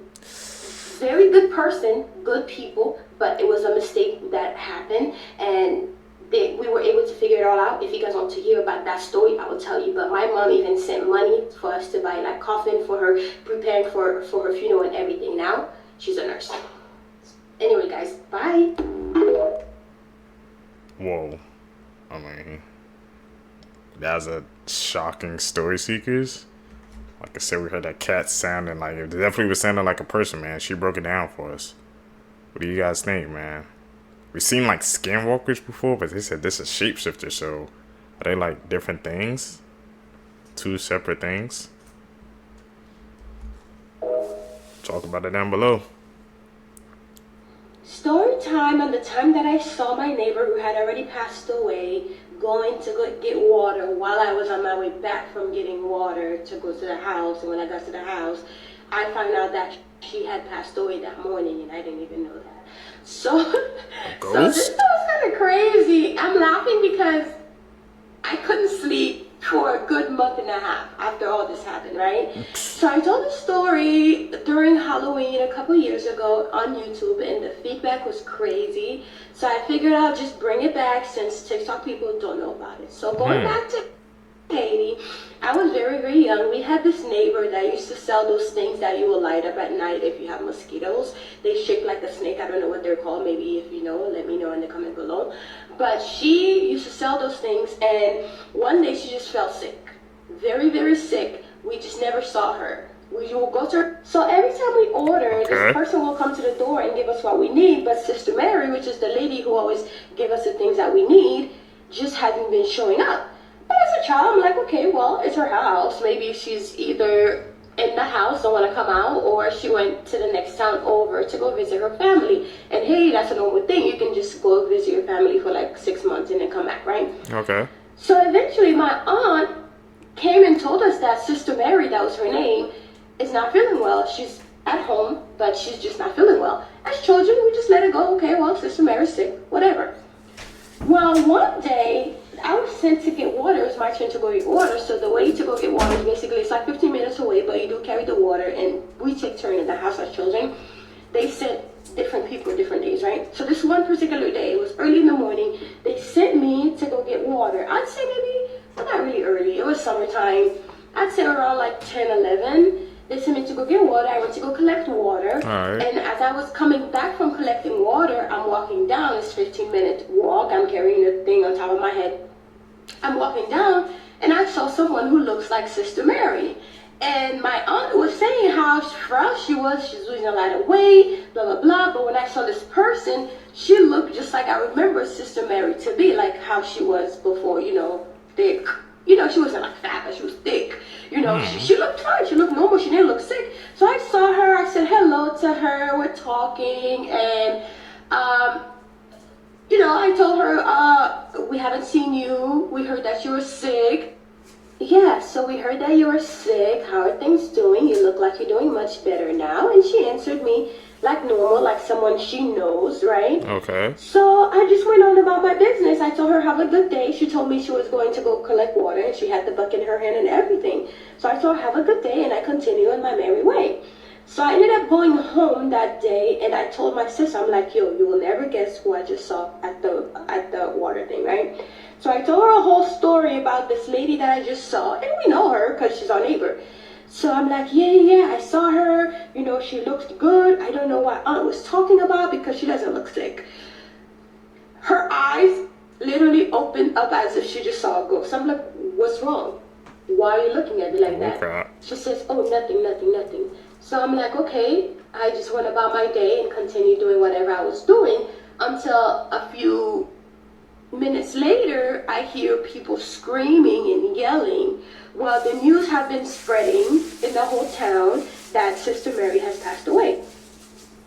Very good person, good people, but it was a mistake that happened, and we were able to figure it all out. If you guys want to hear about that story, I will tell you. But my mom even sent money for us to buy like coffin for her, preparing for her funeral and everything. Now she's a nurse. Anyway, guys, bye. Whoa. I mean, that's a shocking story, Seekers. Like I said, we heard that cat sounding like, it definitely was sounding like a person, man. She broke it down for us. What do you guys think, man? We've seen like skinwalkers before, but they said this is shapeshifter, so are they like different things? 2 separate things? Talk about it down below. Story time on the time that I saw my neighbor who had already passed away going to go get water while I was on my way back from getting water to go to the house. And when I got to the house, I found out that she had passed away that morning, and I didn't even know that. So this was kind of crazy. I'm laughing because I couldn't sleep for a good month and a half after all this happened, right? So I told the story during Halloween a couple years ago on YouTube, and the feedback was crazy. So I figured I'll just bring it back since TikTok people don't know about it. So going back to Haiti, I was very, very young. We had this neighbor that used to sell those things that you will light up at night if you have mosquitoes. They shake like a snake. I don't know what they're called. Maybe if you know, let me know in the comment below. But she used to sell those things, and one day she just felt sick. Very, very sick. We just never saw her. We will go to her. So every time we order, this person will come to the door and give us what we need. But Sister Mary, which is the lady who always gives us the things that we need, just hasn't been showing up. But as a child, I'm like, okay, well, it's her house. Maybe she's either in the house, don't want to come out, or she went to the next town over to go visit her family. And hey, that's a normal thing. You can just go visit your family for like 6 months and then come back, right? Okay. So eventually my aunt came and told us that Sister Mary, that was her name, is not feeling well. She's at home, but she's just not feeling well. As children, we just let it go. Okay, well, Sister Mary's sick, whatever. Well, one day, I was sent to get water. It was my turn to go get water. So the way to go get water is basically, it's like 15 minutes away, but you do carry the water, and we take turn in the house as children. They sent different people different days, right? So this one particular day, it was early in the morning, they sent me to go get water. I'd say maybe, well, not really early, it was summertime. I'd say around like 10, 11. They sent me to go get water. I went to go collect water. And as I was coming back from collecting water, I'm walking down. It's a 15-minute walk. I'm carrying the thing on top of my head. I'm walking down, and I saw someone who looks like Sister Mary. And my aunt was saying how proud she was. She's losing a lot of weight, blah, blah, blah. But when I saw this person, she looked just like I remember Sister Mary to be, like how she was before, you know, thick. You know, she wasn't like fat, but she was thick. You know, she looked fine. She looked normal. She didn't look sick. So I saw her. I said hello to her. We're talking. And, you know, I told her, we haven't seen you. We heard that you were sick. Yeah, so we heard that you were sick. How are things doing? You look like you're doing much better now. And she answered me like normal, like someone she knows, right? Okay. So I just went on about my business. I told her have a good day. She told me she was going to go collect water and she had the bucket in her hand and everything. So I told her have a good day and I continued on my merry way. So I ended up going home that day and I told my sister, I'm like, yo, you will never guess who I just saw at the water thing, right? So I told her a whole story about this lady that I just saw, and we know her because she's our neighbor. So I'm like, yeah, I saw her, you know, she looked good. I don't know what Aunt was talking about because she doesn't look sick. Her eyes literally opened up as if she just saw a ghost. I'm like, what's wrong? Why are you looking at me like that? Okay. She says, oh, nothing. So I'm like, okay. I just went about my day and continued doing whatever I was doing until a few minutes later, I hear people screaming and yelling. Well, the news have been spreading in the whole town that Sister Mary has passed away.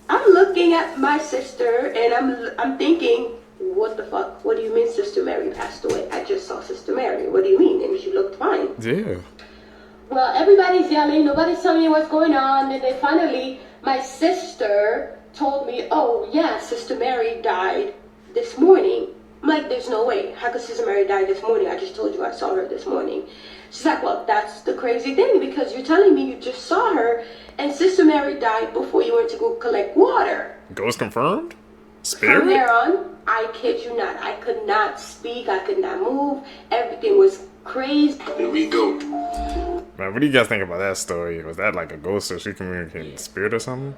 I'm looking at my sister and I'm thinking, what the fuck? What do you mean Sister Mary passed away? I just saw Sister Mary. What do you mean? And she looked fine. Yeah. Well, everybody's yelling. Nobody's telling me what's going on. And then finally, my sister told me, oh, yeah, Sister Mary died this morning. I'm like, there's no way. How could Sister Mary die this morning? I just told you I saw her this morning. She's like, well, that's the crazy thing because you're telling me you just saw her and Sister Mary died before you went to go collect water. Ghost confirmed? Spirit? From there on, I kid you not, I could not speak. I could not move. Everything was crazy. Here we go. Man, what do you guys think about that story? Was that like a ghost or she communicating with spirit or something?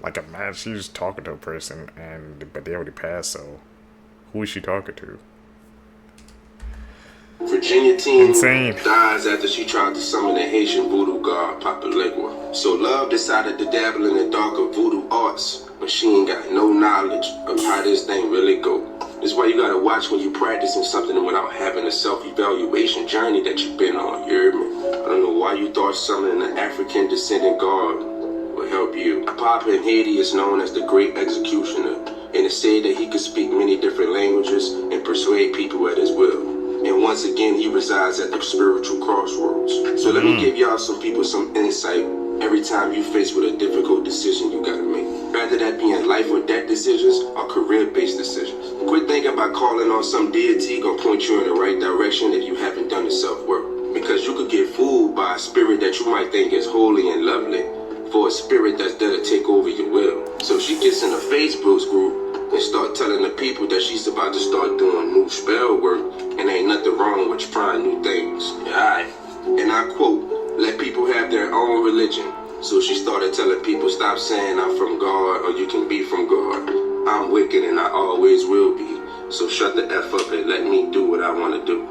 Like, imagine she was talking to a person, but they already passed, so who is she talking to? Virginia teen Insane. dies after she tried to summon the Haitian voodoo god Papa Legua. So Love decided to dabble in the darker voodoo arts, but she ain't got no knowledge of how this thing really go. This is why you gotta watch when you practicing something without having a self-evaluation journey that you've been on, you hear me? I don't know why you thought summoning an African descendant god will help you. Papa in Haiti is known as the Great Executioner, and it's said that he could speak many different languages and persuade people at his will. And once again, he resides at the spiritual crossroads. So let me give y'all some people some insight every time you face with a difficult decision you gotta make. Rather that being life or death decisions or career-based decisions. Quit thinking about calling on some deity gonna point you in the right direction if you haven't done the self-work. Because you could get fooled by a spirit that you might think is holy and lovely for a spirit that's there to take over your will. So she gets in a Facebook group and start telling the people that she's about to start doing new spell work and ain't nothing wrong with trying new things. Alright. And I quote, let people have their own religion. So she started telling people, stop saying I'm from God or you can be from God. I'm wicked and I always will be. So shut the F up and let me do what I want to do.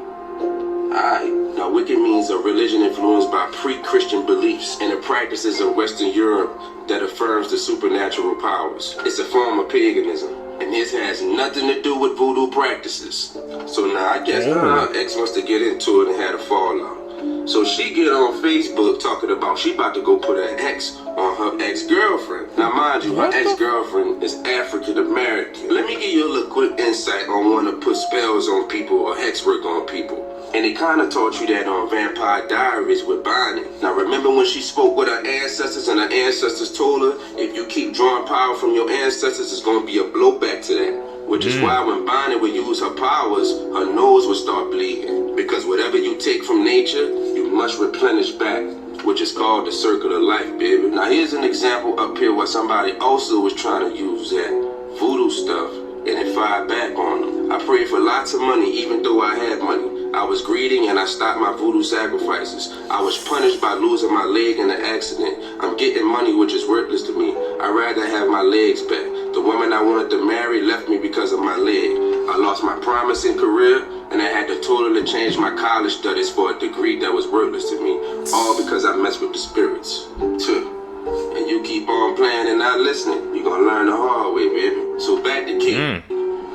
Alright, now Wicca means a religion influenced by pre-Christian beliefs and the practices of Western Europe that affirms the supernatural powers. It's a form of paganism, and this has nothing to do with voodoo practices. So now I guess her ex must have get into it and had a fallout. So she get on Facebook talking about she about to go put her ex on her ex-girlfriend. Now mind you, her ex-girlfriend is African American. Let me give you a little quick insight on when to put spells on people or hex work on people. And it kind of taught you that on Vampire Diaries with Bonnie. Now remember when she spoke with her ancestors and her ancestors told her, if you keep drawing power from your ancestors, it's going to be a blowback to that. Which is why when Bonnie would use her powers, her nose would start bleeding. Because whatever you take from nature, you must replenish back. Which is called the circle of life, baby. Now here's an example up here where somebody also was trying to use that voodoo stuff and it fired back on them. I prayed for lots of money even though I had money. I was greedy and I stopped my voodoo sacrifices. I was punished by losing my leg in an accident. I'm getting money which is worthless to me. I'd rather have my legs back. The woman I wanted to marry left me because of my leg. I lost my promising career and I had to totally changed my college studies for a degree that was worthless to me, all because I messed with the spirits. And you keep on playing and not listening, you're gonna learn the hard way, baby. So back to Kate.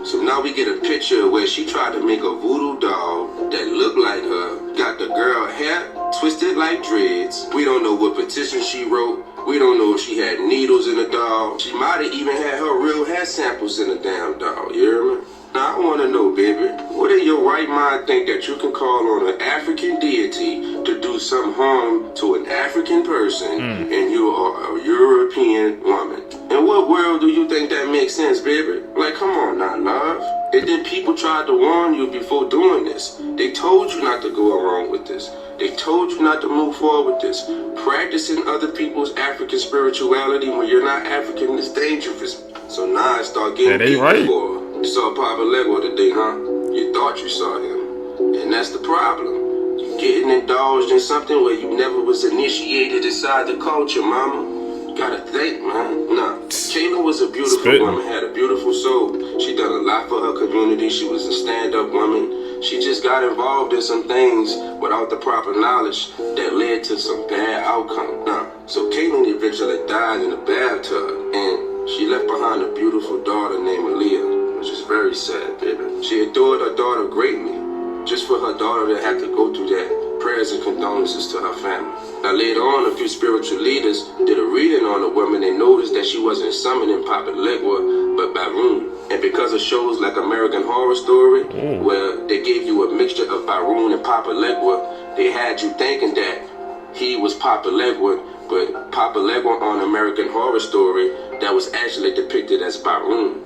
So now we get a picture where she tried to make a voodoo doll that looked like her, got the girl hair twisted like dreads. We don't know what petition she wrote. We don't know if she had needles in the doll. She might have even had her real hair samples in the damn doll, you hear me? Now I want to know, baby, what in your right mind think that you can call on an African deity to do some harm to an African person and you are a European woman? In what world do you think that makes sense, baby? Like, come on now, love. And then people tried to warn you before doing this. They told you not to go along with this. They told you not to move forward with this. Practicing other people's African spirituality when you're not African is dangerous. So now I start getting right. You saw Papa Lego today, huh? You thought you saw him. And that's the problem. You getting indulged in something where you never was initiated inside the culture, mama. You gotta think, man. Nah, Kayla was a beautiful woman, had a beautiful soul. She done a lot for her community. She was a stand-up woman. She just got involved in some things without the proper knowledge that led to some bad outcome. Nah, so Caitlin eventually died in a bathtub, and she left behind a beautiful daughter named Aaliyah, which is very sad, baby. She adored her daughter greatly. Just for her daughter to have to go through that, prayers and condolences to her family. Now later on, a few spiritual leaders did a reading on the woman and noticed that she wasn't summoning Papa Legua, but Barun. And because of shows like American Horror Story, where they gave you a mixture of Barun and Papa Legua, they had you thinking that he was Papa Legua, but Papa Legua on American Horror Story, that was actually depicted as Barun.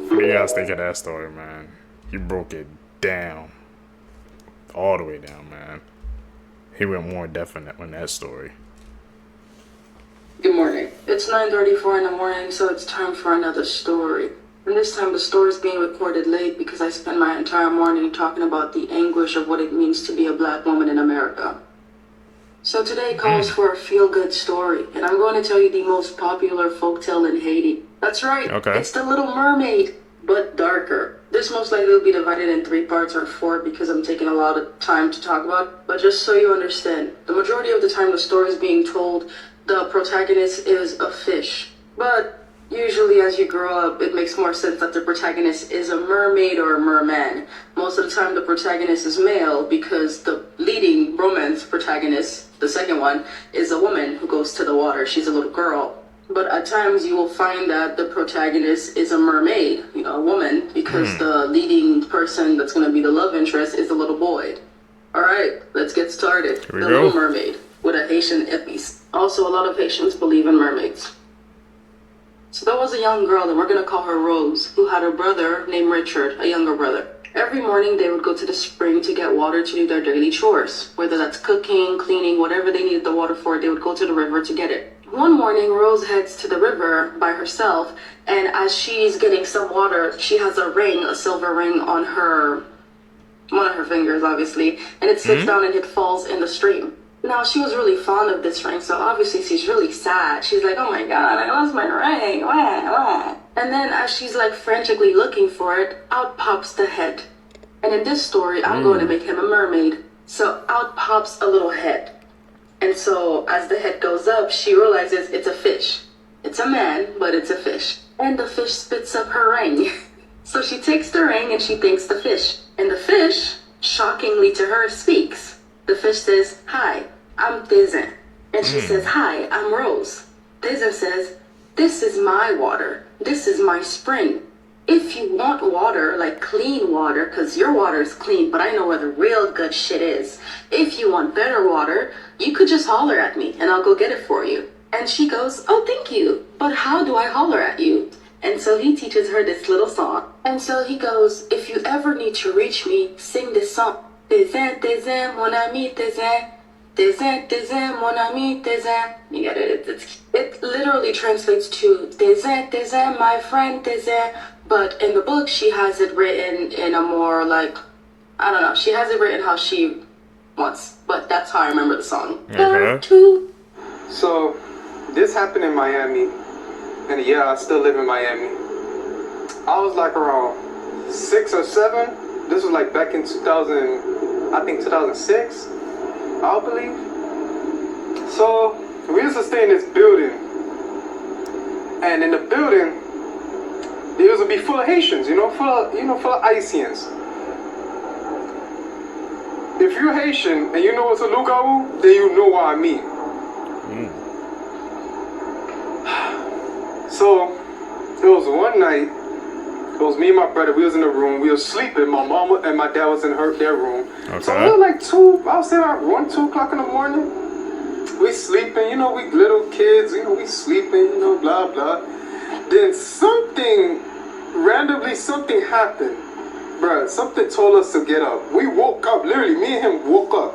What do you guys think of that story, man? He broke it down. All the way down, man. He went more definite on that story. Good morning. It's 9:34 in the morning, so it's time for another story. And this time the story is being recorded late because I spent my entire morning talking about the anguish of what it means to be a black woman in America. So today calls for a feel-good story, and I'm going to tell you the most popular folktale in Haiti. That's right. Okay. It's the Little Mermaid, but darker. This most likely will be divided in 3 parts or 4 because I'm taking a lot of time to talk about. But just so you understand, the majority of the time the story is being told, the protagonist is a fish. But usually as you grow up, it makes more sense that the protagonist is a mermaid or a merman. Most of the time the protagonist is male because the leading romance protagonist, the second one, is a woman who goes to the water. She's a little girl. But at times you will find that the protagonist is a mermaid, a woman, because the leading person that's going to be the love interest is a little boy. Alright, let's get started. The Little Mermaid, with a Haitian epice. Also, a lot of Haitians believe in mermaids. So there was a young girl, and we're going to call her Rose, who had a brother named Richard, a younger brother. Every morning they would go to the spring to get water to do their daily chores. Whether that's cooking, cleaning, whatever they needed the water for, they would go to the river to get it. One morning, Rose heads to the river by herself, and as she's getting some water, she has a ring, a silver ring on one of her fingers, obviously, and it slips down and it falls in the stream. Now, she was really fond of this ring, so obviously she's really sad. She's like, oh my god, I lost my ring, wah. And then as she's like frantically looking for it, out pops the head. And in this story, I'm going to make him a mermaid. So out pops a little head. And so as the head goes up, she realizes it's a fish. It's a man, but it's a fish. And the fish spits up her ring. So she takes the ring and she thanks the fish. And the fish, shockingly to her, speaks. The fish says, hi, I'm Tezin. And she says, hi, I'm Rose. Tezin says, this is my water. This is my spring. If you want water, like clean water, because your water is clean, but I know where the real good shit is. If you want better water, you could just holler at me and I'll go get it for you. And she goes, oh, thank you. But how do I holler at you? And so he teaches her this little song. And so he goes, if you ever need to reach me, sing this song. Tezin, tezin, mon ami, tezin. Tezin, tezin, mon ami, tezin. You get it? It literally translates to tezin, tezin, my friend, tezin. But in the book, she has it written in a more like, I don't know, she has it written how she wants. But that's how I remember the song. Part 2. So, this happened in Miami. And yeah, I still live in Miami. I was like around 6 or 7. This was like back in 2000, I think 2006, I believe. So we used to stay in this building, and in the building, it used to be full of Haitians, full of Haitians. If you're Haitian and you know what's a lugawu, then you know what I mean. So it was one night. It was me and my brother. We was in the room. We was sleeping. My mama and my dad was in their room. Okay. So we were like 2. I would say like 1, 2 o'clock in the morning. We sleeping. We little kids. We sleeping. Blah blah. Then randomly something happened, bruh. Something told us to get up. We woke up. Literally, me and him woke up.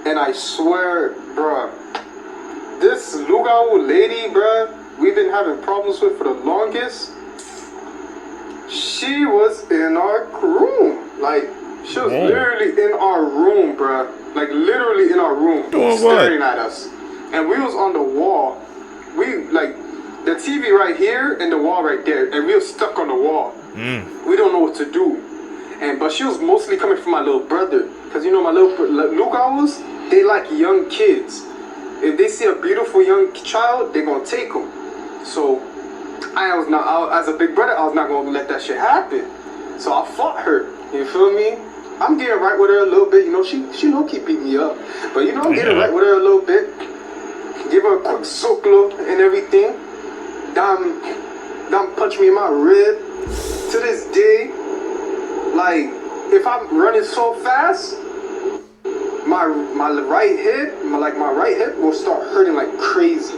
And I swear, bruh, this lugawu lady, bruh, we've been having problems with for the longest. She was in our room. Like, she was literally in our room, bruh. Like, literally in our room. Staring at us. And we was on the wall. We, like, the TV right here and the wall right there. And we were stuck on the wall. We don't know what to do. But she was mostly coming from my little brother. Because, my little lugawus, they like young kids. If they see a beautiful young child, they're going to take them. So as a big brother, I was not going to let that shit happen. So I fought her. You feel me? I'm getting right with her a little bit. She low-key beat me up. But, I'm getting right with her a little bit. Give her a quick soklo and everything. Damn punch me in my rib. To this day, like, if I'm running so fast, my right hip will start hurting like crazy.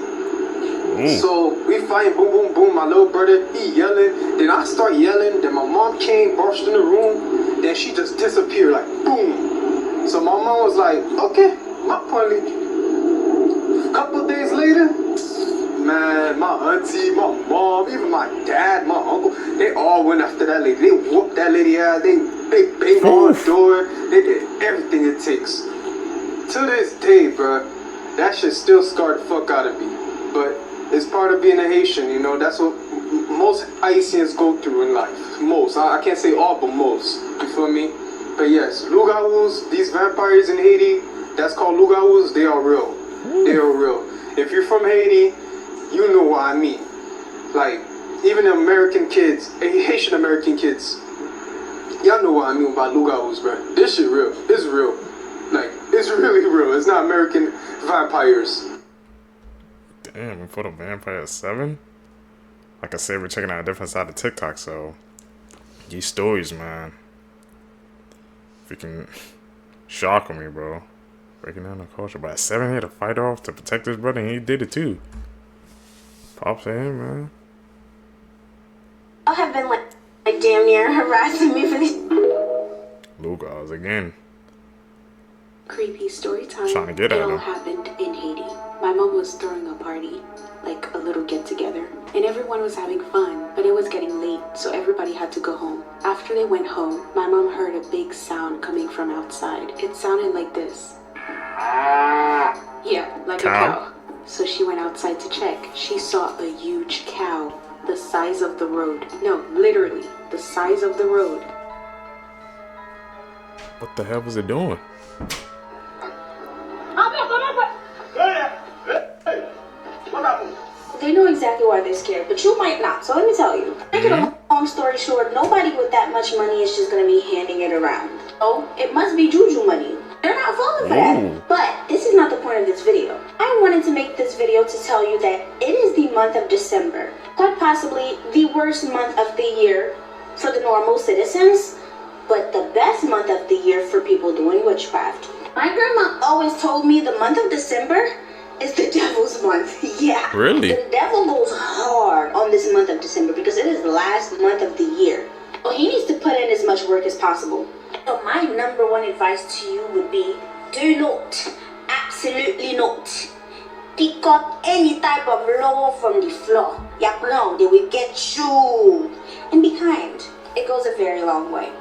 So we fighting, boom, boom, boom. My little brother, he yelling. Then I start yelling. Then my mom came, burst in the room. Then she just disappeared, like boom. So my mom was like, okay, my point. A couple days later, man, my auntie, my mom, even my dad, my uncle, they all went after that lady. They whooped that lady out. They banged on the door. They did everything it takes. To this day, bruh, that shit still scarred the fuck out of me. But it's part of being a Haitian, that's what most Haitians go through in life. Most. I can't say all, but most. You feel me? But yes, lugawus, these vampires in Haiti, that's called lugawus, they are real. They are real. If you're from Haiti, you know what I mean. Like, even American kids, Haitian American kids, y'all know what I mean about lugawus, bro. This shit real. It's real. Like, it's really real. It's not American vampires. Damn, we put a vampire 7? Like I said, we're checking out a different side of TikTok, so these stories, man, freaking shocking me, bro. Breaking down the culture. But at 7, he had to fight off to protect his brother, and he did it too. Pops to him, man. I have been like damn near harassing me for this. Lugas again. Creepy story time. Trying to get at it all him. happened in Haiti. My mom was throwing a party, like a little get together, and everyone was having fun, but it was getting late, so everybody had to go home. After they went home, my mom heard a big sound coming from outside. It sounded like this. Yeah, like a cow. So she went outside to check. She saw a huge cow, the size of the road. No, literally, the size of the road. What the hell was it doing? They know exactly why they're scared, but you might not, so let me tell you. Make it a long story short, nobody with that much money is just gonna be handing it around. Oh, it must be juju money. They're not falling for that. But this is not the point of this video. I wanted to make this video to tell you that it is the month of December, quite possibly the worst month of the year for the normal citizens, but the best month of the year for people doing witchcraft. My grandma always told me the month of December is the devil's month. Yeah. Really? The devil goes hard on this month of December because it is the last month of the year. So he needs to put in as much work as possible. So my number one advice to you would be, do not, absolutely not, pick up any type of logo from the floor. Yapron, they will get you. And be kind. It goes a very long way.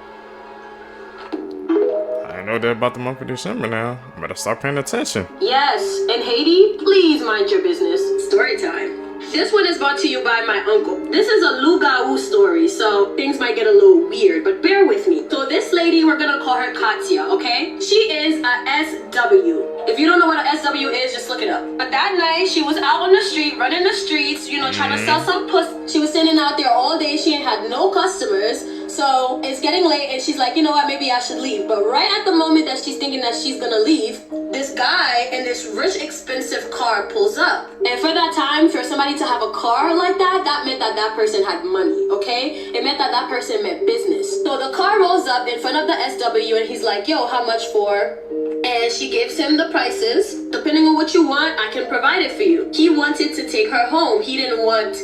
I know that about the month of December now. I better start paying attention. Yes, in Haiti, please mind your business. Story time. This one is brought to you by my uncle. This is a Lugawu story, so know, things might get a little weird, but bear with me. So this lady, we're gonna call her Katya, okay? She is a SW. If you don't know what a SW is, just look it up. But that night, she was out on the street, running the streets, you know, trying to sell some puss. She was standing out there all day. She ain't had no customers. So it's getting late and she's like, you know what, maybe I should leave. But right at the moment that she's thinking that she's gonna leave, this guy in this rich, expensive car pulls up. And for that time, for somebody to have a car like that, that meant that that person had money, okay? It meant that that person meant business. So the car rolls up in front of the SW and he's like, yo, how much for? And she gives him the prices. Depending on what you want, I can provide it for you. He wanted to take her home. He didn't want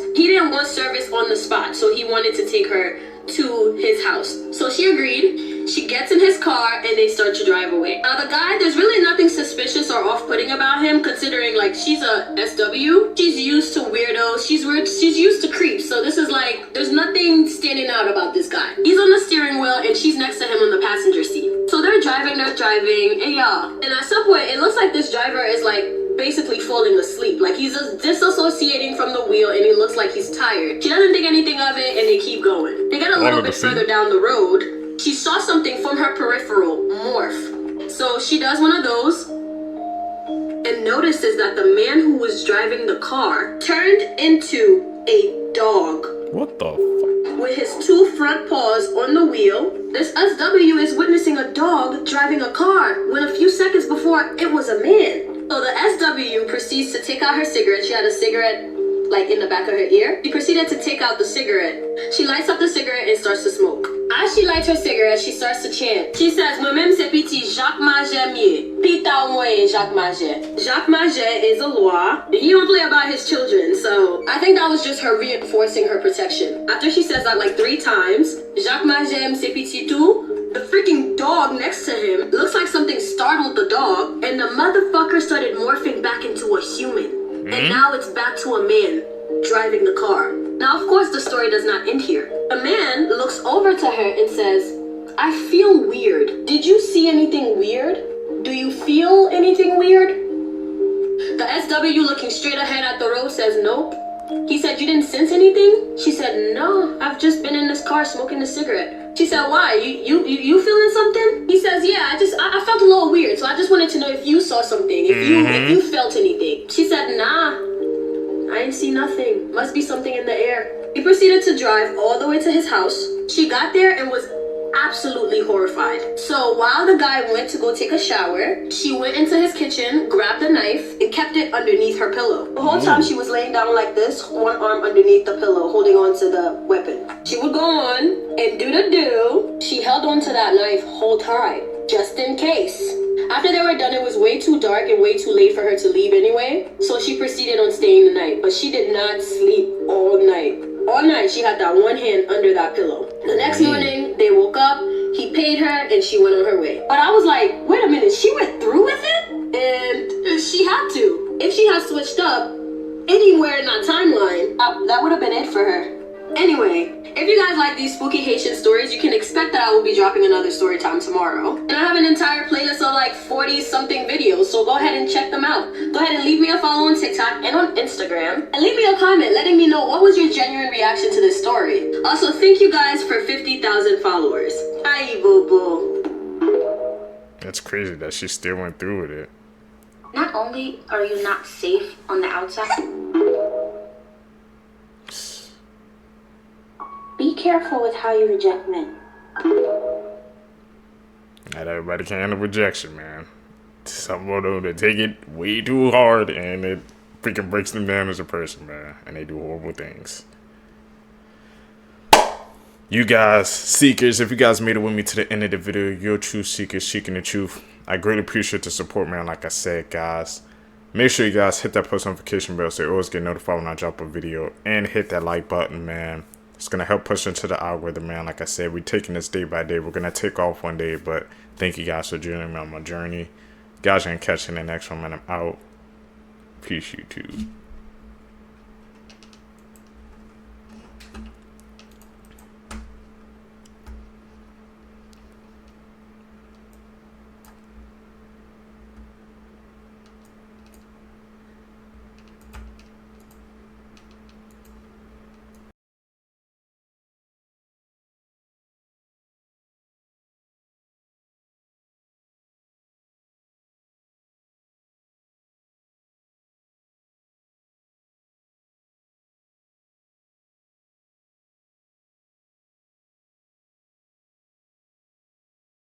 service on the spot, so he wanted to take her to his house. So she agreed. She gets in his car and they start to drive away. Now the guy, there's really nothing suspicious or off-putting about him, considering like she's a SW. She's used to weirdos. She's used to creeps. So this is like, there's nothing standing out about this guy. He's on the steering wheel and she's next to him on the passenger seat. So they're driving, and y'all. And at some point, it looks like this driver is like basically falling asleep. Like he's just disassociating from the wheel and he looks like he's tired. She doesn't think anything of it and they keep going. They get a little bit further down the road. She saw something from her peripheral morph. So she does one of those and notices that the man who was driving the car turned into a dog. What the fuck? With his two front paws on the wheel, this SW is witnessing a dog driving a car when a few seconds before it was a man. So the SW proceeds to take out her cigarette. She had a cigarette like in the back of her ear. She proceeded to take out the cigarette. She lights up the cigarette and starts to smoke. As she lights her cigarette, she starts to chant. She says, moi-même c'est petit Jacques Maget mieux. Pita au moins Jacques Maget. Jacques Maget is a loi. He don't play about his children, so I think that was just her reinforcing her protection. After she says that like 3 times, Jacques Maget c'est petit tout, the freaking dog next to him looks like something startled the dog, and the motherfucker started morphing back into a human. And now it's back to a man driving the car. Now, of course, the story does not end here. A man looks over to her and says, I feel weird. Did you see anything weird? Do you feel anything weird? The SW looking straight ahead at the road says, nope. He said, you didn't sense anything? She said, no, I've just been in this car smoking a cigarette. She said, why? You feeling something? He says, yeah, I felt a little weird, so I just wanted to know if you saw something, if you felt anything. She said, nah, I ain't see nothing. Must be something in the air. He proceeded to drive all the way to his house. She got there and was absolutely horrified. So while the guy went to go take a shower, she went into his kitchen, grabbed a knife, and kept it underneath her pillow. The whole time she was laying down like this, one arm underneath the pillow, holding on to the weapon. She would go on and do. She held on to that knife whole time, just in case. After they were done, it was way too dark and way too late for her to leave anyway, so she proceeded on staying the night, but she did not sleep all night. All night, she had that one hand under that pillow. The next morning, they woke up, he paid her, and she went on her way. But I was like, wait a minute, she went through with it? And she had to. If she had switched up anywhere in that timeline, that would have been it for her. Anyway, if you guys like these spooky Haitian stories, you can expect that I will be dropping another story time tomorrow. And I have an entire playlist of like 40-something videos, so go ahead and check them out. Go ahead and leave me a follow on TikTok and on Instagram. And leave me a comment letting me know what was your genuine reaction to this story. Also, thank you guys for 50,000 followers. Hi, boo-boo. That's crazy that she still went through with it. Not only are you not safe on the outside, be careful with how you reject men. Not everybody can handle rejection, man. Some of them, they take it way too hard and it freaking breaks them down as a person, man. And they do horrible things. You guys, seekers, if you guys made it with me to the end of the video, you're true seekers seeking the truth. I greatly appreciate the support, man. Like I said, guys, make sure you guys hit that post notification bell so you always get notified when I drop a video. And hit that like button, man. It's going to help push into the algorithm, man. Like I said, we're taking this day by day. We're going to take off one day, but thank you guys for joining me on my journey. Guys, are going to catch you in the next one, man. I'm out. Peace, YouTube.